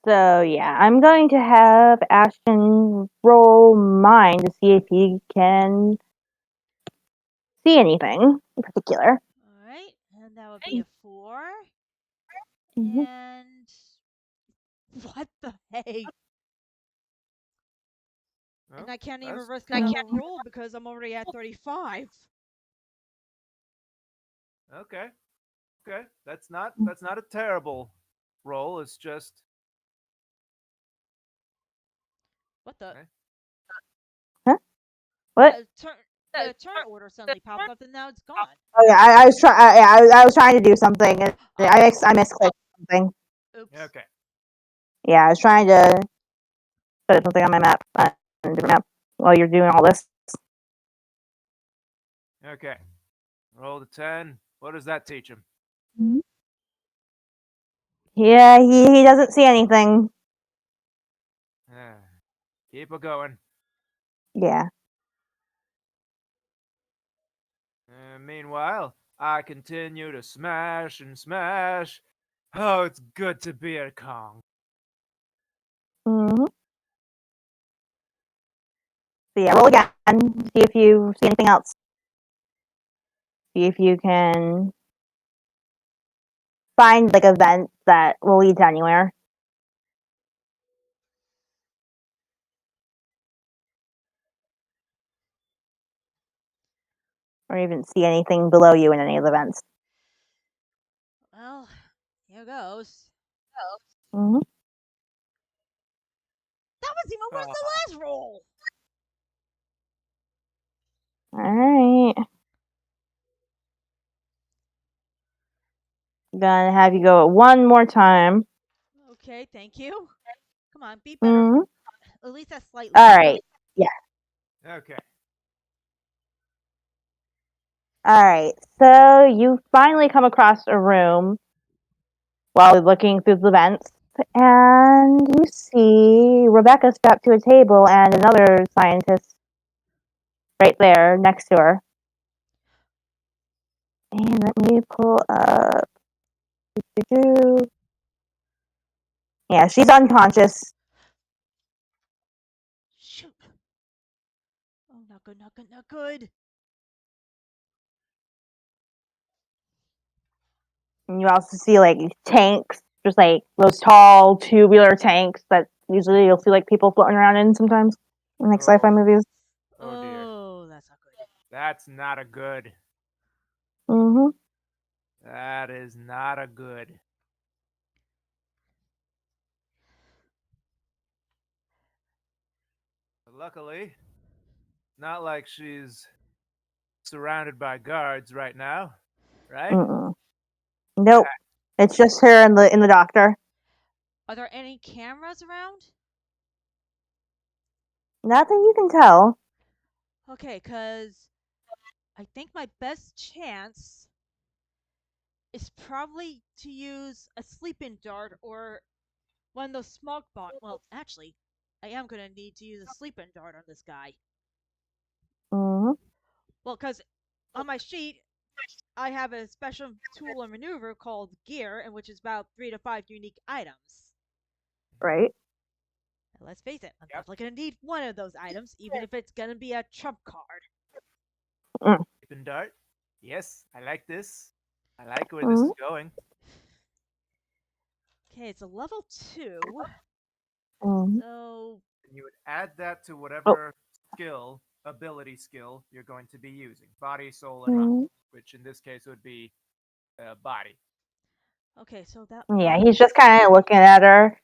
So, yeah, I'm going to have Ashton roll mine to see if he can see anything in particular. Alright, and that would be a 4. Mm-hmm. And. What the hey? doing. And I can't even That's risk another roll because I'm already at 35. okay. Okay, that's not a terrible roll. It's just What the? okay. Huh? What? The turn order suddenly popped up and now it's gone. Oh yeah, I was trying. I was trying to do something, and I misclicked something. Oops. Okay. Yeah, I was trying to put something on my map, on a different map, while you're doing all this. Okay. Roll the 10. What does that teach him? Yeah, he doesn't see anything. Keep it going. Yeah. Meanwhile, I continue to smash and smash. Oh, it's good to be a Kong. Mm-hmm. So yeah, roll again. See if you see anything else. See if you can find like events that will lead to anywhere, or even see anything below you in any of the vents. Well, here goes. Mm-hmm. That was even worse than last roll! All right. Gonna have you go one more time. Okay, thank you. Come on, be better. Mm-hmm. At least that's slightly All better. right. Yeah. Okay. All right. So you finally come across a room while looking through the vents, and you see Rebecca strapped to a table and another scientist right there next to her. And let me pull up. Yeah, she's unconscious. Shoot. Oh, not good, not good, not good. And you also see like tanks, just like those tall tubular tanks that usually you'll see like people floating around in sometimes in like sci-fi Oh, movies. oh dear. Oh, that's not good. That's not a good. Mm-hmm. That is not a good. But luckily, not like she's surrounded by guards right now, right? Mm-mm. Nope. It's just her and the doctor. Are there any cameras around? Not that you can tell. Okay, because I think my best chance is probably to use a sleeping dart or one of those smoke bot. Well, actually, I am gonna need to use a sleeping dart on this guy. Mm-hmm. Well, because on my sheet I have a special tool and maneuver called gear, in which is about 3 to 5 unique items. Right. And let's face it, I'm Yep. definitely gonna need one of those items, even if it's gonna be a trump card. Mm. Sleeping dart. Yes, I like this. I like where this Mm-hmm. is going. Okay, it's a level 2, Mm-hmm. so And you would add that to Oh. whatever ability skill you're going to be using. Body, soul, and mind. Mm-hmm. Which in this case would be body. okay, so that Yeah, means he's just kind of looking at her.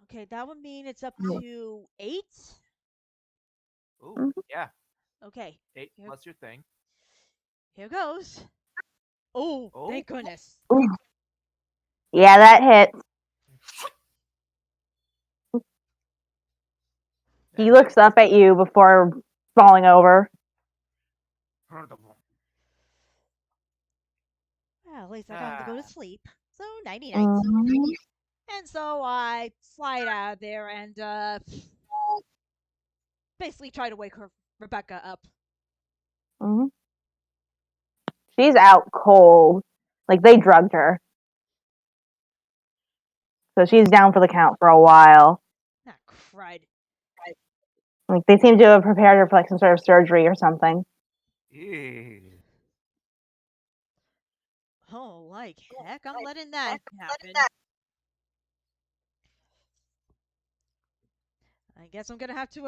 okay, that would mean it's up to 8. Ooh, Mm-hmm. yeah. Okay, 8 here plus your thing. here goes. Oh, Oh, thank goodness. Yeah, that hits. He that hit. looks up at you before falling over. Well, at least I don't have to go to Ah, sleep. So nighty night. Mm-hmm. And so I slide out of there and basically try to wake her Rebecca up. Mm-hmm. She's out cold. Like they drugged her. So she's down for the count for a while. Ah, crud. Like they seem to have prepared her for like some sort of surgery or something. ew. Oh, like heck, I'm letting that happen. I guess I'm gonna have to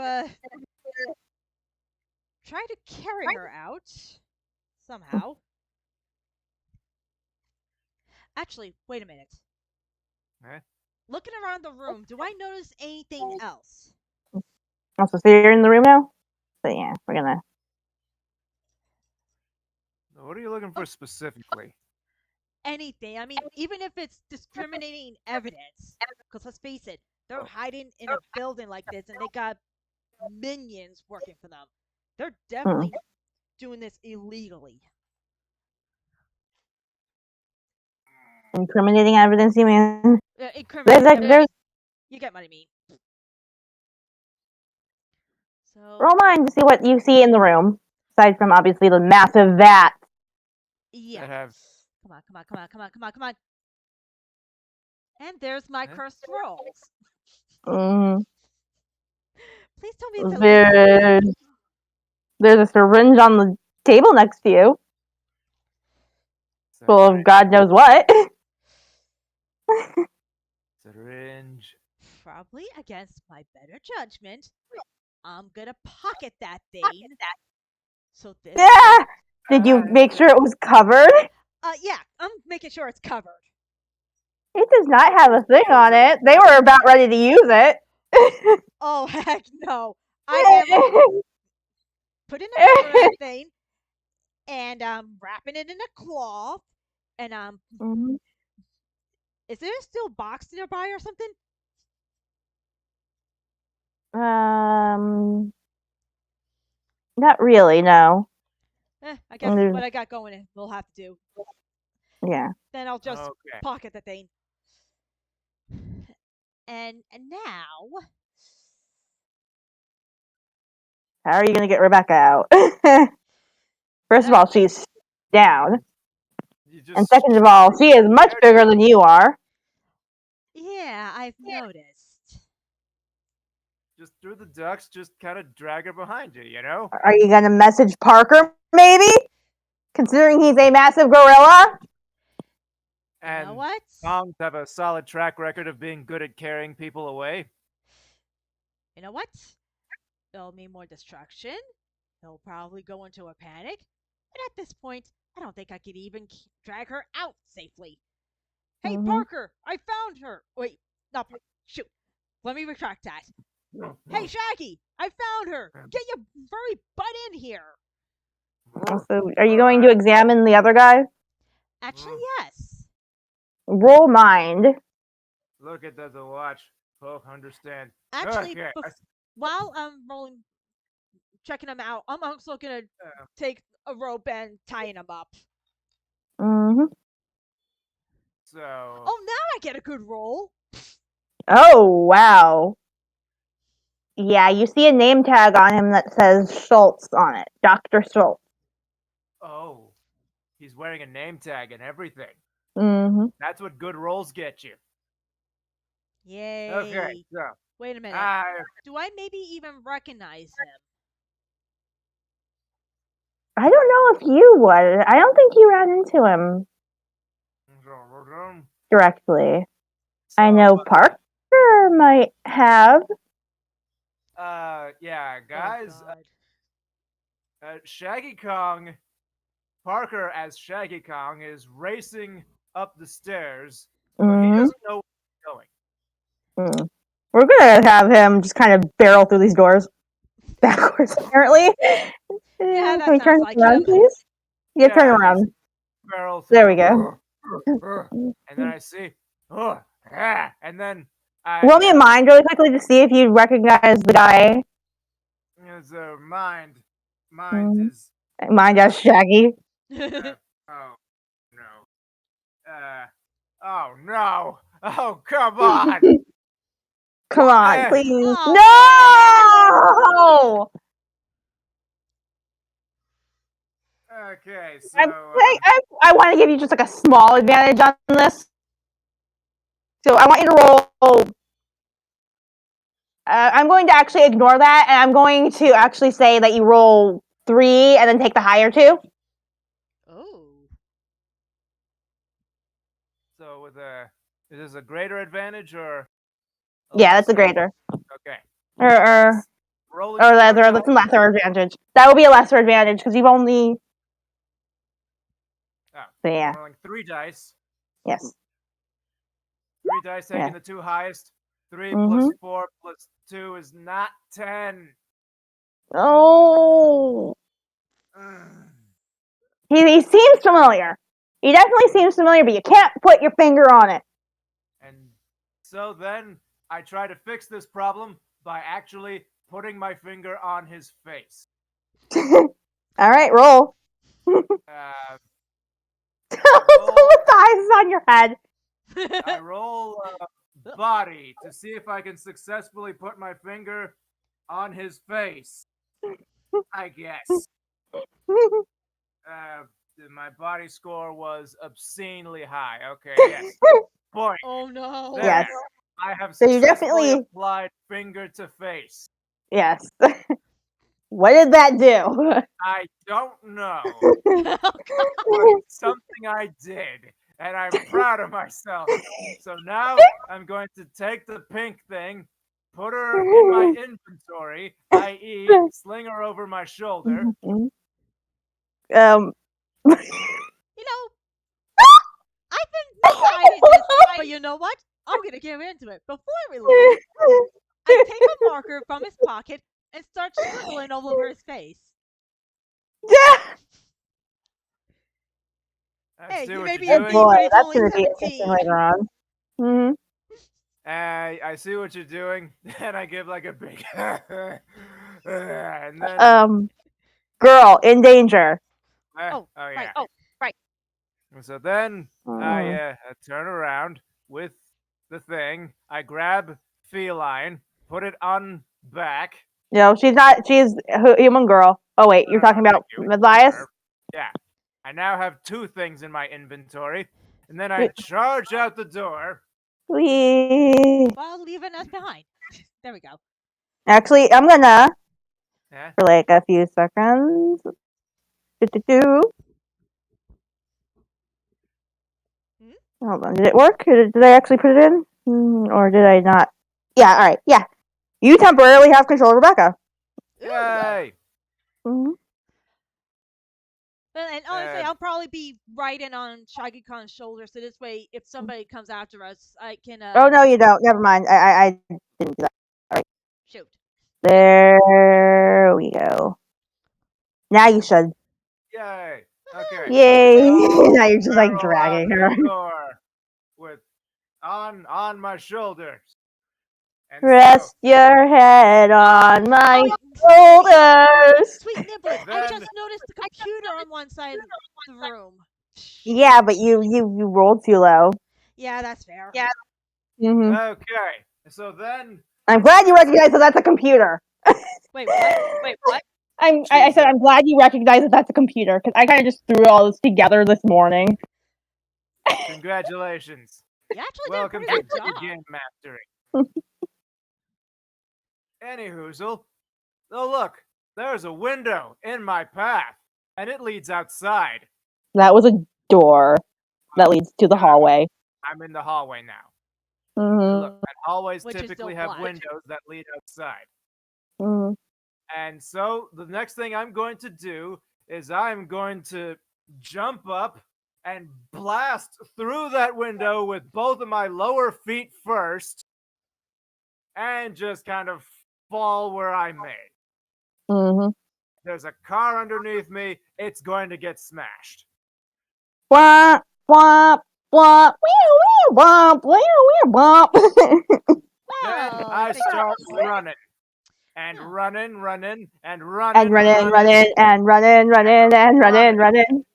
try to carry her out somehow. Actually, wait a minute. Eh? Looking around the room, do I notice anything else? Also, so you're in the room now? So yeah, we're gonna. What are you looking for specifically? Anything. I mean, even if it's discriminating evidence. Because let's face it, they're Oh, hiding in a building like this and they got minions working for them. They're Hmm. definitely doing this illegally. Incriminating evidence, you mean? There's Incriminating like evidence. there's You get what I mean. So, roll mine to see what you see in the room, aside from obviously the massive vat. yeah. that have. Come on, come on, come on, come on, come on, come on. And there's my Eh? cursed rolls. Mm, Please tell me it's at least. there's there's a syringe on the table next to you, full of Syringe. God knows what. Syringe. Probably against my better judgment, I'm gonna pocket that thing. So this way. Yeah. Did you make sure Yeah. it was covered? Yeah, I'm making sure it's covered. It does not have a thing Use on it. it. They were about ready to use it. Oh, heck no. I am putting the cover on that thing and wrapping it in a cloth. And Mhm. is there still box nearby or something? Um, not really. No. I guess There's, what I got going will have to do. yeah. Then I'll just Okay. pocket the thing. And now, How are you gonna get Rebecca out? First of uh, all, she's down, You and just second of all, she is much scared bigger her. than you are. yeah, I've noticed. Just through the ducts, just kind of drag her behind you, you know? Are you gonna message Parker? Maybe, considering he's a massive gorilla. You know And what? Tongs have a solid track record of being good at carrying people away. You know what? It'll mean more destruction. He'll probably go into a panic. And at this point, I don't think I could even drag her out safely. Hey, Mm-hmm. Parker, I found her. Wait, no, shoot. Let me retract that. Hey, Shaggy, I found her. Get your furry butt in here. So, are you going to examine the other guy? Actually, yes. Roll mind. Look at the watch. Oh, understand. Actually, Okay. while I'm rolling, checking them out, I'm also gonna take a rope and tying them up. Mm-hmm. So. Oh, now I get a good roll. Oh, wow. Yeah, you see a name tag on him that says Schultz on it. Dr. Schultz. Oh, he's wearing a name tag and everything. Mm-hmm. That's what good rolls get you. Okay, Yay. so Wait a minute. I Do I maybe even recognize him? I don't know if you would. I don't think you ran into him directly. so I know Parker might have. yeah, Oh, guys, God. Shaggy Kong, Parker as Shaggy Kong is racing up the stairs, but he Mm-hmm. doesn't know where he's going. We're gonna have him just kind of barrel through these doors backwards, apparently. Yeah, Can that we turn sounds like around, him. please? Yeah, turn Yeah, just around. barrel There we through, go. and then I see, and then Roll I me a mind really quickly to see if you recognize the guy. his mind Mm-hmm. is Mind as Shaggy. oh no, oh no, oh come on. Come on, Eh, please. Oh, man. No! okay, so I want to give you just like a small advantage on this. So I want you to roll. I'm going to actually ignore that, and I'm going to actually say that you roll 3 and then take the higher 2. Oh. so with is this a greater advantage or a Yeah, that's a lesser? greater. Okay, Or, rolling four that's a dice. lesser advantage. That would be a lesser advantage because you've only. Oh, So yeah. I'm rolling 3 dice. Yes. 3 dice, Yeah. taking the 2 highest. 3 Mm-hmm. plus 4 plus 2 is not 10. Oh. Ugh. He seems familiar. He definitely seems familiar, but you can't put your finger on it. And so then I try to fix this problem by actually putting my finger on his face. All right, roll. Uh, I What's roll, with the eyes on your head? I roll body to see if I can successfully put my finger on his face. I guess. Uh, my body score was obscenely high. Okay, yes. Boy, Oh, no. there. Yes. I have So you successfully definitely. applied finger to face. Yes. What did that do? I don't know, Oh, but it's something I did, and I'm proud of myself. So now I'm going to take the pink thing, put her in my inventory, i.e., sling her over my shoulder. um. You know, I've been misguiding this, but you know what? I'm gonna get into it. Before we leave, I take a marker from his pocket and start scribbling all over his face. I Hey, see he what may you're be a Oh doing. thief, boy, but he's that's only gonna be interesting 17. later on. Mm-hmm. I see what you're doing, and I give like a big, and then Girl in danger. Oh, oh right. yeah. So then Mm. I turn around with the thing. I grab feline, put it on back. No, she's not. She's a human girl. Oh wait, you're talking Thank about you. Matthias? Yeah. I now have 2 things in my inventory, and then I charge out the door. We While leaving us behind. There we go. actually, I'm gonna Yeah. for like a few seconds. Do. Hmm? Hold on, did it work? Did I actually put it in, or did I not? Yeah. All right. Yeah. You temporarily have control of Rebecca. Ooh. Yay! Mhm. And honestly, Uh, I'll probably be riding on Shaggy Khan's shoulder, so this way, if somebody comes after us, I can Oh no, you don't. Never mind. I didn't do that. shoot. There we go. Now you should. yay! Okay. Yay! So Now you're just like barrel out dragging the her. door with on my shoulders. And so Rest your head on my Oh, shoulders. sweet niblets. I then, just noticed the computer on one side of the room. Yeah, but you rolled too low. Yeah, that's fair. Hmm okay. So then, I'm glad you recognize that that's a computer. Wait, what? I said Jesus. I'm glad you recognize that that's a computer because I kind of just threw all this together this morning. Congratulations. You actually did a Welcome pretty to good job. Game Mastery. Anyhoozle. Oh, look. There's a window in my path, and it leads outside. That was a door that leads to the hallway. I'm in the hallway now. And look, Hmm and hallways Which is still typically have black. windows that lead outside. hmm And so the next thing I'm going to do is I'm going to jump up and blast through that window with both of my lower feet first and just kind of fall where I may. hmm There's a car underneath me, it's going to get smashed. Womp womp womp wee womp womp. Then Well, I figure. start running and Huh. running, running, and And running, running, running, running, and running, running, and running, running. running.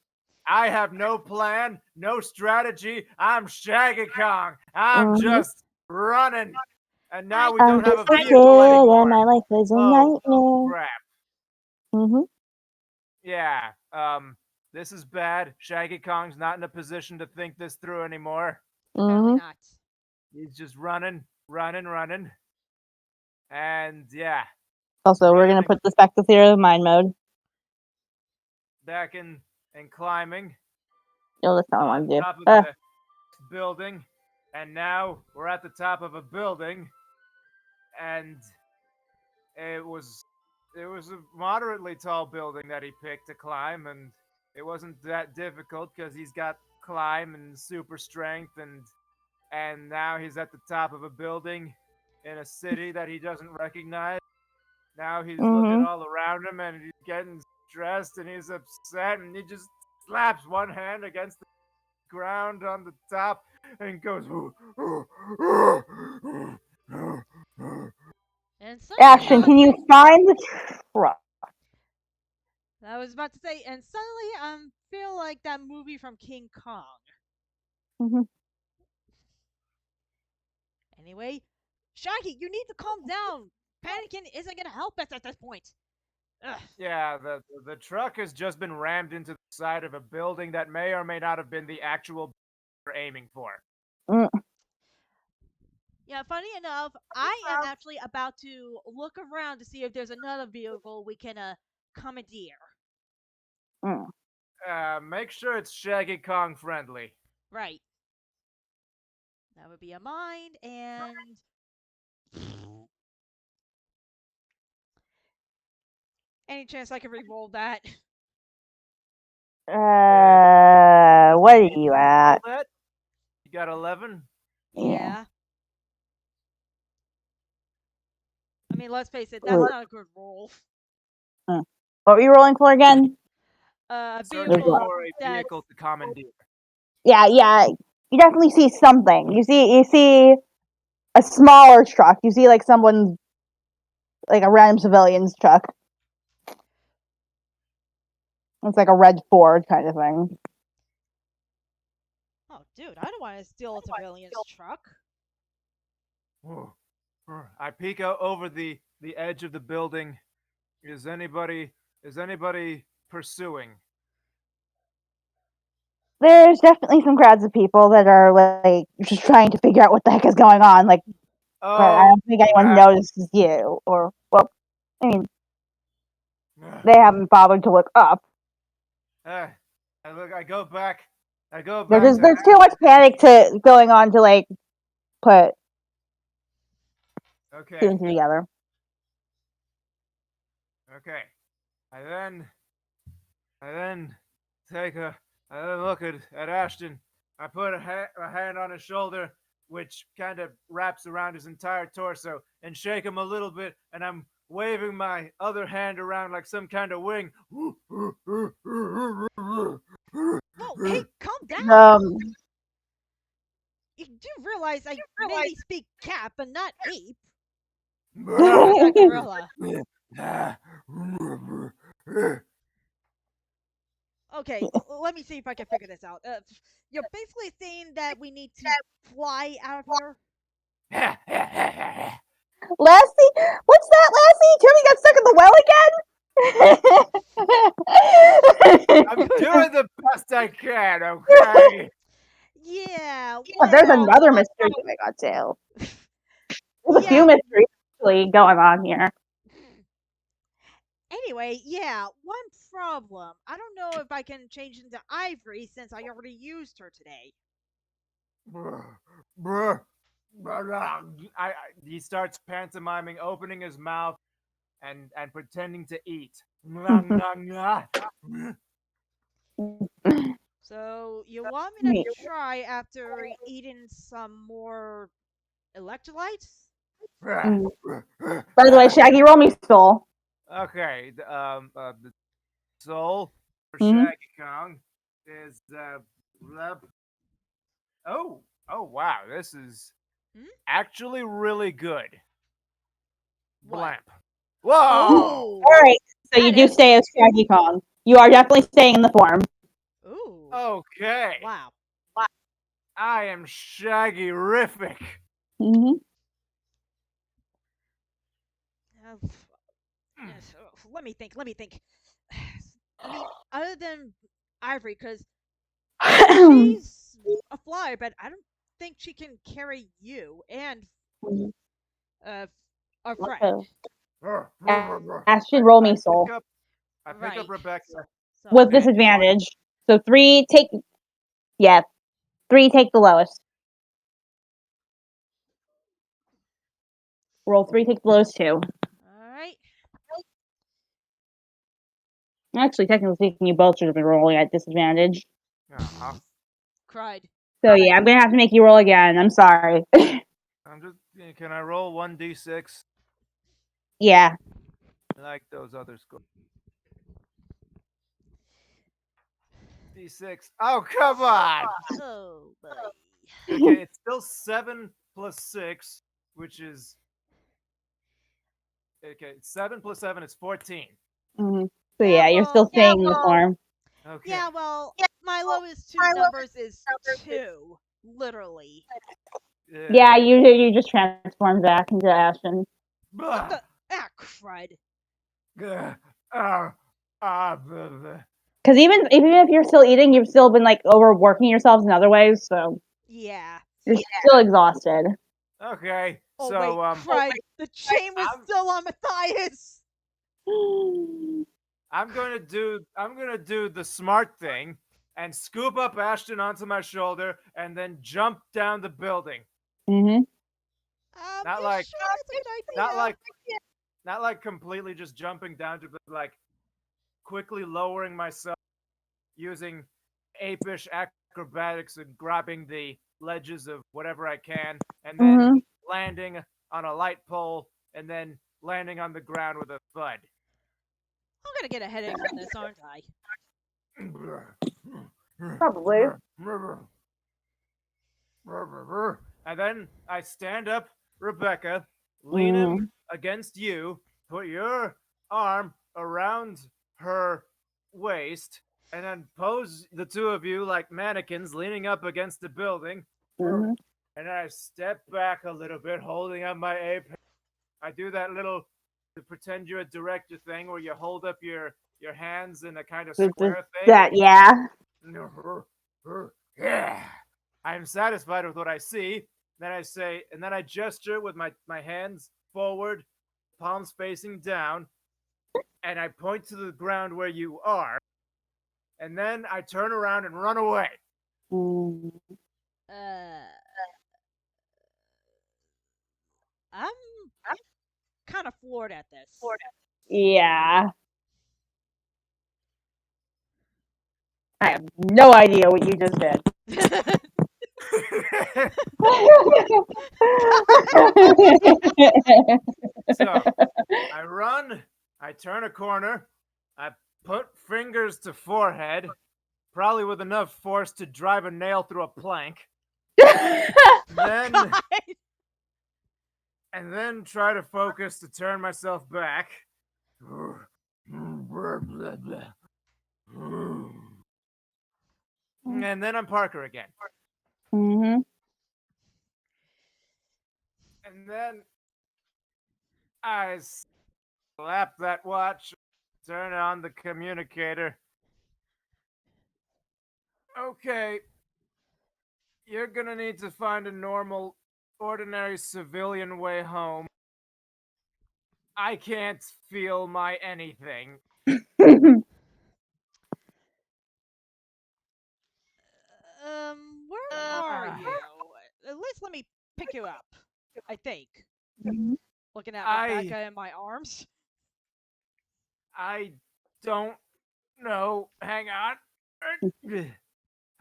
I have no plan, no strategy. I'm Shaggy Kong. I'm hmm just running. And now we I'm don't have just a a vehicle kid, and anymore. my life is a Oh, nightmare. crap. hmm Yeah. This is bad. Shaggy Kong's not in a position to think this through anymore. Apparently hmm not. He's just running, running, running. And yeah, Also, we're gonna running put this back to theater of mind mode. back in and climbing Yo, that's not what I on want to do. top of the building. And now we're at the top of a building. And it was a moderately tall building that he picked to climb, and it wasn't that difficult because he's got climb and super strength, and now he's at the top of a building in a city that he doesn't recognize. Now he's looking hmm all around him and he's getting stressed and he's upset and he just slaps one hand against the ground on the top and goes. And Ashton, can you find the truck? I was about to say, and suddenly I feel like that movie from King Kong. hmm Anyway, Shaggy, you need to calm down. Panicking isn't gonna help us at this point. Ugh. Yeah, the truck has just been rammed into the side of a building that may or may not have been the actual we're aiming for. mm Yeah, funny enough, I am actually about to look around to see if there's another vehicle we can commandeer. mm. Make sure it's Shaggy Kong friendly. Right. That would be a mind and any chance I can re-roll that? What are Need you to at? roll that. You got 11. Yeah. Yeah. I mean, let's face it, that's Ooh. not a good roll. Mm. What were you rolling for again? A There's Searching what? vehicle for a that's vehicle to commandeer. Yeah, yeah. You definitely see something. You see a smaller truck. You see like someone's like a random civilian's truck. It's like a red Ford kind of thing. oh, dude, I don't want to steal a civilian's truck. I peek out over the edge of the building. Is anybody pursuing? There's definitely some crowds of people that are like just trying to figure out what the heck is going on. Like, but I Oh, don't think anyone crap. notices you. Or well, I mean, they haven't bothered to look up. Uh, I go back. I go There's back just, to there's too much panic to going on to like put two Okay. and two together. Okay. I then I then take a I then look at Ashton. I put a hand on his shoulder, which kind of wraps around his entire torso, and shake him a little bit, and I'm waving my other hand around like some kind of wing. Whoa, hey, calm down. Um, You do realize I mainly speak cat, but not ape. Yeah, gorilla. Okay, let me see if I can figure this out. You're basically saying that we need to fly out of here? Lassie, what's that, Lassie? Timmy got stuck in the well I'm again. doing the best I can, okay? Yeah, Oh, there's well, another mystery to make on too. There's a few yeah. mysteries actually going on here. Anyway, yeah, one problem. I don't know if I can change into Ivory since I already used her today. He starts pantomiming, opening his mouth and pretending to eat. So, you want me to try after eating some more electrolytes? Mm. By the way, Shaggy, roll me soul. Okay, the soul for Mhm. Shaggy Kong is oh wow, this is Hmm? actually really good. What? Blamp. Whoa! Ooh! All right, so you That do is. stay as Shaggy Kong. You are definitely staying in the form. Ooh. Okay, Wow. I am Shaggy-rific. Hmm. Uh, yes, let me think. Let me think. I mean, other than Ivory, because she's a flyer, but I don't think she can carry you and uh our friend. Ashton, roll I me pick soul up I pick up Right. Rebecca with So, and disadvantage. So yeah, 3 take the lowest. Roll 3, take the lowest 2. all right. Actually, technically speaking, you both should have been rolling at disadvantage. Aw, Cried. So yeah, I'm gonna have to make you roll again. I'm sorry. I'm just can I roll 1d6 Yeah. like those other scores? D6. Oh, come on. Oh, buddy. Okay, it's still 7 plus 6, which is okay, 7 plus 7 is 14. Mhm. So Yeah, yeah, you're still well, staying in the form. Okay. yeah, well, my lowest two numbers is two, literally. Yeah. Yeah, you just transform back into Ashton. What Blah. the? Crud. Gah. Ah. Ah. Blah, blah. Because even if you're still eating, you've still been like overworking yourselves in other ways, so Yeah. you're still exhausted. Okay. Oh, So wait, crud. The chain was I'm still on Matthias. I'm gonna do the smart thing and scoop up Ashton onto my shoulder and then jump down the building. Hmm. Not You like sure that's a good not idea? like not like completely just jumping down to, but like quickly lowering myself using apish acrobatics and grabbing the ledges of whatever I can, and then Hmm. landing on a light pole, and then landing on the ground with a thud. I'm gonna get a headache from this, aren't I? Probably. And then I stand up, Rebecca, leaning Hmm. against you, put your arm around her waist, and then pose the two of you like mannequins leaning up against the building. Hmm. And then I step back a little bit, holding up my ape. I do that little to pretend you're a director thing where you hold up your hands in a kind of square thing. That yeah. Yeah. I'm satisfied with what I see. Then I say, and then I gesture with my hands forward, palms facing down, and I point to the ground where you are. And then I turn around and run away. Mm. Uh, I'm kind of floored at this. Yeah. I have no idea what you just did. So I run, I turn a corner, I put fingers to forehead, probably with enough force to drive a nail through a plank. Oh, Then God. and then try to focus to turn myself back. And then I'm Parker again. Mm-hmm. And then I slap that watch, turn on the communicator. Okay, you're gonna need to find a normal, ordinary civilian way home. I can't feel my anything. Where are you? At least let me pick you up. I think. Looking at I Rebecca in my arms. I don't know. Hang on.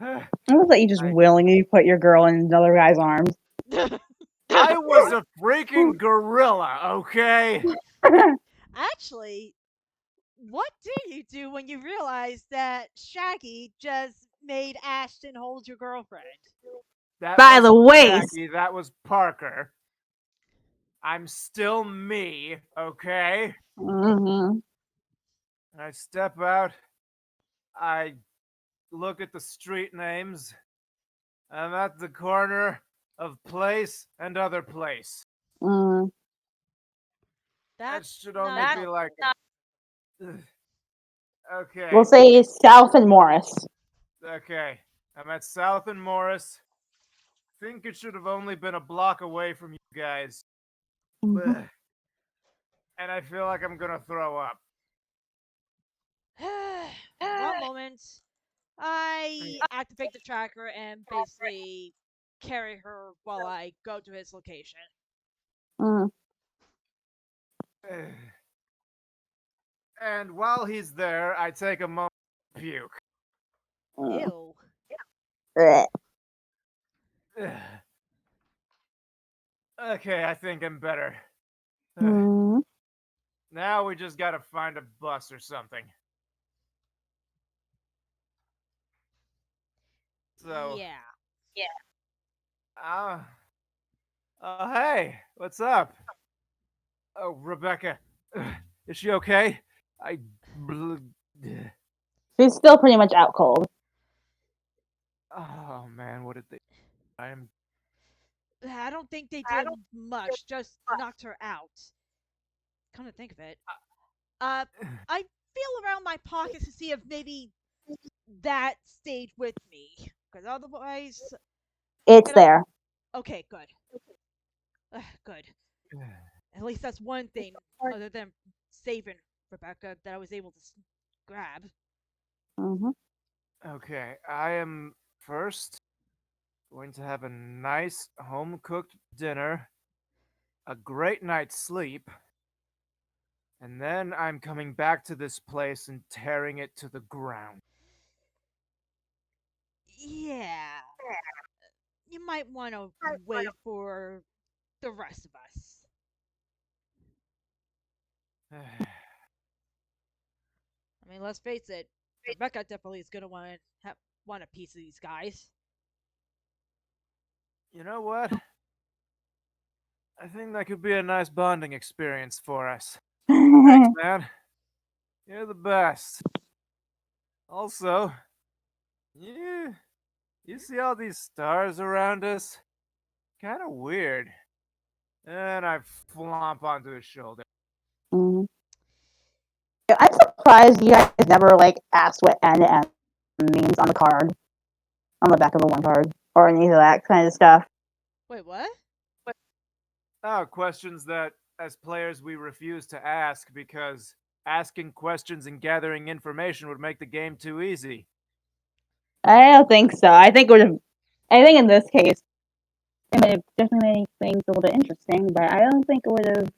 I was like you just I, willingly put your girl in another guy's arms. I was a freaking gorilla, okay? Actually, what do you do when you realize that Shaggy just made Ashton hold your girlfriend? That By the wasn't way, Shaggy, that was Parker. I'm still me, okay? mm-hmm. I step out. I look at the street names. I'm at the corner of place and other place. That That's should only not be like. helpful. We'll Okay. say South and Morris. Okay. I'm at South and Morris. Think it should have only been a block away from you guys. Mm-hmm. Ugh. And I feel like I'm gonna throw up. One moment. I activate the tracker and basically carry her while I go to his location. Mm-hmm. And while he's there, I take a moment to puke. Ew. Ugh. Okay, I think I'm better. Mm-hmm. Now we just gotta find a bus or something. So, Yeah. uh, hey, what's up? Oh, Rebecca, is she okay? I, She's still pretty much out cold. oh man, what did they? I am. I don't think they did much, just knocked her out. Come to think of it. I feel around my pockets to see if maybe that stayed with me. Because otherwise, It's you know. there. Okay, good. Good. At least that's one thing, other than saving Rebecca, that I was able to grab. Mm-hmm. Okay, I am first going to have a nice home cooked dinner, a great night's sleep, and then I'm coming back to this place and tearing it to the ground. Yeah. You might want to wait for the rest of us. I mean, let's face it, Rebecca definitely is gonna want a piece of these guys. You know what? I think that could be a nice bonding experience for us. Thanks, man. You're the best. Also, you you see all these stars around us? Kind of weird. And I flomp onto his shoulder. Mm-hmm. I'm surprised you guys never like asked what NM means on the card, on the back of the one card, or any of that kind of stuff. Wait, what? Oh, questions that, as players, we refuse to ask because asking questions and gathering information would make the game too easy. I don't think so. I think in this case, it may have definitely made things a little bit interesting, but I don't think it would have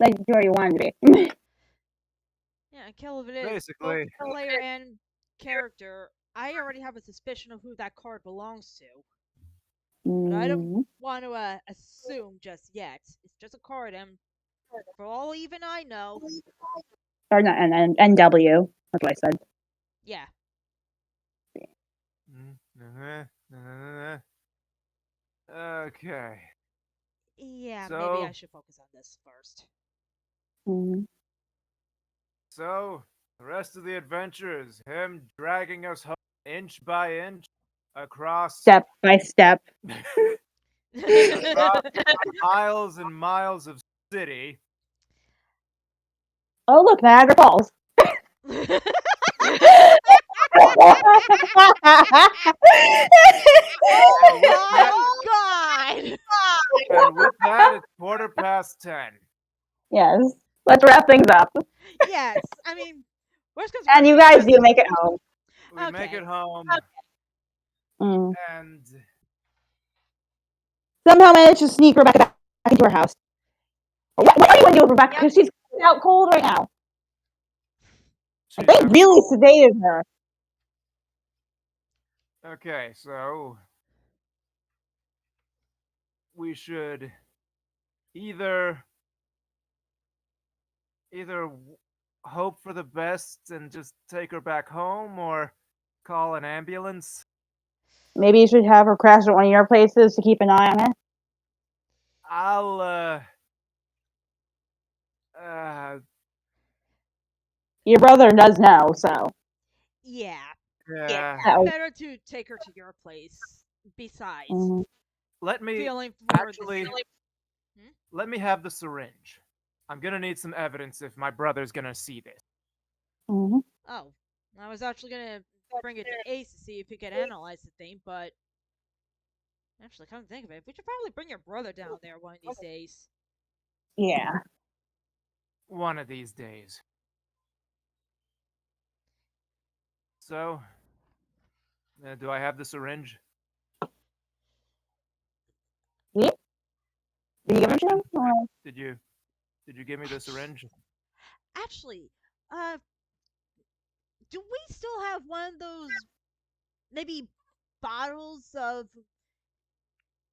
like where you wanted to be. Yeah, kill if it is both Basically, player and character. I already have a suspicion of who that card belongs to, but I don't Mm, want to assume just yet. It's just a card, and for all even I know, or not NW. That's what I said. yeah. okay. Yeah, maybe I So, should focus on this first. Mhm. so the rest of the adventure is him dragging us home inch by inch across Step by step. across miles and miles of city. Oh, look, Niagara Falls. And Oh with that, my god! it's 10:15. Yes. Let's wrap things up. Yes, I mean, worst comes to And worst, you we can guys just. do make it home. We make Okay. it home, Mm. and Somehow managed to sneak Rebecca back into her house. What are you going to do with Rebecca? Because she's out cold right now. Like, she's they out really cold. sedated her. Okay, so we should either hope for the best and just take her back home, or call an ambulance. Maybe you should have her crash at one of your places to keep an eye on her. I'll uh Your brother does know, so. Yeah, yeah. Oh. better to take her to your place. Besides, Mhm. Let me feeling for the actually Hmm? let me have the syringe. I'm gonna need some evidence if my brother's gonna see this. Mhm. Oh, I was actually gonna bring it to Ace to see if he could analyze the thing, but actually, come to think of it, we should probably bring your brother down there one of these days. Yeah. One of these days. So, do I have the syringe? Yeah. Did you give her to Question. him? Or- Did you did you give me the syringe? Actually, uh, do we still have one of those maybe bottles of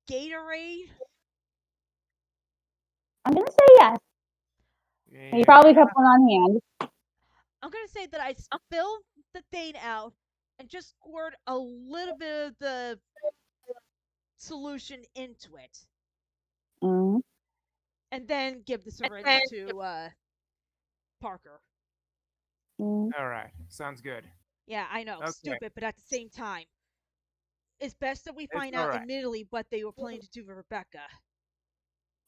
Gatorade? I'm going to say yes. He Yeah. probably kept one on hand. I'm gonna say that I spilled the thing out and just squirt a little bit of the solution into it, Mhm. and then give the syringe to Parker. Mhm. All right. Sounds good. Yeah, I know, Okay. stupid, but at the same time, it's best that we It's find all out right. immediately what they were planning to do with Rebecca.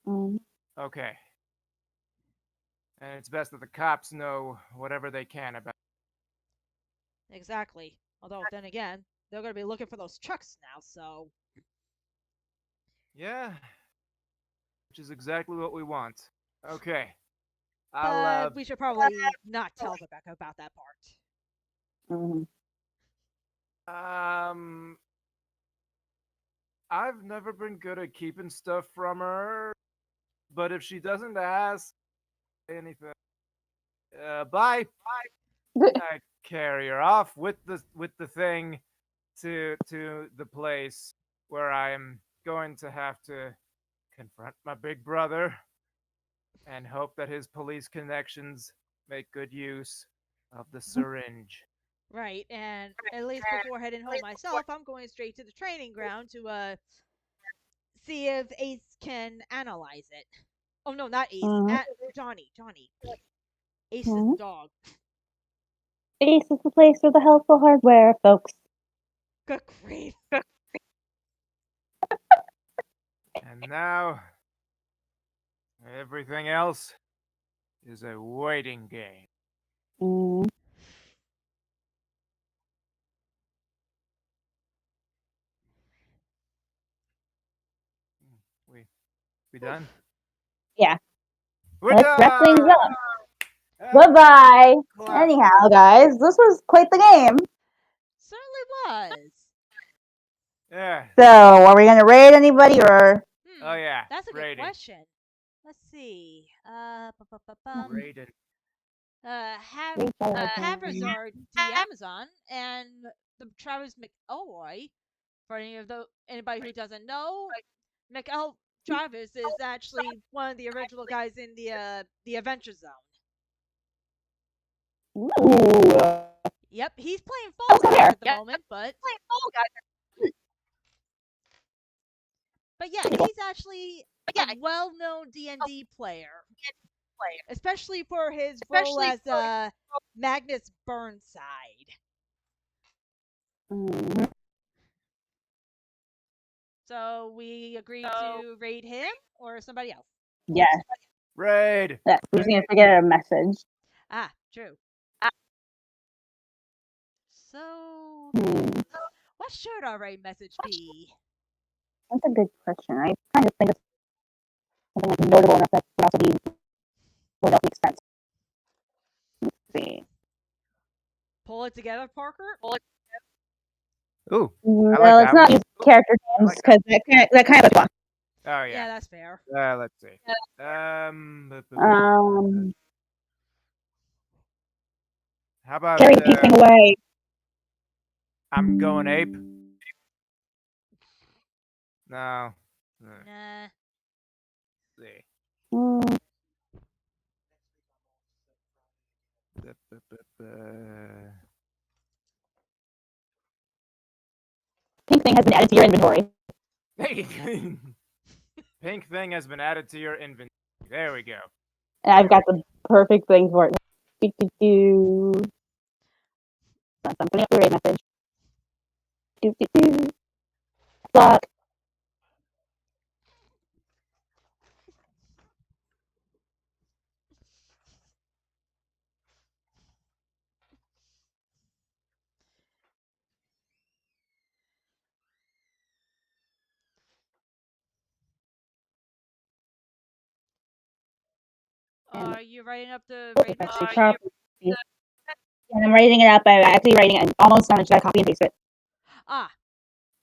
Mhm. Okay. And it's best that the cops know whatever they can about. Exactly. Although, then again, they're gonna be looking for those trucks now, so. Yeah, which is exactly what we want. Okay. I'll But we should probably not tell Rebecca about that part. Mhm. um I've never been good at keeping stuff from her, but if she doesn't ask anything, bye. I carry her off with the thing to the place where I'm going to have to confront my big brother and hope that his police connections make good use of the syringe. Right, and at least before heading home myself, I'm going straight to the training ground to see if Ace can analyze it. Oh no, not Ace. Mhm. At Johnny. Johnny. Ace is the Mhm. dog. Ace is the place for the helpful hardware, folks. Good grief. And now everything else is a waiting game. Mhm. We done? Yeah. We're Let's wrap things done. up. Ah, Bye-bye. clap for Anyhow, guys, this was quite the game. Certainly was. yeah. So, are we going to raid anybody or? Oh yeah. That's a good Rating. question. Let's see. Rating. Havers the Amazon and the Travis McElroy. For anybody who doesn't know, McEl Travis is actually one of the original guys in the Adventure Zone. Ooh. Yep, he's playing Fall Come Guys here. at the moment, but yeah, he's actually a well-known D&D player, especially for his role as Magnus Burnside. Mhm. So we agreed to raid him or somebody else. Yes. Raid. Yes. We just need to get a message. Ah, true. So, Hmm. what should our raid message be? That's a good question. I kind of think of something like notable enough that would also be what else makes sense. Let's see. Pull it together, Parker? Ooh, I Well, like let's that not one. use character I names like that. because that kind of puts Oh Yeah, yeah. that's fair. Let's see. How about carry the pink thing away. I'm going ape? No. Let's Nah. see. Mm, pink thing has been added to your inventory. Pink thing has been added to your inventory. There we go. And I've got the perfect thing for it. Do, do, do. So I'm putting up the raid message. Do, do, do. Block. And Are you writing up the that's raid actually message? properly. And I'm writing it up. I'm actually writing it almost done. I just gotta copy and paste it. Ah,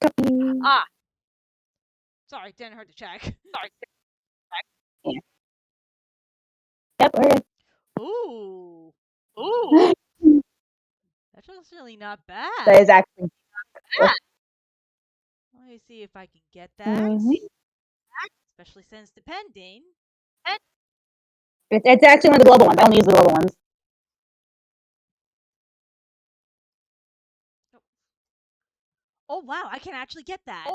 Copy. sorry, didn't hurt to check. Yeah. Yep. We're good. Ooh, that's really not That bad. is actually. Let me see if I can get that. Mm-hmm. Especially since depending. It's actually one of the global ones. I only use the global ones. Oh wow, I can actually get that.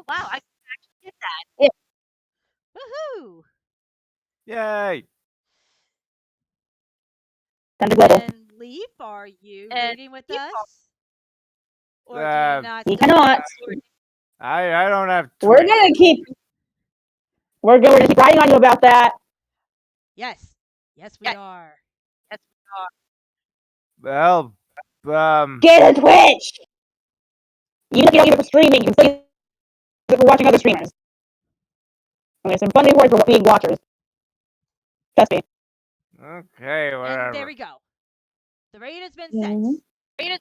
Yeah. Woohoo! Yay! Under global. And Leaf, are you reading with us? Or do you not You still cannot. I don't have We're Twitch. gonna keep. We're gonna keep writing on you about that. Yes. Yes, we are. Well, Get a Twitch. Even if you don't use it for streaming, you can still use it for watching other streamers. And there's some fun rewards for being watchers. Trust me. okay, And there whatever. we go. The raid has been set. Mm-hmm. And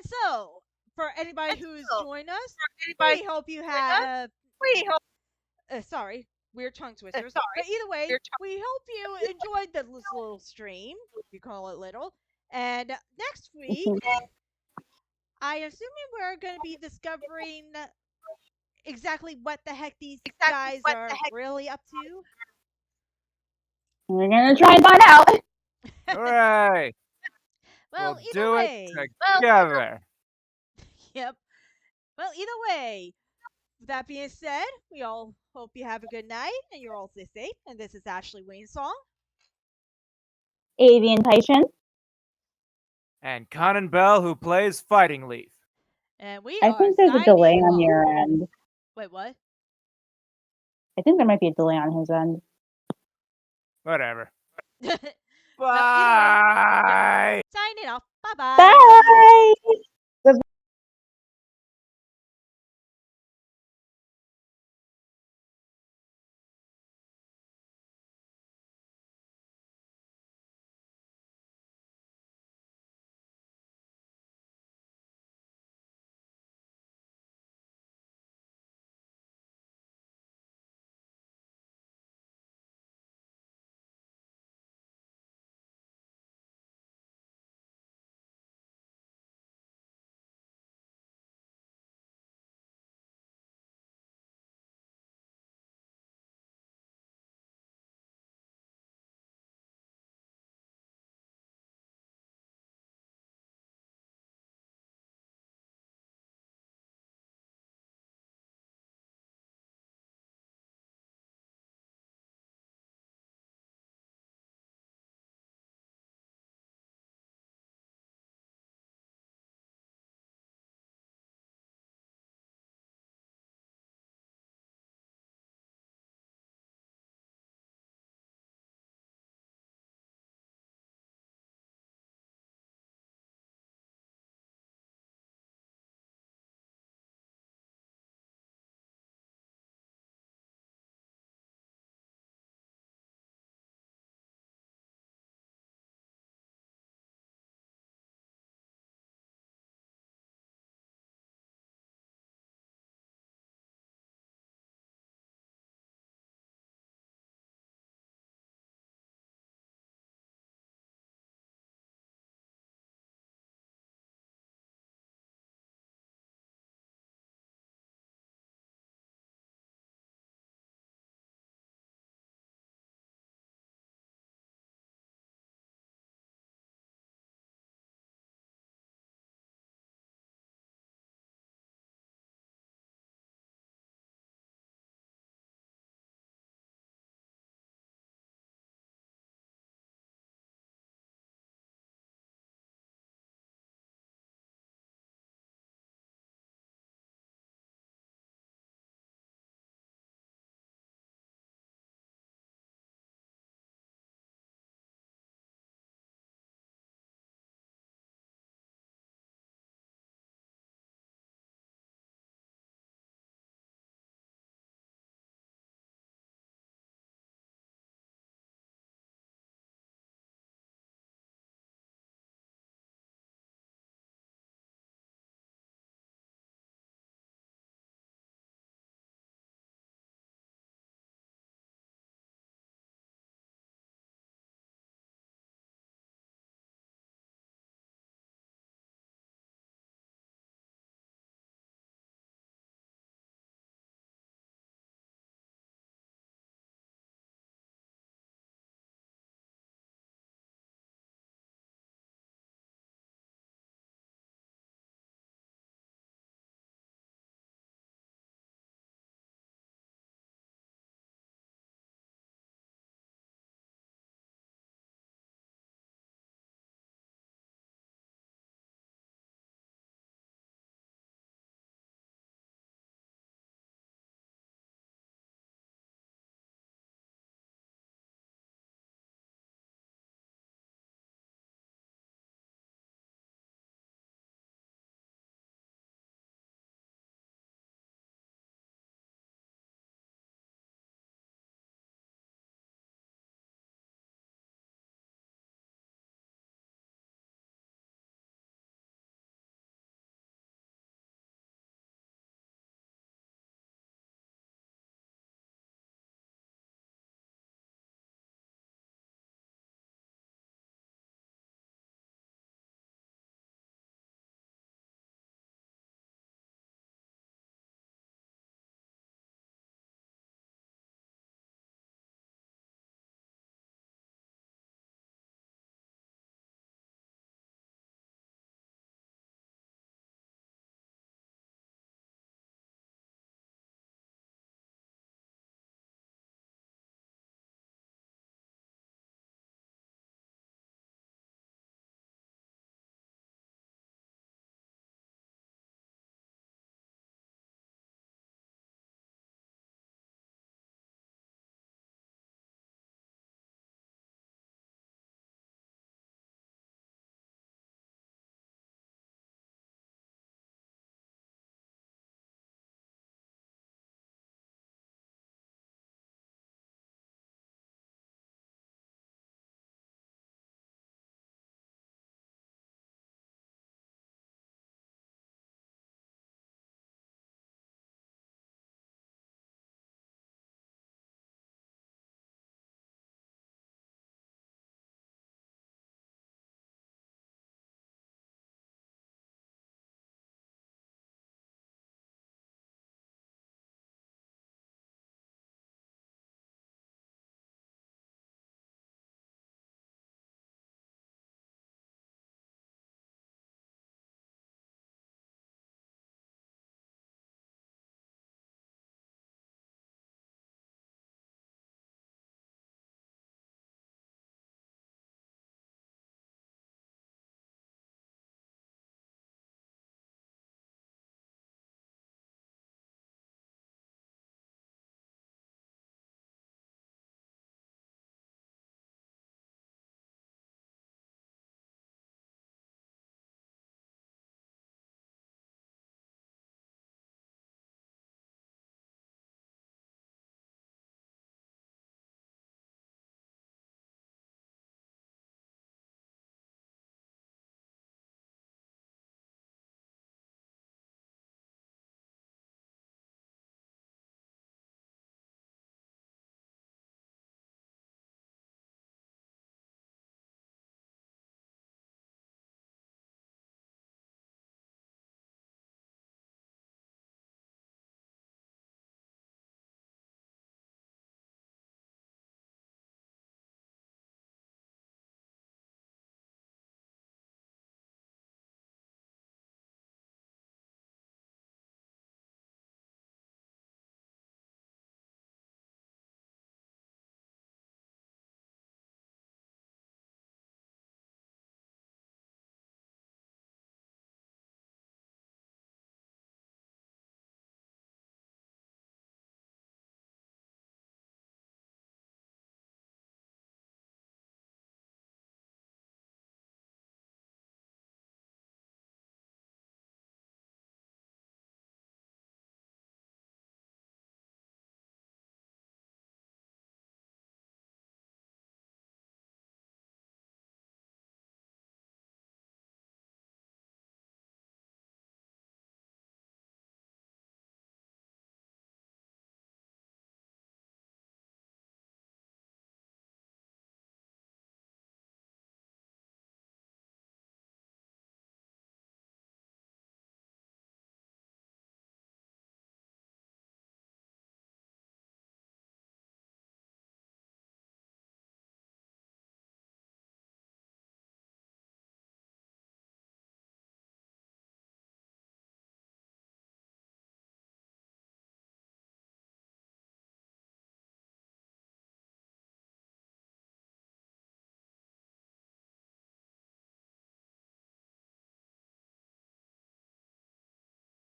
so, for anybody who's joined us, we hope you had. Sorry, weird tongue twisters. But either way, we hope you enjoyed this little stream, if you call it little. And next week, I assuming we're going to be discovering exactly what the heck these guys are really up to. We're gonna try and find out. Hooray! Well, We'll either do it way. together. Yep. Well, either way. With that being said, we all hope you have a good night and you're all stay safe. And this is Ashley Wayne's song. Avian patient. And Conan Bell, who plays Fighting Leaf. And we I are think there's a delay signing on off. your end. Wait, what? I think there might be a delay on his end. Whatever. Well, either way, Bye! signing off. Bye bye. Bye.